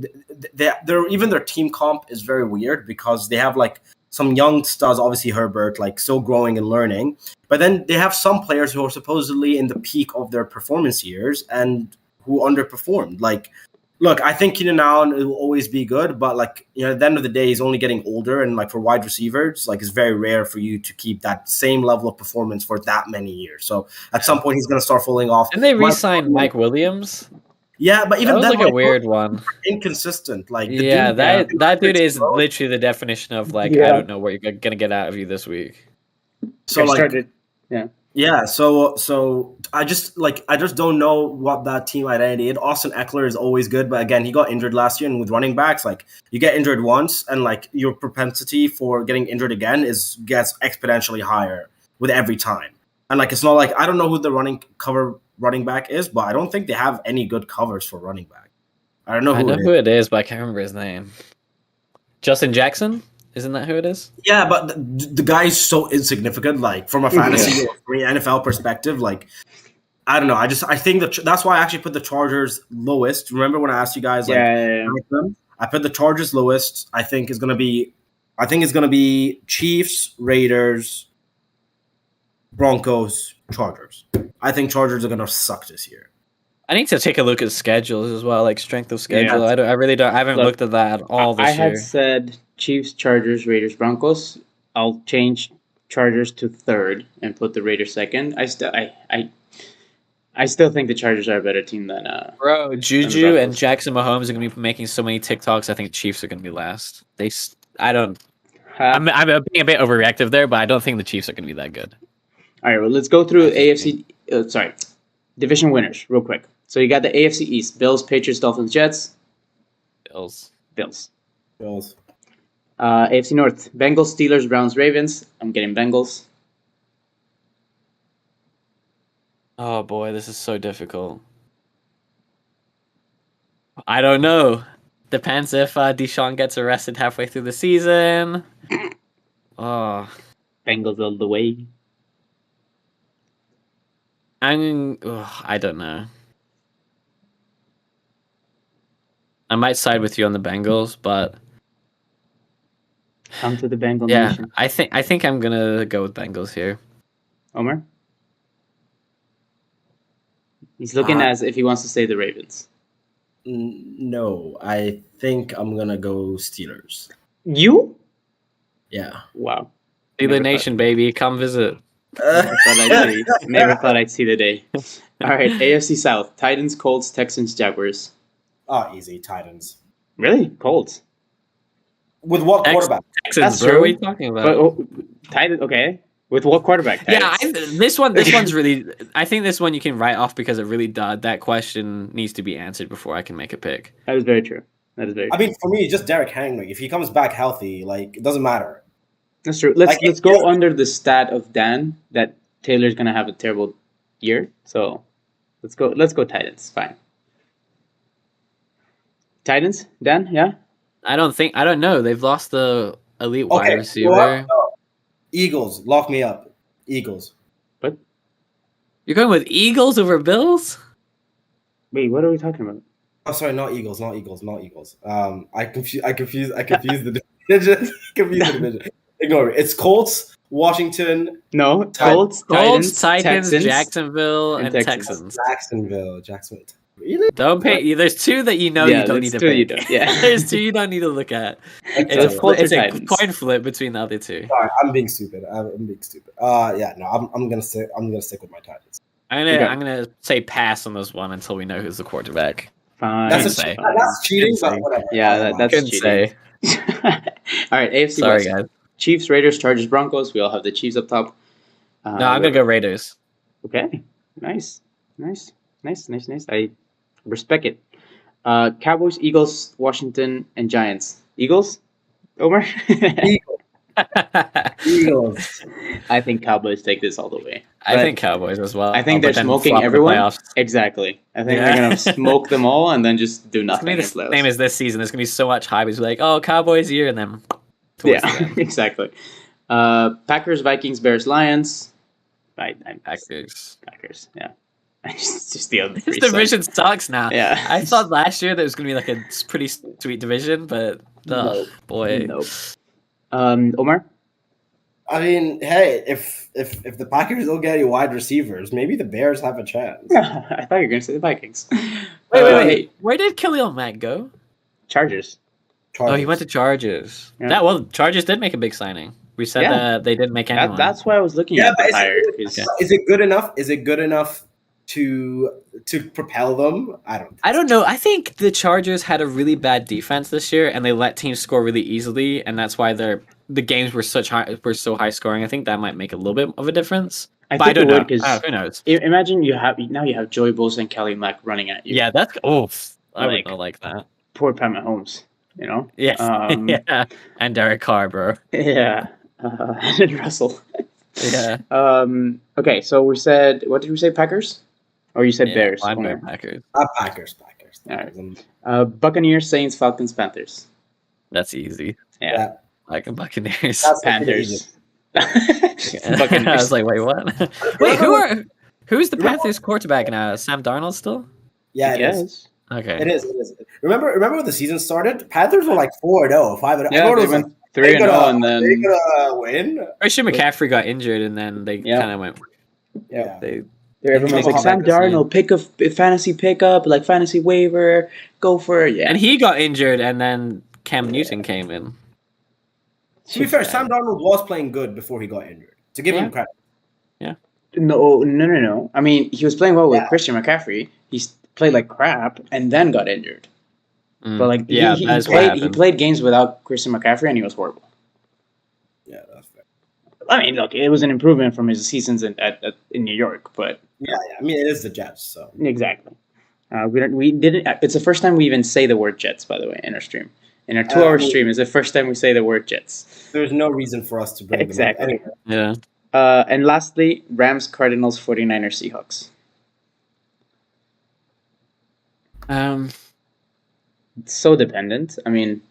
they're even their team comp is very weird because they have like some young studs, obviously Herbert, like still growing and learning, but then they have some players who are supposedly in the peak of their performance years and who underperformed. Like, look, I think Keenan Allen will always be good, but like, you know, at the end of the day, he's only getting older, and like for wide receivers, like it's very rare for you to keep that same level of performance for that many years. So at some point, he's going to start falling off. And they re-signed Mike Williams. Yeah, but even That was then, like a weird one. inconsistent. Like, the Yeah, dude- that dude is literally the definition of like, I Yeah. don't know what you're gonna get out of you this week. So like, started. yeah, so I just don't know what that team identity is. Austin Eckler is always good, but again, he got injured last year, and with running backs, like you get injured once, and like your propensity for getting injured again gets exponentially higher with every time. And like it's not like I don't know who the running back is, but I don't think they have any good covers for running back. I don't know I who know it is. who it is, but I can't remember his name. Justin Jackson? Isn't that who it is? Yeah, but the guy is so insignificant. Like from a fantasy or from an NFL perspective, like I don't know. I think that's why I actually put the Chargers lowest. Remember when I asked you guys, like, rank them? I put the Chargers lowest. I think it's gonna be Chiefs, Raiders, Broncos, Chargers. I think Chargers are gonna suck this year. I need to take a look at schedules as well, like strength of schedule. Yeah. I really don't. I haven't Look, looked at that at all this I year. had said Chiefs, Chargers, Raiders, Broncos. I'll change Chargers to third and put the Raiders second. I still think the Chargers are a better team than Bro, Juju Broncos. and Jackson Mahomes are going to be making so many TikToks. I think the Chiefs are going to be last. I'm being a bit overreactive there, but I don't think the Chiefs are going to be that good. All right, well, let's go through AFC. Division winners real quick. So you got the AFC East: Bills, Patriots, Dolphins, Jets. Bills. Bills. AFC North: Bengals, Steelers, Browns, Ravens. I'm getting Bengals. Oh boy, this is so difficult. I don't know. Depends if Deshaun gets arrested halfway through the season. Oh, Bengals all the way. I don't know. I might side with you on the Bengals, but Come to the Bengal yeah, Nation. I think I'm gonna go with Bengals here. Omar? He's looking as if he wants to say the Ravens. No, I think I'm gonna go Steelers. You? Yeah. Wow. Steeler Nation, baby, come visit. Never thought I'd see the day. All right, AFC South: Titans, Colts, Texans, Jaguars. Oh, easy Titans. Really? Colts? With what quarterback? Texans, That's bro. true. What are you talking about? But, Titans, okay. With what quarterback? Yeah, Titans? this one's really. I think this one you can write off because it really does. That question needs to be answered before I can make a pick. That is very true. That is very true. I mean, for me, it's just Derrick Henry. If he comes back healthy, like it doesn't matter. That's true. Let's Like, go under the stat of Dan that Taylor's gonna have a terrible year. So let's go Titans. Fine. Titans, Dan, yeah? I don't know. They've lost the elite wide Okay, receiver. Eagles, lock me up. Eagles. What? You're going with Eagles over Bills? Wait, what are we talking about? Oh, sorry, not Eagles. I confuse the division. Confuse the division. Ignore it. It's Colts, Washington, No, Colts, Titans, Texans, Jacksonville, and and Texans. Texans. Jacksonville. Really? Don't pay. There's two that you know Yeah, you don't there's need to two pay. you don't- yeah. There's two you don't need to look at. It's Colts or It's a Titans. coin flip between the other two. Sorry, I'm being stupid. Yeah, no, I'm gonna stick with my Titans. Okay. I'm gonna say pass on this one until we know who's the quarterback. Fine. That's say. that's cheating, Couldn't but say. whatever. Yeah, that's Couldn't cheating. say. All right, AFC Sorry, West. guys. Chiefs, Raiders, Chargers, Broncos. We all have the Chiefs up top. No, I'm gonna go Raiders. Okay, nice. Nice. I respect it. Cowboys, Eagles, Washington, and Giants. Eagles, Omar. Eagles. I think Cowboys take this all the way. I But think Cowboys as well. I think but they're then smoking flop in the everyone. playoffs. Exactly. I think Yeah. they're gonna smoke them all and then just do It's nothing. gonna be in the playoffs. same as this season. There's gonna be so much hype. It's like, oh, Cowboys year, and then towards the Yeah, end. exactly. Packers, Vikings, Bears, Lions. Packers. Packers. Yeah. It's just the other This three. suck. division sucks now. Yeah. I thought last year that it was gonna be like a pretty sweet division, but Nope. boy. Nope. Omar. I mean, hey, if the Packers don't get any wide receivers, maybe the Bears have a chance. I thought you were gonna say the Vikings. Wait. Where did Khalil Mack go? Chargers. Oh, he went to Chargers. Yeah. Chargers did make a big signing. We said Yeah. that they didn't make anyone. That's why I was looking Yeah, at but the higher. is it good enough? Is it good enough to propel them? I don't. I don't know. I think the Chargers had a really bad defense this year, and they let teams score really easily, and that's why the games were so high scoring. I think that might make a little bit of a difference. I But think I don't it know. would because Who knows? imagine you have Joey Bosa and Kelly Mack running at you. Yeah, that's I would Like- not like that. Poor Pat Mahomes. You know. Yeah, Yeah. and Derek Carr, bro. Yeah. And Russell. Yeah. Okay, so we said, what did we say? Packers? Or you said Bears? I'm Omar? going Packers. Packers. All right. Buccaneers, Saints, Falcons, Panthers. That's easy. Yeah. Like a Buccaneers. That's Panthers. I Buccaneers. was like, wait, what? Wait, who's the Panthers quarterback now? Sam Darnold still? Yeah, it is. Yes. Okay. It is. Remember when the season started? Panthers were like 4-0, 5-0. Yeah, Everyone they was like, went 3-0 and they're then gonna win. Christian McCaffrey got injured, and then they Yeah. kind of went. Yeah. everyone's like, Come Sam back this Darnold, pick a fantasy pickup, like fantasy waiver, go for it. Yeah. And he got injured, and then Cam Newton came in. To be fair, Sam Darnold was playing good before he got injured. To give him credit. No. I mean, he was playing well with Yeah. Christian McCaffrey. He played like crap and then got injured. But like, yeah, he that's what played. happened. He played games without Christian McCaffrey, and he was horrible. Yeah, that's fair. I mean, look, it was an improvement from his seasons in New York, but Yeah. I mean, it is the Jets, so. exactly. We didn't. It's the first time we even say the word Jets, by the way, in our stream. In our 2-hour stream, is the first time we say the word Jets. There's no reason for us to bring Exactly. them up. Anyway, Yeah. And lastly, Rams, Cardinals, 49ers, Seahawks. It's so dependent. I mean,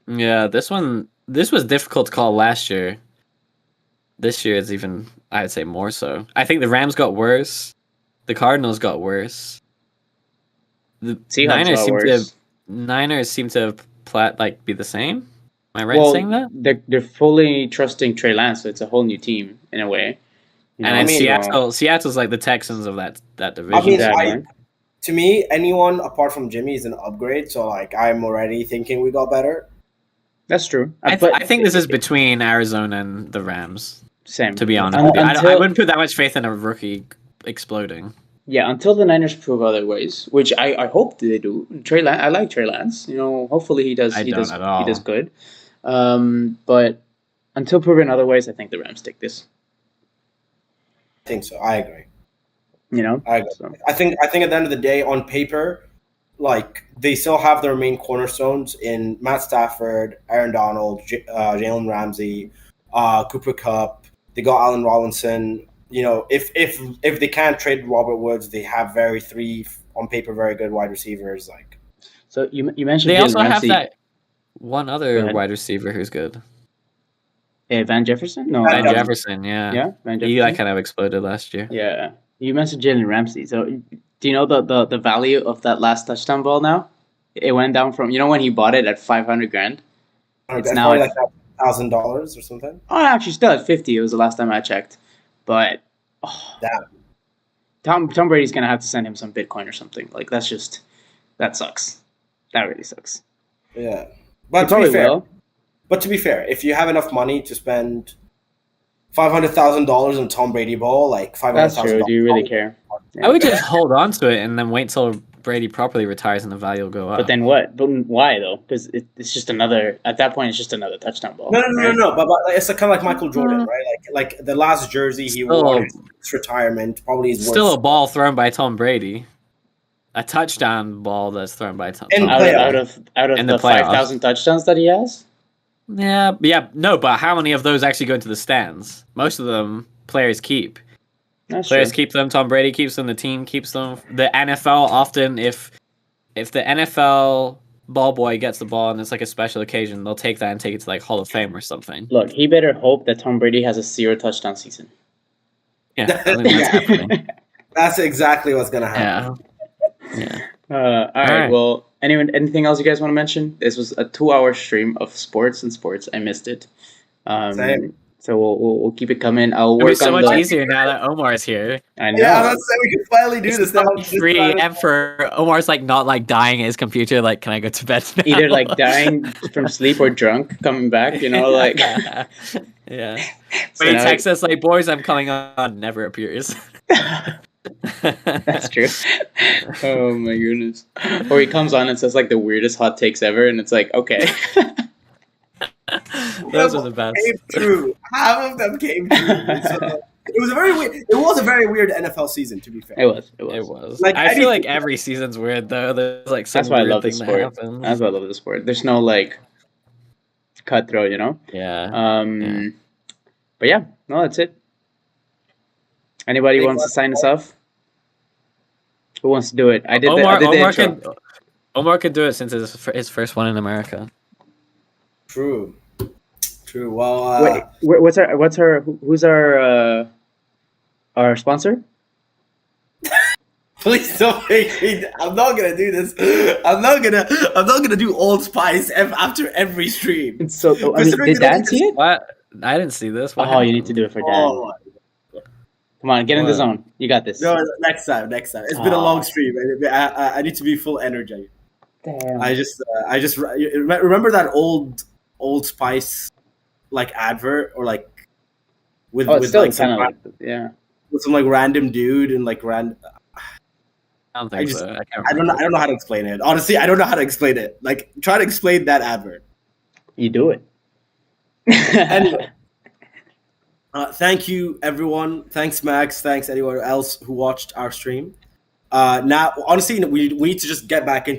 Yeah, this was difficult to call last year. This year it's even, I'd say, more so. I think the Rams got worse. The Cardinals got worse. The Seahawks got worse. Niners seem to have be the same. Am I right in saying that? They're fully trusting Trey Lance, so it's a whole new team in a way. You know, And then so- Seattle's like the Texans of that division. I mean, Exactly. to me, anyone apart from Jimmy is an upgrade. So, like, I'm already thinking we got better. That's true. I But think this is between Arizona and the Rams. same. To be honest, Un- I until- wouldn't put that much faith in a rookie exploding. Yeah, until the Niners prove otherwise, which I hope they do. Trey Lance, I like Trey Lance. You know, hopefully he does. I He don't does. at all. He does good. But until proven otherwise, I think the Rams take this. I think so. I agree. You know, I agree. So, I think at the end of the day, on paper, like they still have their main cornerstones in Matt Stafford, Aaron Donald, Jalen Ramsey, Cooper Kupp. They got Allen Robinson. You know, if they can't trade Robert Woods, they have three on paper very good wide receivers. Like so you mentioned They Jalen also have Ramsey. that one Go other ahead. wide receiver who's good. Van Jefferson? No, Van Van Jefferson, yeah. Yeah, Van Jefferson. He kind of exploded last year. Yeah, you mentioned Jalen Ramsey. So, do you know the value of that last touchdown ball now? It went down from when he bought it at $500,000. It's now probably at- like $1,000 or something. Oh, actually, still at 50. It was the last time I checked. But Damn. Tom Brady's gonna have to send him some Bitcoin or something. Like that sucks. That really sucks. Yeah, He but to probably be fair, will. if you have enough money to spend $500,000 on Tom Brady ball, like That's true. $500,000. Do you really care? I would just hold on to it and then wait till Brady properly retires and the value will go up. But then what? But why though? Because it's just another. At that point, it's just another touchdown ball. No. But it's kind of like Michael Jordan, right? Like the last jersey he wore, his retirement, probably is still a ball thrown by Tom Brady. A touchdown ball that's thrown by Tom. Out of the 5,000 touchdowns that he has. Yeah, no. But how many of those actually go into the stands? Most of them players keep. Players keep them. Tom Brady keeps them. The team keeps them. The NFL often, if the NFL ball boy gets the ball and it's like a special occasion, they'll take that and take it to like Hall of Fame or something. Look, he better hope that Tom Brady has a 0 touchdown season. Yeah, I think that's happening. That's exactly what's gonna happen. Yeah. All right. Well, anything else you guys want to mention? This was a 2-hour stream of sports. I missed it. Same. So we'll keep it coming. I'll It'll work be so on much easier now that Omar's here. I know. Yeah, let's say we can finally do this. Now. 3 a.m. for Omar's like not like dying at his computer. Like, can I go to bed now? Either like dying from sleep or drunk coming back. You know, like yeah. So But he now texts us like, "Boys, I'm coming on." Never appears. That's true. Oh my goodness. Or he comes on and says like the weirdest hot takes ever, and it's like, okay. Those are the best. Came true. Half of them came true. It was a very weird. It was a very weird NFL season, to be fair. It was. Like, I feel like every season's weird though. There's like some That's why I weird love the thing that sport. happens. That's why I love the sport. There's no like cutthroat, you know. Yeah. But yeah, no, that's it. Anybody wants to sign us off? Who wants to do it? I did the intro. Omar could do it since it's his first one in America. True. Well, Wait, who's our sponsor? please don't make me. I'm not gonna do this. I'm not gonna do Old Spice after every stream. It's so. I mean, did Dan see it? What? I didn't see this. What Oh, you need to do it for Dan. Oh, Come on, get in the zone. You got this. no, next time. It's been a long stream. I need to be full energy. Damn. I just remember that Old Spice like advert or like with still like some kind of with some like random dude and like I don't think so. I don't know how to explain it. Honestly, I don't know how to explain it. Like, try to explain that advert. You do it. Anyway, thank you everyone. Thanks Max. Thanks anyone else who watched our stream. Now, honestly, we need to just get back into